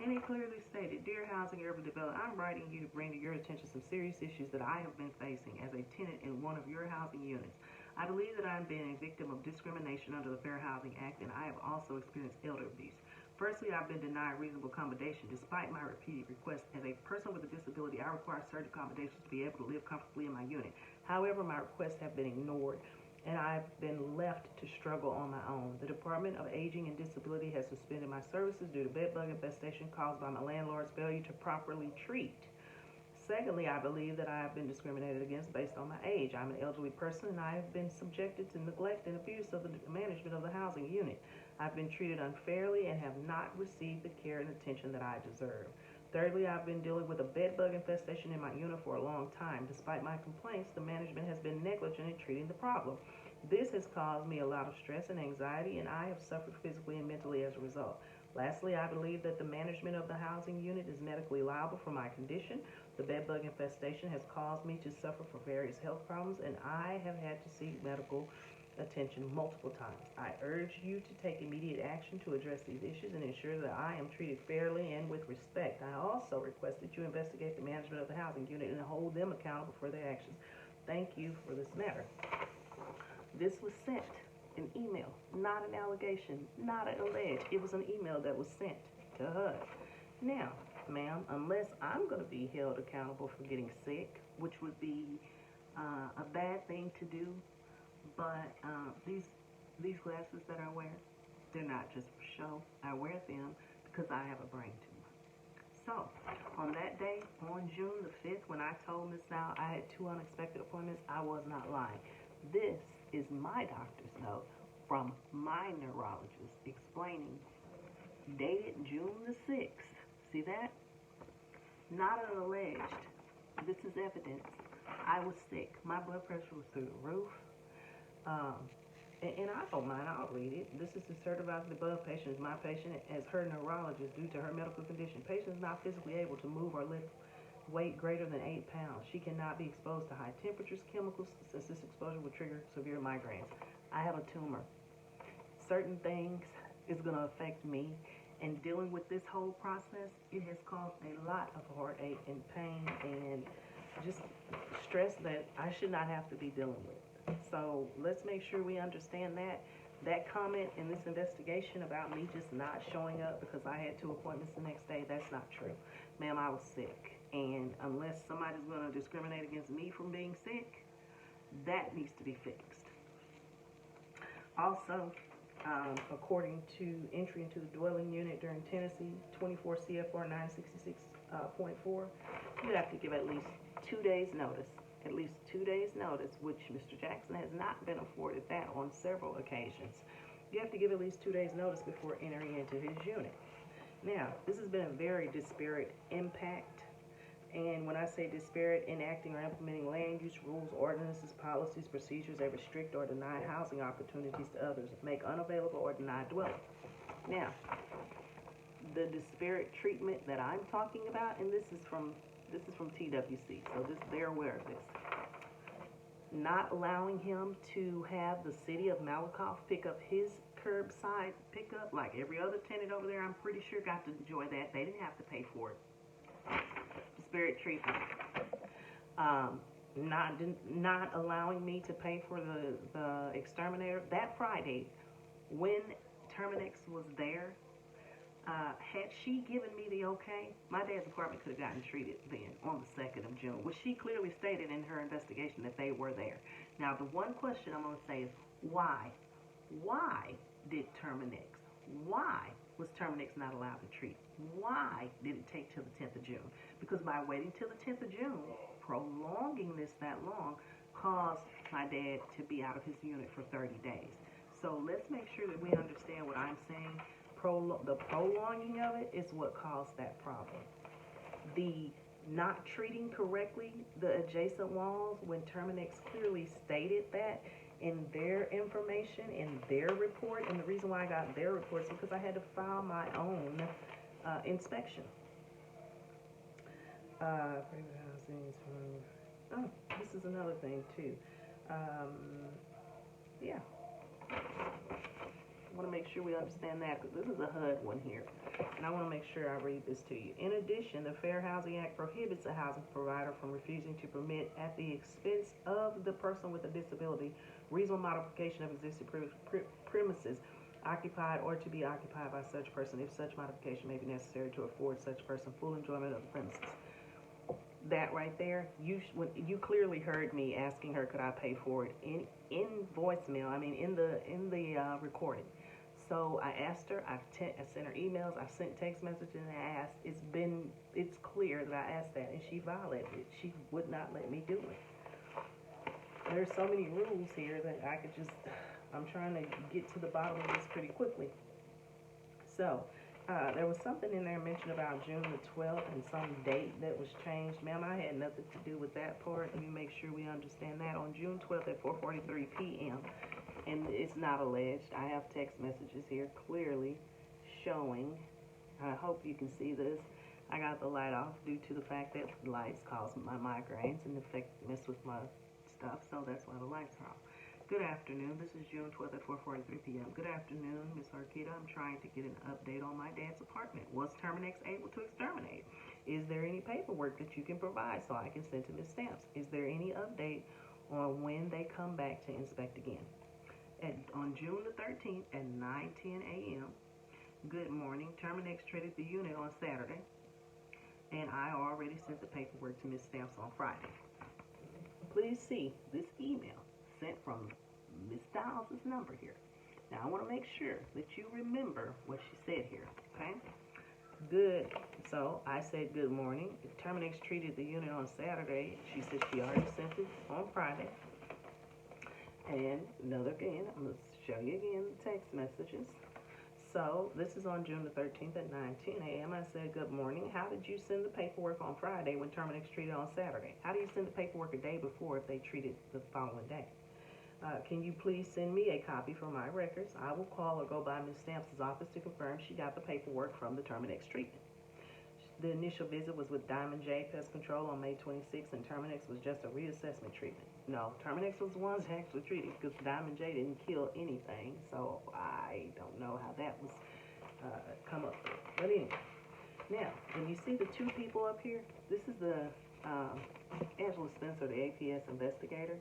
And it clearly stated, Dear Housing Urban Development, I'm writing you to bring to your attention some serious issues that I have been facing as a tenant in one of your housing units. I believe that I'm being a victim of discrimination under the Fair Housing Act, and I have also experienced elder abuse. Firstly, I've been denied reasonable accommodation despite my repeated requests. As a person with a disability, I require certain accommodations to be able to live comfortably in my unit. However, my requests have been ignored, and I've been left to struggle on my own. The Department of Aging and Disability has suspended my services due to bed bug infestation caused by my landlord's failure to properly treat. Secondly, I believe that I have been discriminated against based on my age. I'm an elderly person, and I have been subjected to neglect and abuse of the management of the housing unit. I've been treated unfairly and have not received the care and attention that I deserve. Thirdly, I've been dealing with a bed bug infestation in my unit for a long time. Despite my complaints, the management has been negligent in treating the problem. This has caused me a lot of stress and anxiety, and I have suffered physically and mentally as a result. Lastly, I believe that the management of the housing unit is medically liable for my condition. The bed bug infestation has caused me to suffer from various health problems, and I have had to seek medical attention multiple times. I urge you to take immediate action to address these issues and ensure that I am treated fairly and with respect. I also request that you investigate the management of the housing unit and hold them accountable for their actions. Thank you for this matter. This was sent, an email, not an allegation, not an alleged. It was an email that was sent to HUD. Now, ma'am, unless I'm going to be held accountable for getting sick, which would be a bad thing to do, but these glasses that I wear, they're not just for show. I wear them because I have a brain tumor. So, on that day, on June the 5th, when I told Ms. Dow I had 2 unexpected appointments, I was not lying. This is my doctor's note from my neurologist explaining, dated June the 6th. See that? Not an alleged. This is evidence. I was sick. My blood pressure was through the roof. And I don't mind, I'll read it. This is to certify the above patient is my patient as her neurologist due to her medical condition. Patient is not physically able to move or lift weight greater than 8 pounds. She cannot be exposed to high temperatures, chemicals, since this exposure will trigger severe migraines. I have a tumor. Certain things is going to affect me, and dealing with this whole process, it has caused a lot of heartache and pain and just stress that I should not have to be dealing with. So let's make sure we understand that. That comment in this investigation about me just not showing up because I had 2 appointments the next day, that's not true. Ma'am, I was sick. And unless somebody's going to discriminate against me from being sick, that needs to be fixed. Also, according to entry into the dwelling unit during Tennessee 24 CFR 966.4, you have to give at least 2 days notice. At least 2 days notice, which Mr. Jackson has not been afforded that on several occasions. You have to give at least 2 days notice before entering into his unit. Now, this has been a very disparate impact. And when I say disparate, enacting or implementing land use rules, ordinances, policies, procedures that restrict or deny housing opportunities to others, make unavailable or deny dwelling. Now, the disparate treatment that I'm talking about, and this is from TWC, so they're aware of this. Not allowing him to have the city of Malakoff pick up his curbside pickup like every other tenant over there, I'm pretty sure got to enjoy that. They didn't have to pay for it. Disparate treatment. Not allowing me to pay for the exterminator. That Friday, when Terminex was there, had she given me the okay, my dad's apartment could have gotten treated then on the 2nd of June, which she clearly stated in her investigation that they were there. Now, the one question I'm going to say is, why? Why did Terminex? Why was Terminex not allowed to treat? Why did it take till the 10th of June? Because by waiting till the 10th of June, prolonging this that long, caused my dad to be out of his unit for 30 days. So let's make sure that we understand what I'm saying. The prolonging of it is what caused that problem. The not treating correctly the adjacent walls, when Terminex clearly stated that in their information, in their report, and the reason why I got their reports is because I had to file my own inspection. Oh, this is another thing too. Yeah. I want to make sure we understand that, because this is a HUD one here, and I want to make sure I read this to you. In addition, the Fair Housing Act prohibits a housing provider from refusing to permit, at the expense of the person with a disability, reasonable modification of existing premises occupied or to be occupied by such person, if such modification may be necessary to afford such person full enjoyment of the premises. That right there, you clearly heard me asking her, could I pay for it in voicemail? I mean, in the recording. So I asked her. I sent her emails. I sent text messages, and I asked. It's clear that I asked that, and she violated it. She would not let me do it. There's so many rules here that I could just. I'm trying to get to the bottom of this pretty quickly. So. There was something in there mentioned about June the 12th and some date that was changed. Ma'am, I had nothing to do with that part. Let me make sure we understand that. On June 12th at 4:43 p.m., and it's not alleged. I have text messages here clearly showing. I hope you can see this. I got the light off due to the fact that lights cause my migraines and mess with my stuff, so that's why the lights are off. Good afternoon. This is June 12th at 4:43 p.m. Good afternoon, Miss Arquita. I'm trying to get an update on my dad's apartment. Was Terminex able to exterminate? Is there any paperwork that you can provide so I can send to Ms. Stamps? Is there any update on when they come back to inspect again? On June the 13th at 9:10 a.m., good morning. Terminex treated the unit on Saturday, and I already sent the paperwork to Ms. Stamps on Friday. Please see this email sent from Ms. Giles' number here. Now, I want to make sure that you remember what she said here, okay? Good. So, I said good morning. Terminex treated the unit on Saturday. She said she already sent it on Friday. And I'm going to show you again the text messages. So, this is on June the 13th at 9:10 a.m. I said, good morning. How did you send the paperwork on Friday when Terminex treated on Saturday? How do you send the paperwork a day before if they treated the following day? Can you please send me a copy for my records? I will call or go by Ms. Stamps' office to confirm she got the paperwork from the Terminex treatment. The initial visit was with Diamond J Pest Control on May 26th, and Terminex was just a reassessment treatment. No, Terminex was the ones that actually treated, because Diamond J didn't kill anything, so I don't know how that was come up. But anyway, now, when you see the two people up here, this is the Angela Spencer, the APS investigator.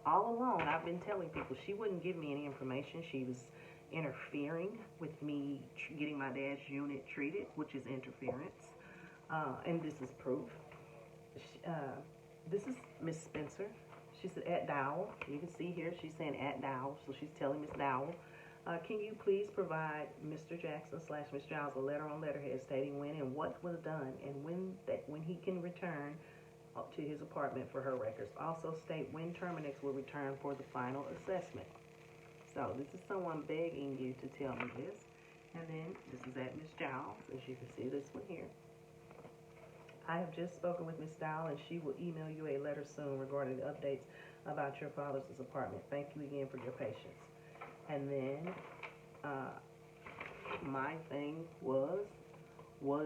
All along, I've been telling people she wouldn't give me any information. She was interfering with me getting my dad's unit treated, which is interference. And this is proof. This is Miss Spencer. She said, at Dowell. You can see here, she's saying at Dowell. So she's telling Miss Dowell, can you please provide Mr. Jackson / Miss Giles a letter on letterhead stating when and what was done and when he can return to his apartment for her records. Also state when Terminex will return for the final assessment. So this is someone begging you to tell me this. And then this is at Miss Giles, as you can see this one here. I have just spoken with Miss Dowell, and she will email you a letter soon regarding the updates about your father's apartment. Thank you again for your patience. And then my thing was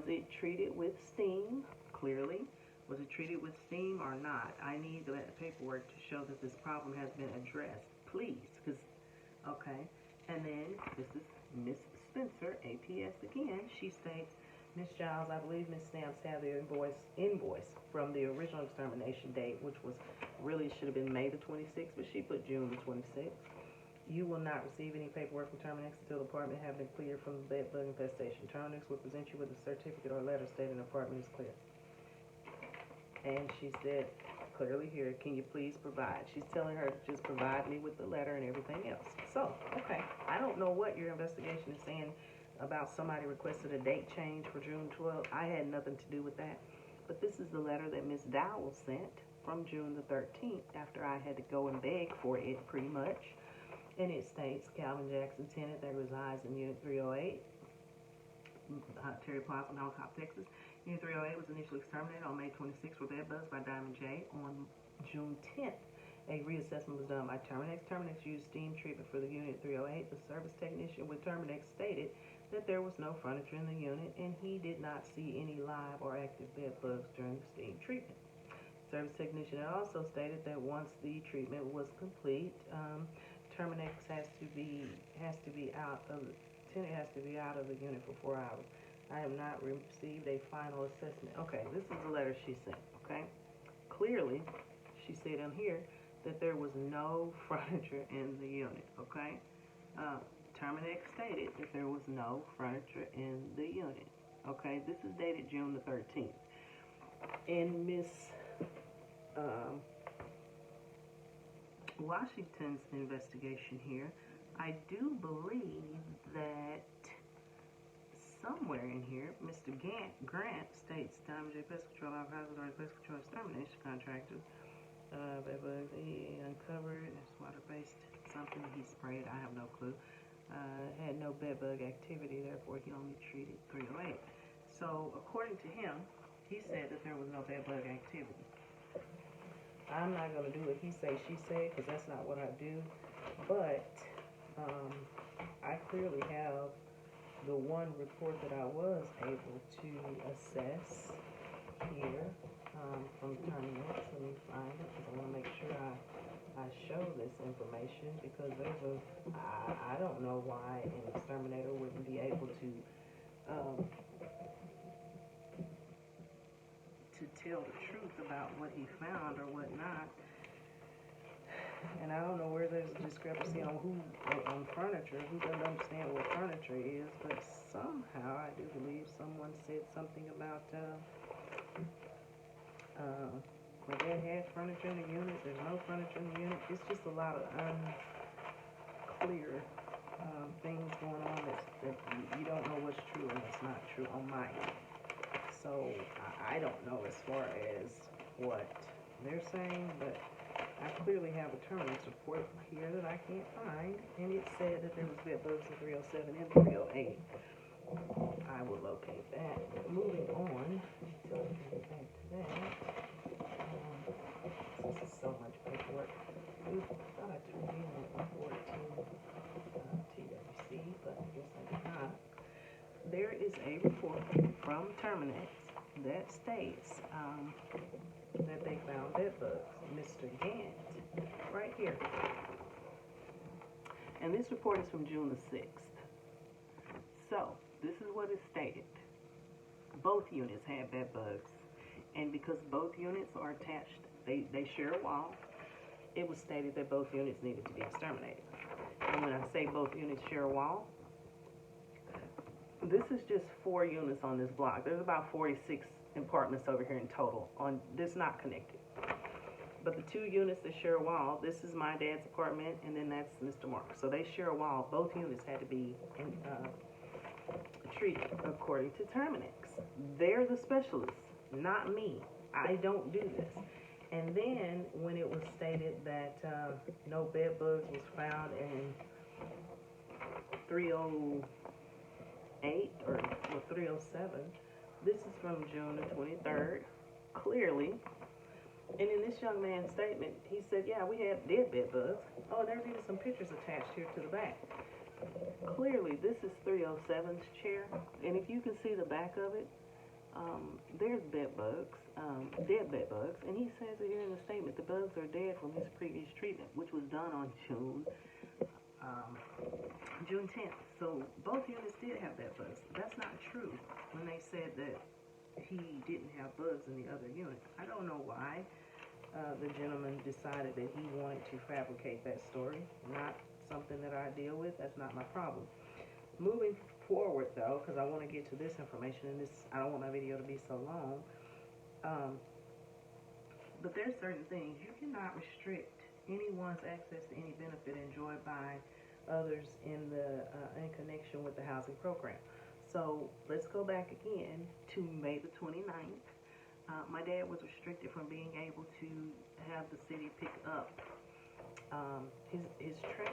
it treated with steam? Clearly. Was it treated with steam or not? I need the paperwork to show that this problem has been addressed. Please, because, okay. And then this is Miss Spencer, APS again. She states, Miss Giles, I believe Miss Stamps had the invoice from the original extermination date, which was really should have been May the 26th, but she put June the 26th. You will not receive any paperwork from Terminex until the apartment has been cleared from the bed bug infestation. Terminex will present you with a certificate or letter stating the apartment is clear. And she said, clearly here, can you please provide? She's telling her to just provide me with the letter and everything else. So, okay, I don't know what your investigation is saying about somebody requested a date change for June 12th. I had nothing to do with that. But this is the letter that Miss Dowell sent from June the 13th after I had to go and beg for it pretty much. And it states, Calvin Jackson, tenant that resides in Unit 308, Terry Plaza, Malakoff, Texas. Unit 308 was initially exterminated on May 26th for bed bugs by Diamond J. On June 10th, a reassessment was done by Terminex. Terminex used steam treatment for the Unit 308. The service technician with Terminex stated that there was no furniture in the unit and he did not see any live or active bed bugs during the steam treatment. Service technician also stated that once the treatment was complete, Terminex has to be out of the tenant has to be out of the unit for 4 hours. I have not received a final assessment. Okay, this is the letter she sent. Okay, clearly she said on here that there was no furniture in the unit. Okay, Terminex stated that there was no furniture in the unit. Okay, this is dated June the 13th. In Miss Washington's investigation here, I do believe that somewhere in here, Mr. Grant states Diamond J Pest Control, Alcohol, Pest Control Extermination Contractors. He uncovered, it's water-based something he sprayed, I have no clue. Had no bed bug activity, therefore he only treated 308. So according to him, he said that there was no bed bug activity. I'm not going to do what he say, she said, because that's not what I do. But I clearly have the one report that I was able to assess here from Terminex. Let me find it because I want to make sure I show this information, because there's I don't know why an exterminator wouldn't be able to tell the truth about what he found or whatnot. And I don't know where there's a discrepancy on on furniture, who doesn't understand what furniture is, but somehow I do believe someone said something about my dad had furniture in the unit, there's no furniture in the unit. It's just a lot of unclear things going on that you don't know what's true and what's not true on my end. So I don't know as far as what they're saying, but I clearly have a Terminex report here that I can't find, and it said that there was bed bugs in 307 and 308. I will locate that. Moving on, so I can get back to that. This is so much paperwork. I thought I turned in that report to TWC, but I guess I did not. There is a report from Terminex that states that they found bed bugs. Mr. Gant, right here. And this report is from June the 6th. So, this is what is stated. Both units had bed bugs. And because both units are attached, they share a wall, it was stated that both units needed to be exterminated. And when I say both units share a wall, this is just 4 units on this block. There's about 46 apartments over here in total. This not connected. But the 2 units that share a wall, this is my dad's apartment, and then that's Mr. Mark. So they share a wall. Both units had to be treated according to Terminex. They're the specialists, not me. I don't do this. And then when it was stated that no bed bugs was found in 308 or 307, this is from June the 23rd, clearly. And in this young man's statement, he said, yeah, we had dead bed bugs. Oh, there's even some pictures attached here to the back. Clearly, this is 307's chair. And if you can see the back of it, there's bed bugs, dead bed bugs. And he says it here in the statement, the bugs are dead from his previous treatment, which was done on June 10th. So both units did have bed bugs. That's not true when they said that he didn't have bugs in the other unit. I don't know why the gentleman decided that he wanted to fabricate that story. Not something that I deal with. That's not my problem. Moving forward, though, because I want to get to this information, and I don't want my video to be so long. But there's certain things you cannot restrict anyone's access to any benefit enjoyed by others in connection with the housing program. So let's go back again to May the 29th. My dad was restricted from being able to have the city pick up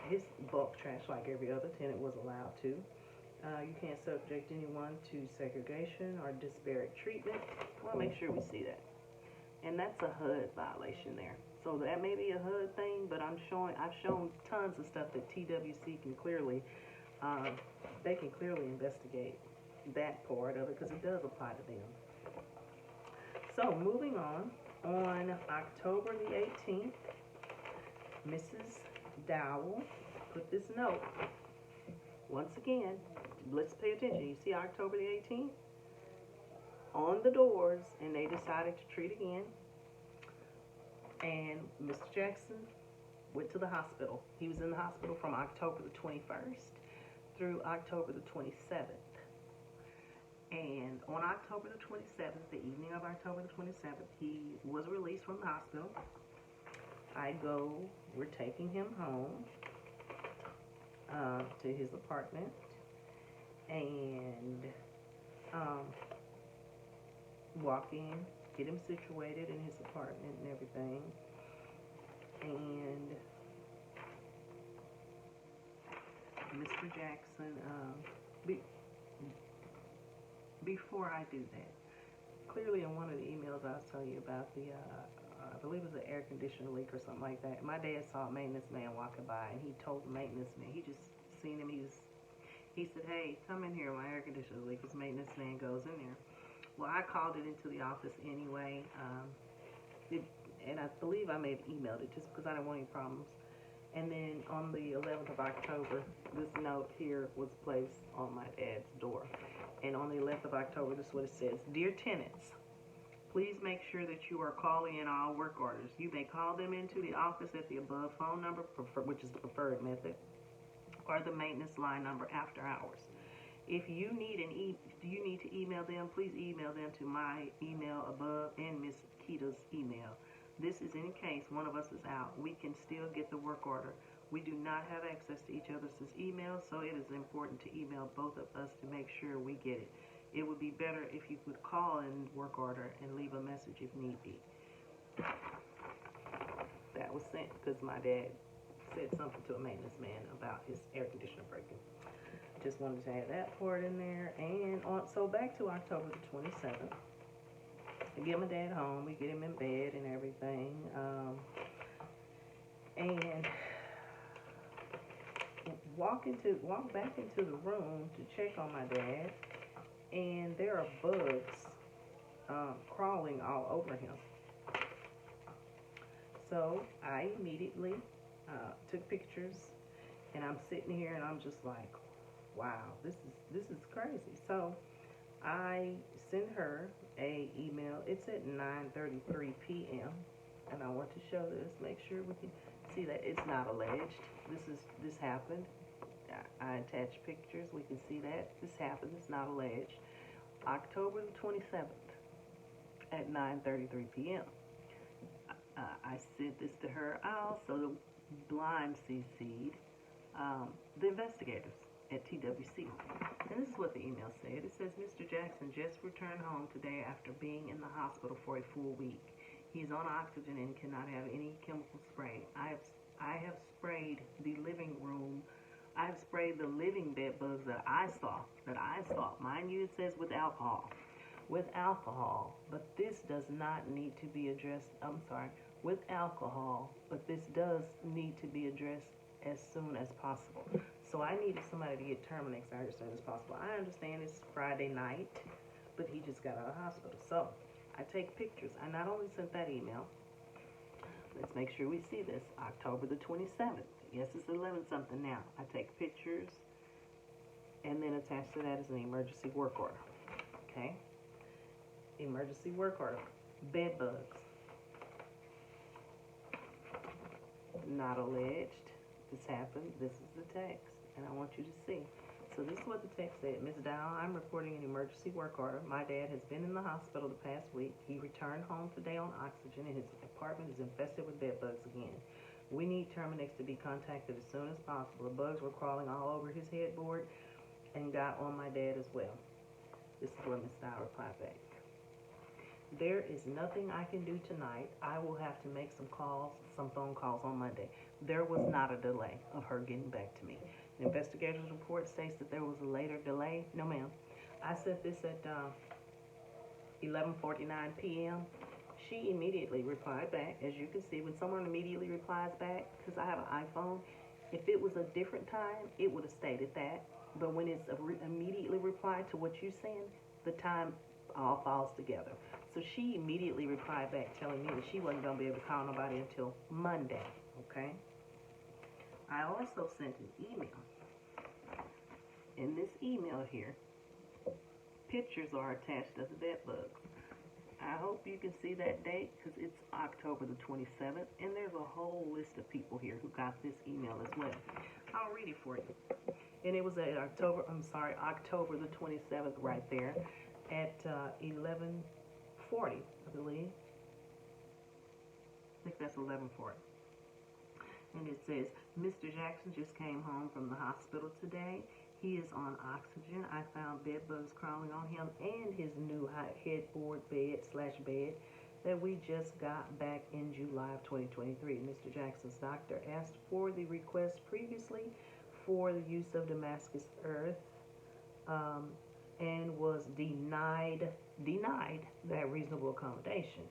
his bulk trash like every other tenant was allowed to. You can't subject anyone to segregation or disparate treatment. Well, make sure we see that. And that's a HUD violation there. So that may be a HUD thing, but I've shown tons of stuff that TWC can clearly, they can clearly investigate that part of it because it does apply to them. So moving on October the 18th, Mrs. Dowell put this note. Once again, let's pay attention. You see October the 18th? On the doors, and they decided to treat again. And Mr. Jackson went to the hospital. He was in the hospital from October the 21st through October the 27th. And on October the 27th, the evening of October the 27th, he was released from the hospital. We're taking him home to his apartment, and walk in, get him situated in his apartment and everything. And Mr. Jackson, before I do that, clearly in one of the emails I was telling you about I believe it was an air conditioner leak or something like that. My dad saw a maintenance man walking by, and he told the maintenance man, he just seen him, he said, "Hey, come in here, my air conditioner leak." His maintenance man goes in there. Well, I called it into the office anyway, and I believe I may have emailed it just because I didn't want any problems. And then on the 11th of October, this note here was placed on my dad's door. And on the 11th of October, this is what it says. "Dear tenants, please make sure that you are calling in all work orders. You may call them into the office at the above phone number, which is the preferred method, or the maintenance line number after hours. If you need to email them, please email them to my email above and Miss Kita's email. This is in case one of us is out. We can still get the work order. We do not have access to each other's emails, so it is important to email both of us to make sure we get it. It would be better if you could call in work order and leave a message if need be." That was sent because my dad said something to a maintenance man about his air conditioner breaking. Just wanted to add that part in there. And so back to October the 27th. I get my dad home. We get him in bed and everything. And walk back into the room to check on my dad. And there are bugs crawling all over him. So I immediately took pictures, and I'm sitting here and I'm just like, wow, this is crazy. So I sent her a email. It's at 9:33 p.m. and I want to show this. Make sure we can see that it's not alleged. This happened. I attached pictures. We can see that this happened. It's not alleged. October the 27th at 9:33 p.m. I sent this to her. I also blind CC'd the investigators at TWC. And this is what the email said. It says, "Mr. Jackson just returned home today after being in the hospital for a full week. He's on oxygen and cannot have any chemical spray. I have sprayed the living room. I have sprayed the living bed bugs that I saw. Mind you, it says with alcohol. With alcohol, but this does not need to be addressed. With alcohol, but this does need to be addressed as soon as possible." So I needed somebody to get Terminex as soon as possible. I understand it's Friday night, but he just got out of the hospital. So I take pictures. I not only sent that email, let's make sure we see this, October the 27th. Yes, it's 11 something now. I take pictures, and then attached to that is an emergency work order. Okay? Emergency work order. Bed bugs. Not alleged. This happened. This is the text. And I want you to see. So this is what the text said. Ms. Dow, I'm reporting an emergency work order. My dad has been in the hospital the past week. He returned home today on oxygen, and his apartment is infested with bed bugs again. We need Terminix to be contacted as soon as possible. The bugs were crawling all over his headboard and got on my dad as well. This is what Ms. Dow replied back. There is nothing I can do tonight. I will have to make some phone calls on Monday. There was not a delay of her getting back to me. The investigator's report states that there was a later delay. No, ma'am. I sent this at 11:49 p.m. She immediately replied back. As you can see, when someone immediately replies back, because I have an iPhone, if it was a different time, it would have stated that. But when it's immediately replied to what you saying, the time all falls together. So she immediately replied back telling me that she wasn't going to be able to call nobody until Monday, okay? I also sent an email. In this email here, pictures are attached of the bed bugs. I hope you can see that date because it's October the 27th, and there's a whole list of people here who got this email as well. I'll read it for you. And it was at October the 27th right there at 11:40, I believe. I think that's 11:40. And it says, Mr. Jackson just came home from the hospital today. He is on oxygen. I found bed bugs crawling on him and his new headboard bed that we just got back in July of 2023. Mr. Jackson's doctor asked for the request previously for the use of Damascus earth and was denied that reasonable accommodation.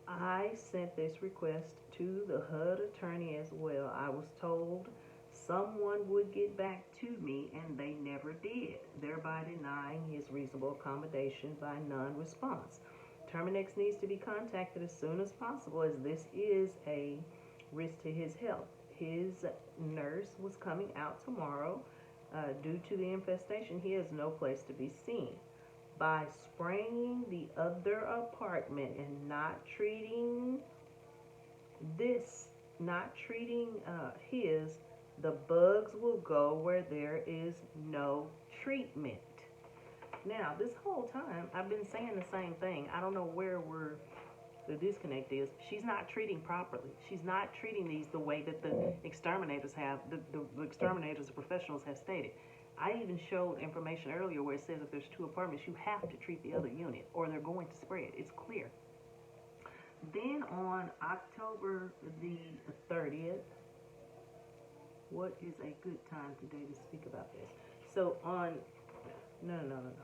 I sent this request to the HUD attorney as well. I was told someone would get back to me, and they never did, thereby denying his reasonable accommodation by non-response. Terminix needs to be contacted as soon as possible, as this is a risk to his health. His nurse was coming out tomorrow. Due to the infestation, he has no place to be seen. By spraying the other apartment and not treating his, the bugs will go where there is no treatment. Now, this whole time, I've been saying the same thing. I don't know where the disconnect is. She's not treating properly. She's not treating these the way that the exterminators have, the exterminators, the professionals have stated. I even showed information earlier where it says if there's 2 apartments, you have to treat the other unit or they're going to spread. It's clear. Then on October the 30th, what is a good time today to speak about this? So on,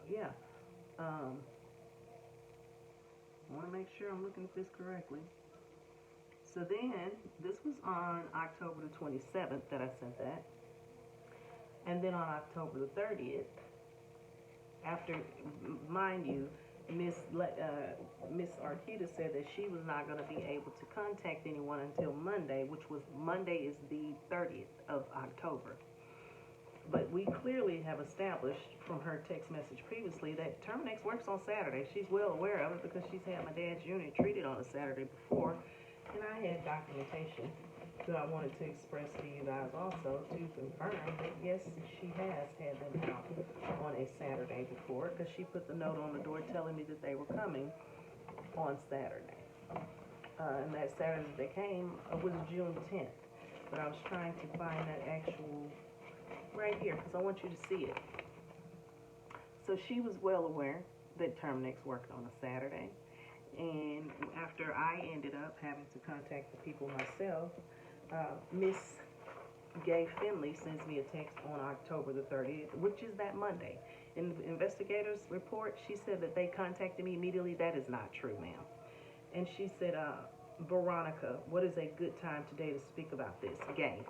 yeah. I want to make sure I'm looking at this correctly. So then, this was on October the 27th that I sent that. And then on October the 30th, after, mind you, Miss Arquita said that she was not going to be able to contact anyone until Monday, Monday is the 30th of October. But we clearly have established from her text message previously that Terminix works on Saturday. She's well aware of it because she's had my dad's unit treated on a Saturday before. And I had documentation that I wanted to express to you guys also to confirm that yes, she has had them out on a Saturday before because she put the note on the door telling me that they were coming on Saturday. And that Saturday they came was June 10th. But I was trying to find that actual right here because I want you to see it. So she was well aware that Terminix worked on a Saturday. And after I ended up having to contact the people myself, Miss Gay Finley sends me a text on October the 30th, which is that Monday. In the investigator's report, she said that they contacted me immediately. That is not true, ma'am. And she said, Veronica, what is a good time today to speak about this? Gay.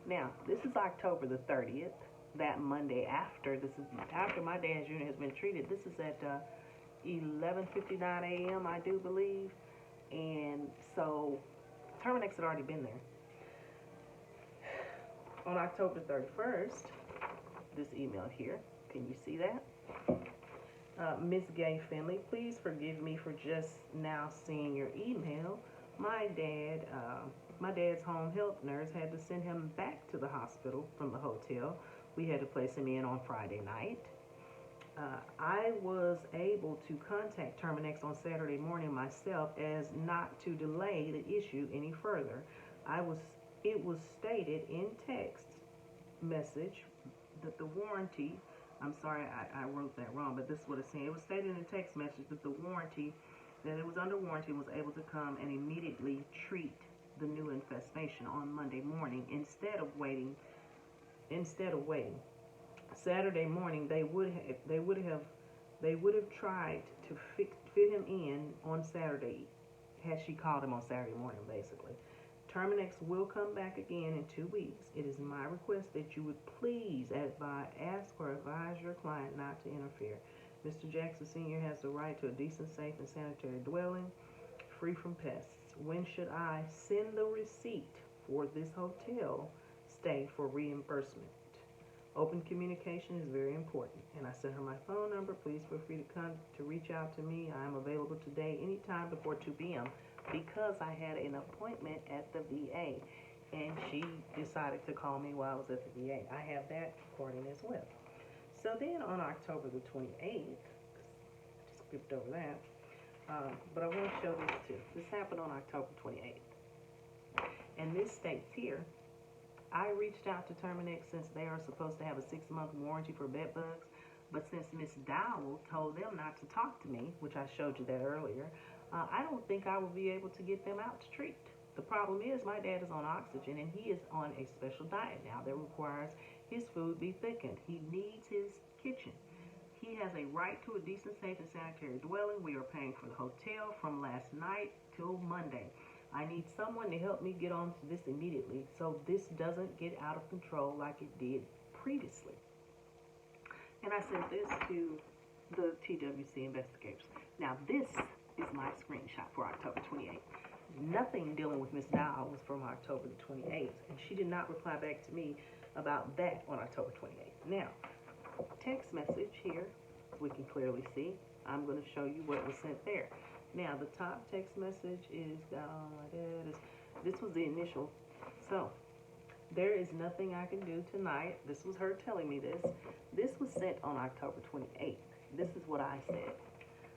Now, this is October the 30th, that Monday after. This is after my dad's unit has been treated. This is at 11:59 a.m., I do believe. And so Terminix had already been there. On October 31st, this email here, can you see that? Miss Gay Finley, please forgive me for just now seeing your email. My dad's home health nurse had to send him back to the hospital from the hotel We had to place him in on Friday night. I was able to contact Terminex on Saturday morning myself as not to delay the issue any further. It was stated in text message that the warranty, I'm sorry, I wrote that wrong, but this is what it's saying. It was stated in the text message that the warranty, that it was under warranty, was able to come and immediately treat the new infestation on Monday morning instead of waiting. Saturday morning, they would have tried to fit him in on Saturday, had she called him on Saturday morning, basically. Terminex will come back again in 2 weeks. It is my request that you would please ask or advise your client not to interfere. Mr. Jackson Sr. has the right to a decent, safe, and sanitary dwelling, free from pests. When should I send the receipt for this hotel stay for reimbursement? Open communication is very important, and I sent her my phone number. Please feel free to reach out to me. I am available today anytime before 2 p.m. because I had an appointment at the VA, and she decided to call me while I was at the VA. I have that recording as well. So then on October the 28th, I just skipped over that, but I want to show this too. This happened on October 28th, and this states here, I reached out to Terminex since they are supposed to have a 6-month warranty for bed bugs, but since Miss Dowell told them not to talk to me, which I showed you that earlier, I don't think I will be able to get them out to treat. The problem is my dad is on oxygen and he is on a special diet now that requires his food be thickened. He needs his kitchen. He has a right to a decent, safe, and sanitary dwelling. We are paying for the hotel from last night till Monday. I need someone to help me get on to this immediately so this doesn't get out of control like it did previously. And I sent this to the TWC investigators. Now this is my screenshot for October 28th. Nothing dealing with Miss Dow was from October the 28th, and she did not reply back to me about that on October 28th. Now, text message here, we can clearly see. I'm going to show you what was sent there. Now, the top text message is, this was the initial. So, there is nothing I can do tonight. This was her telling me this. This was sent on October 28th. This is what I said.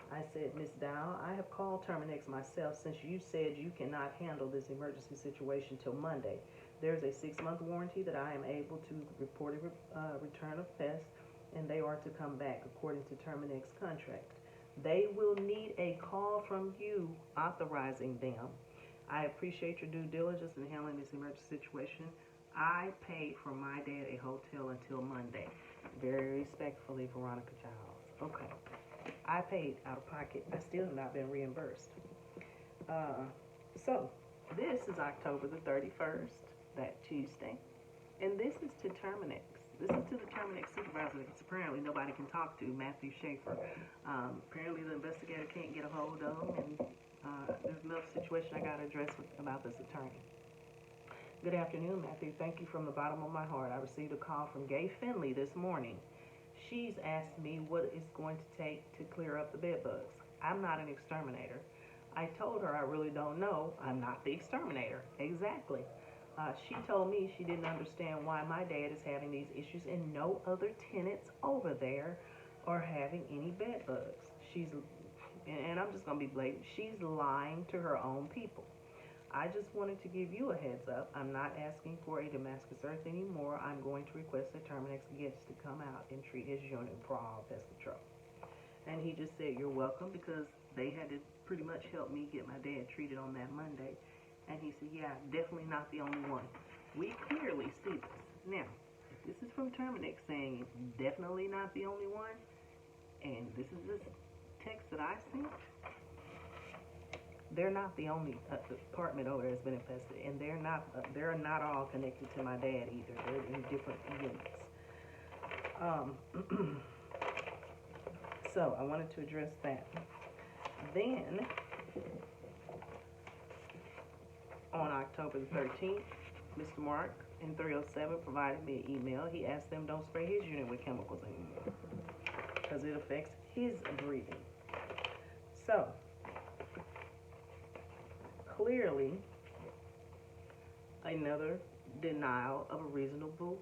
I said, Miss Dow, I have called Terminex myself since you said you cannot handle this emergency situation till Monday. There's a 6-month warranty that I am able to report a return of pests, and they are to come back according to Terminex contract. They will need a call from you authorizing them. I appreciate your due diligence in handling this emergency situation. I paid for my dad a hotel until Monday. Very respectfully, Veronica Giles. Okay. I paid out of pocket. I still have not been reimbursed. So, this is October the 31st, that Tuesday. And this is to Terminex. This is to the Terminex supervisor that apparently nobody can talk to, Matthew Schaefer. Apparently the investigator can't get a hold of him, and there's another situation I got to address about this attorney. Good afternoon, Matthew. Thank you from the bottom of my heart. I received a call from Gay Finley this morning. She's asked me what it's going to take to clear up the bed bugs. I'm not an exterminator. I told her I really don't know. I'm not the exterminator. Exactly. She told me she didn't understand why my dad is having these issues and no other tenants over there are having any bed bugs. And I'm just going to be blatant, she's lying to her own people. I just wanted to give you a heads up. I'm not asking for a Damascus Earth anymore. I'm going to request that Terminex gets to come out and treat his unit for all pest control. And he just said, you're welcome, because they had to pretty much help me get my dad treated on that Monday. And he said, yeah, definitely not the only one. We clearly see this. Now, if this is from Terminex saying definitely not the only one, and this is this text that I sent, they're not the only apartment over there that's been infested, and they're not all connected to my dad either. They're in different units. So I wanted to address that. Then on October the 13th, Mr. Mark in 307 provided me an email. He asked them don't spray his unit with chemicals anymore because it affects his breathing. So clearly another denial of a reasonable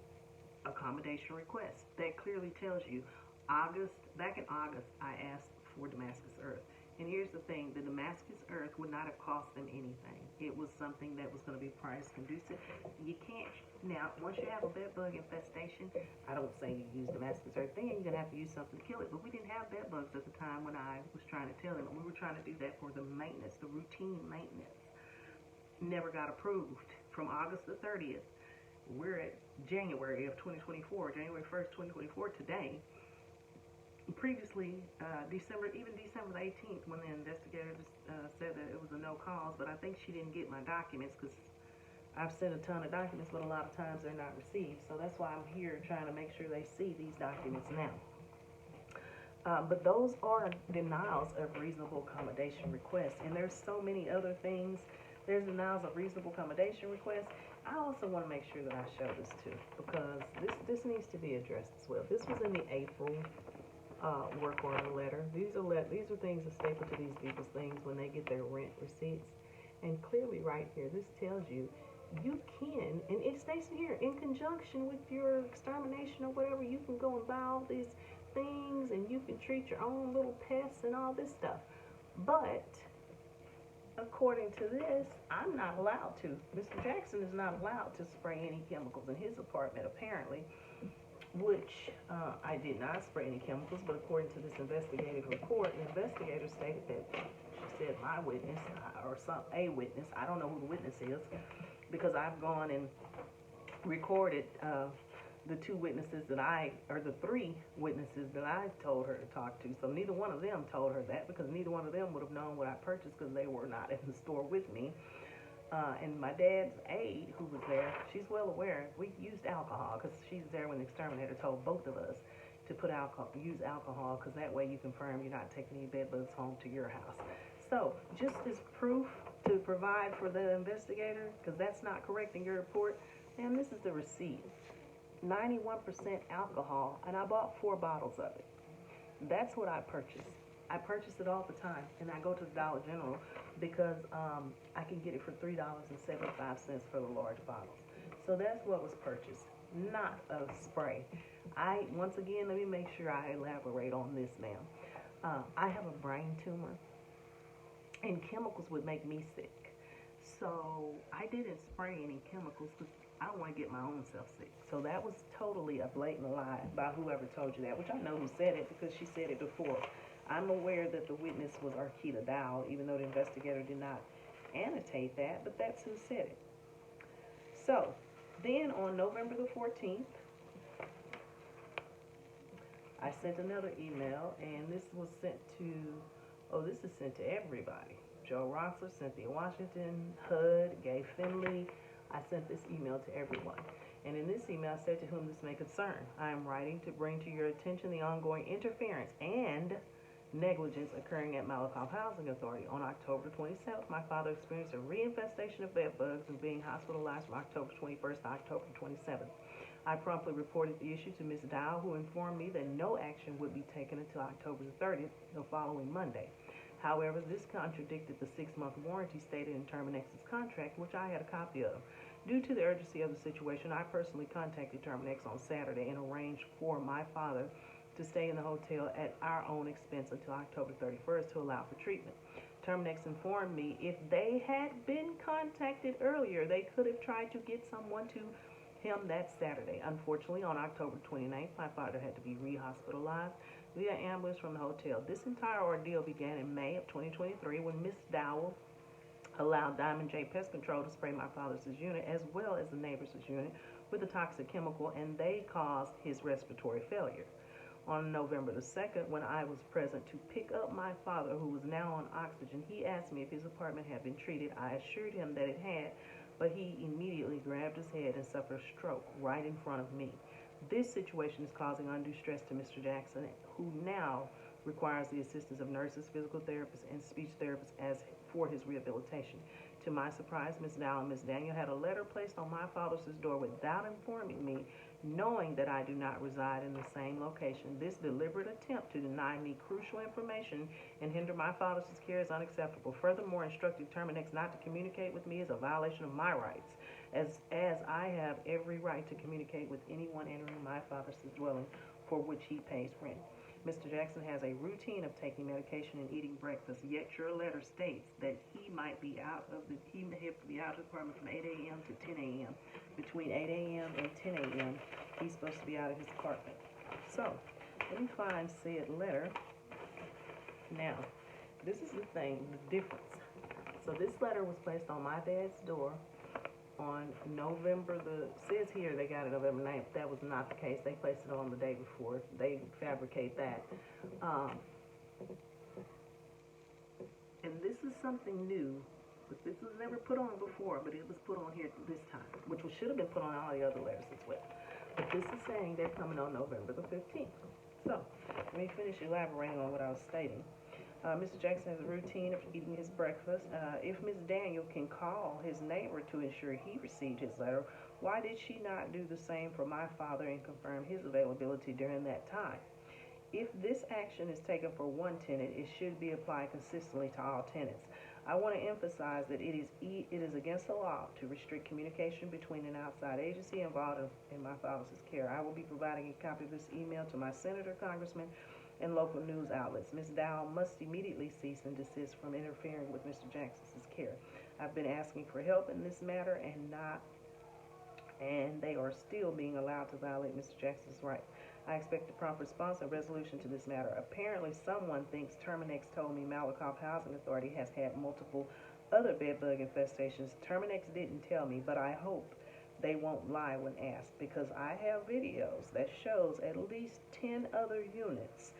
accommodation request. That clearly tells you back in August, I asked for Damascus earth. And here's the thing, the Damascus earth would not have cost them anything. It was something that was going to be price conducive. You can't, now, once you have a bed bug infestation, I don't say you use Damascus earth, then you're going to have to use something to kill it. But we didn't have bed bugs at the time when I was trying to tell them. We were trying to do that for the maintenance, the routine maintenance. Never got approved. From August the 30th, we're at January of 2024, January 1st, 2024 today. Previously, December the 18th, when the investigator said that it was a no cause, but I think she didn't get my documents because I've sent a ton of documents, but a lot of times they're not received. So that's why I'm here trying to make sure they see these documents now. But those are denials of reasonable accommodation requests, and there's so many other things. There's denials of reasonable accommodation requests. I also want to make sure that I show this too, because this needs to be addressed as well. This was in the April work order letter. These are things that staple to these people's things when they get their rent receipts. And clearly right here, this tells you you can, and it states here, in conjunction with your extermination or whatever, you can go and buy all these things and you can treat your own little pests and all this stuff. But according to this, I'm not allowed to. Mr. Jackson is not allowed to spray any chemicals in his apartment, apparently, which I did not spray any chemicals, but according to this investigative report, the investigator stated that she said my witness, or a witness, I don't know who the witness is, because I've gone and recorded the two witnesses or the three witnesses that I told her to talk to. So neither one of them told her that, because neither one of them would have known what I purchased because they were not in the store with me. And my dad's aide, who was there, she's well aware. We used alcohol because she's there when the exterminator told both of us to use alcohol, because that way you confirm you're not taking any bed bugs home to your house. So just as proof to provide for the investigator, because that's not correct in your report, and this is the receipt. 91% alcohol, and I bought 4 bottles of it. That's what I purchased. I purchase it all the time, and I go to the Dollar General because I can get it for $3.75 for the large bottles. So that's what was purchased, not a spray. Once again, let me make sure I elaborate on this, ma'am. I have a brain tumor, and chemicals would make me sick. So I didn't spray any chemicals because I don't want to get my own self sick. So that was totally a blatant lie by whoever told you that, which I know who said it because she said it before. I'm aware that the witness was Arquita Dow, even though the investigator did not annotate that, but that's who said it. So then on November the 14th, I sent another email, and this was sent to, this is sent to everybody. Joe Rossler, Cynthia Washington, HUD, Gay Finley. I sent this email to everyone. And in this email, I said, to whom this may concern, I am writing to bring to your attention the ongoing interference and negligence occurring at Malakoff Housing Authority. On October 27th, my father experienced a reinfestation of bed bugs and being hospitalized from October 21st to October 27th. I promptly reported the issue to Ms. Dow, who informed me that no action would be taken until October the 30th, the following Monday. However, this contradicted the 6-month warranty stated in Terminex's contract, which I had a copy of. Due to the urgency of the situation, I personally contacted Terminex on Saturday and arranged for my father to stay in the hotel at our own expense until October 31st to allow for treatment. Terminex informed me if they had been contacted earlier, they could have tried to get someone to him that Saturday. Unfortunately, on October 29th, my father had to be re-hospitalized via ambulance from the hotel. This entire ordeal began in May of 2023 when Ms. Dowell allowed Diamond J Pest Control to spray my father's unit as well as the neighbor's unit with a toxic chemical, and they caused his respiratory failure. On November the 2nd, when I was present to pick up my father, who was now on oxygen, he asked me if his apartment had been treated. I assured him that it had, but he immediately grabbed his head and suffered a stroke right in front of me. This situation is causing undue stress to Mr. Jackson, who now requires the assistance of nurses, physical therapists, and speech therapists for his rehabilitation. To my surprise, Ms. Dow and Ms. Daniel had a letter placed on my father's door without informing me, knowing that I do not reside in the same location. This deliberate attempt to deny me crucial information and hinder my father's care is unacceptable. Furthermore, instructing Terminex not to communicate with me is a violation of my rights as I have every right to communicate with anyone entering my father's dwelling for which he pays rent. Mr. Jackson has a routine of taking medication and eating breakfast, yet your letter states that he may be out of the apartment from 8 a.m. to 10 a.m. Between 8 a.m. and 10 a.m., he's supposed to be out of his apartment. So, let me find said letter. Now, this is the thing, the difference. So this letter was placed on my dad's door on November says here they got it November 9th. That was not the case. They placed it on the day before. They fabricate that. And this is something new, but this was never put on before, but it was put on here this time, which should have been put on all the other letters as well. But this is saying they're coming on November the 15th. So, let me finish elaborating on what I was stating. Mr. Jackson has a routine of eating his breakfast. If Ms. Daniel can call his neighbor to ensure he received his letter, why did she not do the same for my father and confirm his availability during that time? If this action is taken for one tenant, it should be applied consistently to all tenants. I want to emphasize that it is against the law to restrict communication between an outside agency involved in my father's care. I will be providing a copy of this email to my senator, congressman, and local news outlets. Ms. Dow must immediately cease and desist from interfering with Mr. Jackson's care. I've been asking for help in this matter and they are still being allowed to violate Mr. Jackson's rights. I expect a prompt response and resolution to this matter. Apparently, someone thinks Terminex told me Malakoff Housing Authority has had multiple other bedbug infestations. Terminex didn't tell me, but I hope they won't lie when asked, because I have videos that shows at least 10 other units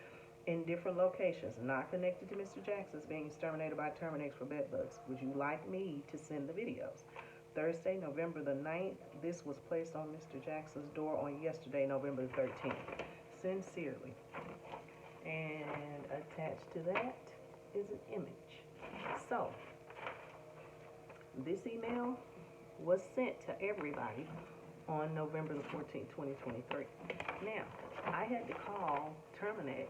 in different locations not connected to Mr. Jackson's being exterminated by Terminex for bedbugs. Would you like me to send the videos? Thursday, November the 9th, this was placed on Mr. Jackson's door on yesterday, November the 13th. Sincerely. And attached to that is an image. So, this email was sent to everybody on November the 14th, 2023. Now, I had to call Terminex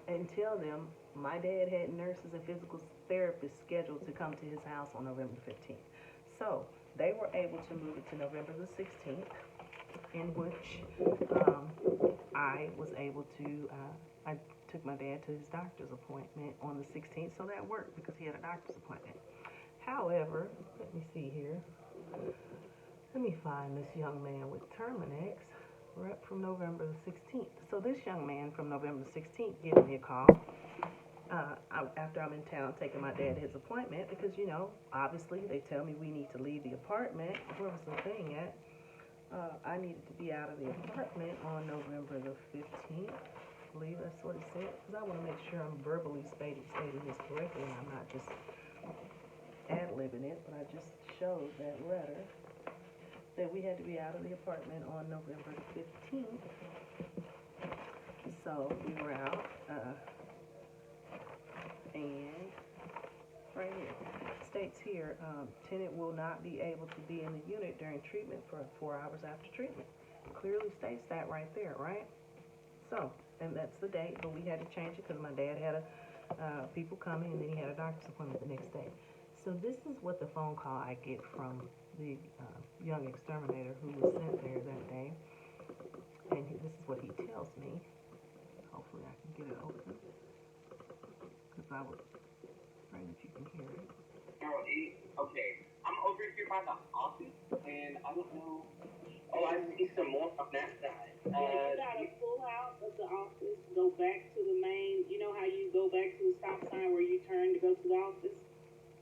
and tell them my dad had nurses and physical therapists scheduled to come to his house on November the 15th. So, they were able to move it to November the 16th, in which I was able to, I took my dad to his doctor's appointment on the 16th, so that worked because he had a doctor's appointment. However, let me see here. Let me find this young man with Terminex. Rep from November the 16th. So this young man from November the 16th gives me a call after I'm in town taking my dad to his appointment because, you know, obviously they tell me we need to leave the apartment. Where was the thing at? I needed to be out of the apartment on November the 15th. I believe that's what it said, because I want to make sure I'm verbally stating this correctly and I'm not just ad-libbing it, but I just showed that letter that we had to be out of the apartment on November the 15th. So we were out, and right here, states here, tenant will not be able to be in the unit during treatment for 4 hours after treatment. Clearly states that right there, right? So, and that's the date, but we had to change it because my dad had people coming and then he had a doctor's appointment the next day. So this is what the phone call I get from the young exterminator who was sent there that day. And this is what he tells me. Hopefully I can get it open, because I would pray that you can hear it. Okay, I'm over here by the office, and I don't know. Oh, I see some more on that side. You gotta pull out of the office, go back to the main, you know how you go back to the stop sign where you turn to go to the office?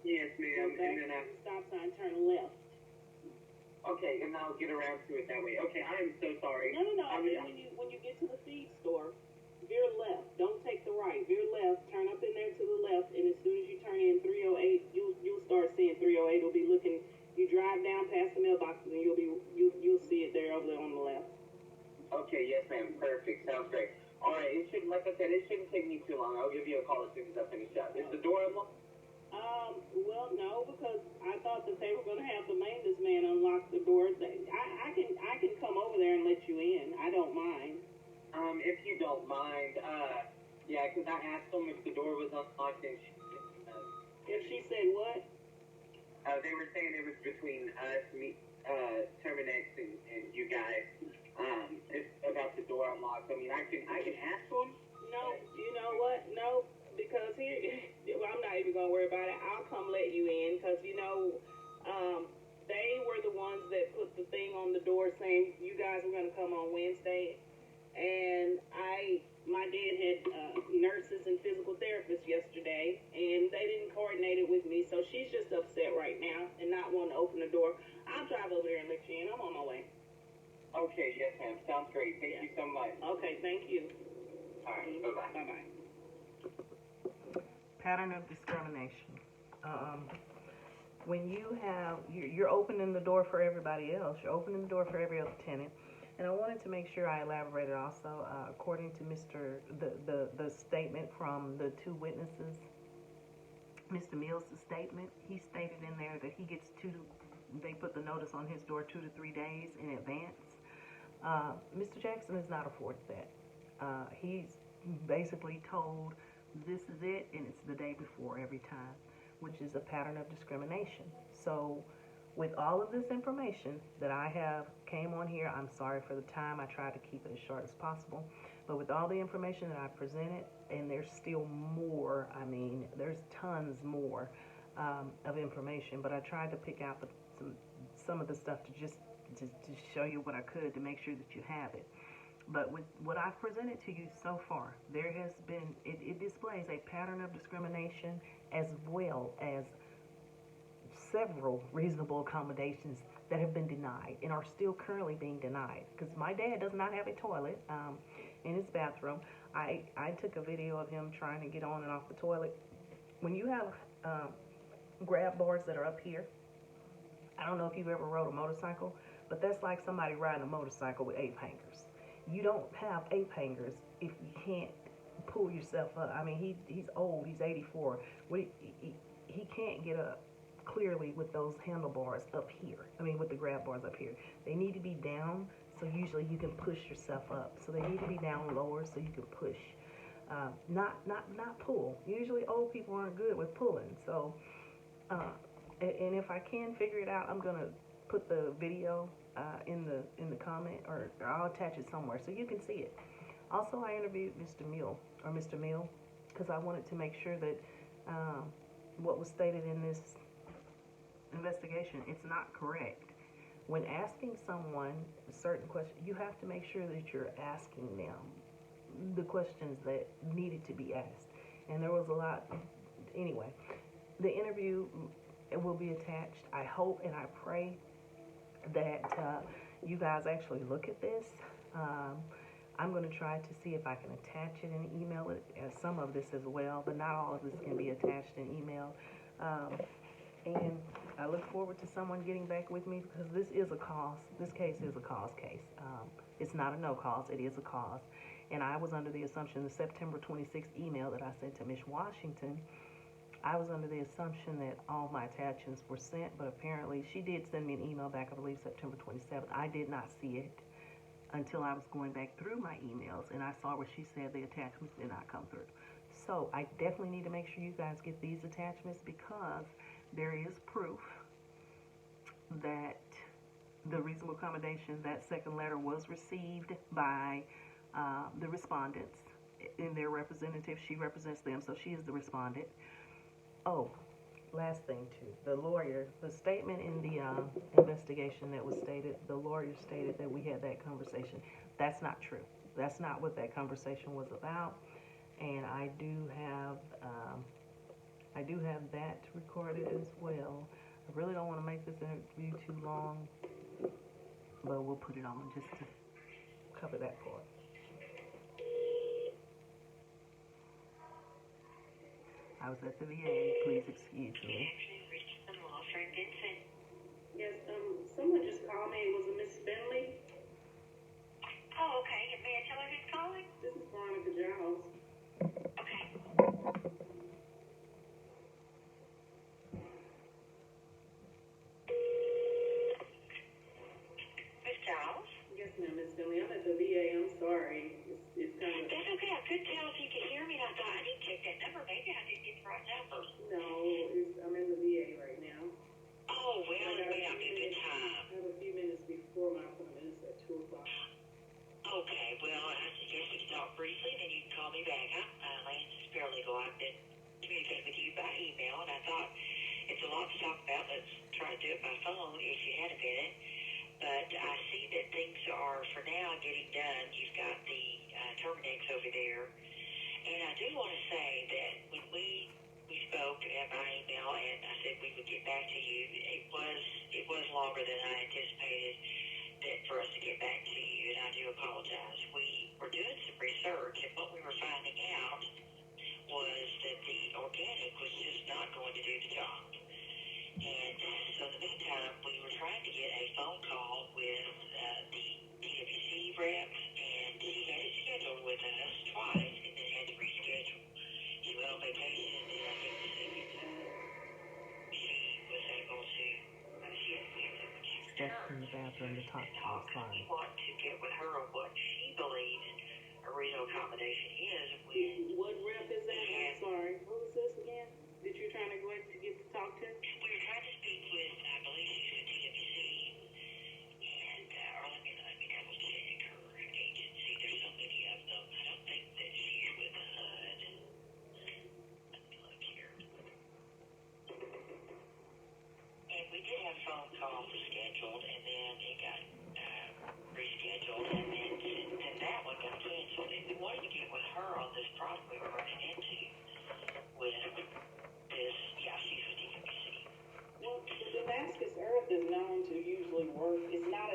Yes, ma'am. Go back to the stop sign, turn left. Okay, and I'll get around to it that way. Okay, I am so sorry. No. When you get to the feed store, veer left. Don't take the right. Veer left. Turn up in there to the left, and as soon as you turn in 308, you'll start seeing 308. It'll be looking. You drive down past the mailboxes, and you'll see it there over there on the left. Okay, yes, ma'am. Perfect. Sounds great. All right. It shouldn't, like I said, it shouldn't take me too long. I'll give you a call as soon as I finish up. Is the door unlocked? Well, no, because I thought that they were going to have the maintenance man unlock the door. I can come over there and let you in. I don't mind. If you don't mind, yeah, because I asked them if the door was unlocked, and if she said what? They were saying it was between us, Terminex, and you guys. It's about the door unlocked. I mean, I can ask them. No, you know what? No, because well, I'm not even gonna worry about it. I'll come let you in, because they were the ones that put the thing on the door saying you guys were gonna come on Wednesday, and my dad had nurses and physical therapists yesterday, and they didn't coordinate it with me, so she's just upset right now and not wanting to open the door. I'll drive over there and let you in. I'm on my way. Okay, yes, ma'am. Sounds great. Thank you so much. Okay, thank you. All right, bye-bye. Bye-bye. Pattern of discrimination. When you're opening the door for everybody else, you're opening the door for every other tenant. And I wanted to make sure I elaborated also, according to the statement from the two witnesses, Mr. Mills' statement, he stated in there that he gets they put the notice on his door 2 to 3 days in advance. Mr. Jackson is not afforded that. He's basically told this is it, and it's the day before every time, which is a pattern of discrimination. So with all of this information that I have came on here, I'm sorry for the time. I tried to keep it as short as possible. But with all the information that I presented, and there's still more, I mean, there's tons more of information, but I tried to pick out some of the stuff to show you what I could to make sure that you have it. But with what I've presented to you so far, there has been, it displays a pattern of discrimination as well as several reasonable accommodations that have been denied and are still currently being denied. Because my dad does not have a toilet in his bathroom. I took a video of him trying to get on and off the toilet. When you have grab bars that are up here, I don't know if you've ever rode a motorcycle, but that's like somebody riding a motorcycle with ape hangers. You don't have ape hangers if you can't pull yourself up. I mean, he's old. He's 84. He can't get up clearly with those handlebars up here. I mean, with the grab bars up here. They need to be down, so usually you can push yourself up. So they need to be down lower so you can push, not pull. Usually old people aren't good with pulling. So, and if I can figure it out, I'm gonna put the video in the comment, or I'll attach it somewhere so you can see it. Also, I interviewed Mr. Mill, because I wanted to make sure that what was stated in this investigation, it's not correct. When asking someone a certain question, you have to make sure that you're asking them the questions that needed to be asked. And there was a lot. Anyway, the interview will be attached. I hope and I pray that you guys actually look at this. I'm going to try to see if I can attach it and email it, some of this as well, but not all of this can be attached and emailed. And I look forward to someone getting back with me, because this is a cause. This case is a cause case. It's not a no cause. It is a cause. And I was under the assumption, the September 26th email that I sent to Ms. Washington, I was under the assumption that all my attachments were sent, but apparently she did send me an email back, I believe, September 27th. I did not see it until I was going back through my emails, and I saw where she said the attachments did not come through. So I definitely need to make sure you guys get these attachments, because there is proof that the reasonable accommodation, that second letter, was received by the respondents and their representative. She represents them, so she is the respondent. Oh, last thing too, the lawyer, the statement in the investigation that was stated, the lawyer stated that we had that conversation. That's not true. That's not what that conversation was about. And I do have that recorded as well. I really don't want to make this interview too long, but we'll put it on just to cover that part. I was at the VA. Please excuse me. Yes, someone just called me. Was it Miss Bentley? Oh, okay. May I tell her who's calling? This is Veronica Giles. Okay. Miss Giles? Yes, ma'am, Miss Bentley. I'm at the VA. I'm sorry. It's kind of... That's okay. I couldn't tell if you could hear me. I thought I didn't check that number. Maybe I didn't get the right number. No, I'm in the VA right now. I've been communicating with you by email, and I thought it's a lot to talk about. Let's try to do it by phone if you had a minute. But I see that things are, for now, getting done. You've got the Terminex over there. And I do want to say that when we spoke by email and I said we would get back to you, it was longer than I anticipated for us to get back to you, and I do apologize. We were doing some research, and what we were finding out was that the organic was just not going to do the job. And so in the meantime, we were trying to get a phone call with the TWC reps, and she had it scheduled with us twice and then had to reschedule. She went on vacation, and then I think the second she was able to, she had to when she Stepped in the bathroom to talk to us. we want to get with her on what she believes a reasonable accommodation is when What rep is that? I'm sorry. What was this again? That you're trying to go ahead to get to talk to? we were trying to speak with, I believe she's with TWC, and, or let me double check her agency. There's so many of them. I don't think that she's with HUD. Let me look here. And we did have phone calls scheduled, and then it got rescheduled, and then that one got canceled. And we wanted to get with her on this problem we were running into with this. Yeah, she's with TWC. Well, the Damascus earth is known to usually work. It's not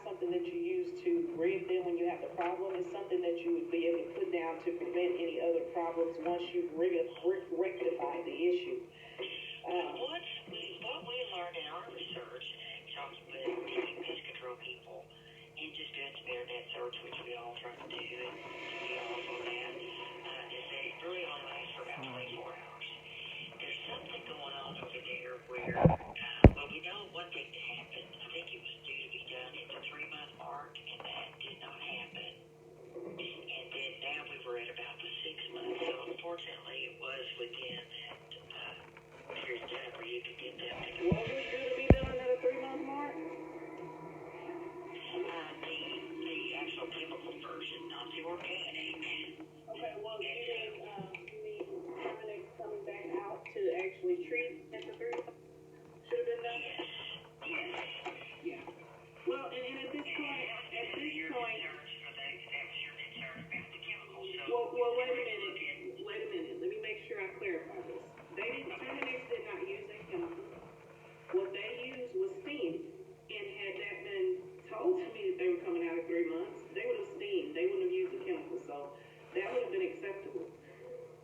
something that you use to rid them when you have the problem. It's something that you would be able to put down to prevent any other problems once you've rectified the issue. What we learned in our research and talking with the pest control people and just doing some internet search, which we all try to do, and we also that, is that it really only lasts for about 24 hours. There's something going on over there where, well, we know one thing that happened. I think it was due to be done at the 3-month mark, and that did not happen. And then now we were at about the 6 months, so unfortunately it was within that period of time where you could get them to What was due to be done at a 3-month mark? the actual chemical version, not the organic. Okay, well, you need Terminex coming back out to actually treat at the 3 months? Should have been done? Yes. Yeah. Well, and at this point, That was your concern about the chemicals. So well, wait a minute. Let me make sure I clarify this. Terminex did not use that chemical. What they used was steam. And had that been told to me that they were coming out at 3 months, they would have steamed. They wouldn't have used the chemical. So that would have been acceptable.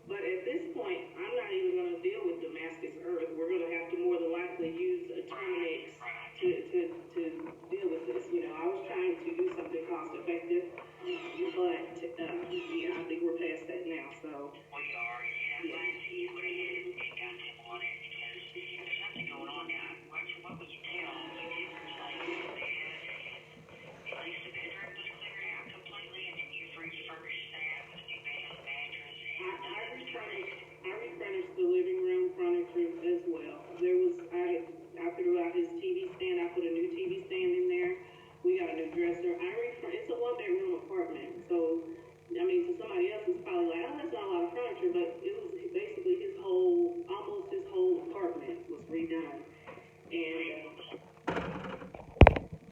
But at this point, I'm not even going to deal with Damascus earth. We're going to have to more than likely use a Terminex to deal with this. You know, I was trying to do something cost effective, but yeah, I think we're past that now. So we are, and I'm glad that you went ahead and got them on it because there's something going on now. From what we can tell, we did replace the bed, and at least the bedroom was cleared out completely, and then you've refurbished that with a new bed and mattress. I refurnished the living room furniture as well. I threw out his TV stand. I put a new TV stand in there. We got a new dresser. It's a 1-bedroom apartment, so I mean, to somebody else, it's probably like, oh, that's not a lot of furniture, but it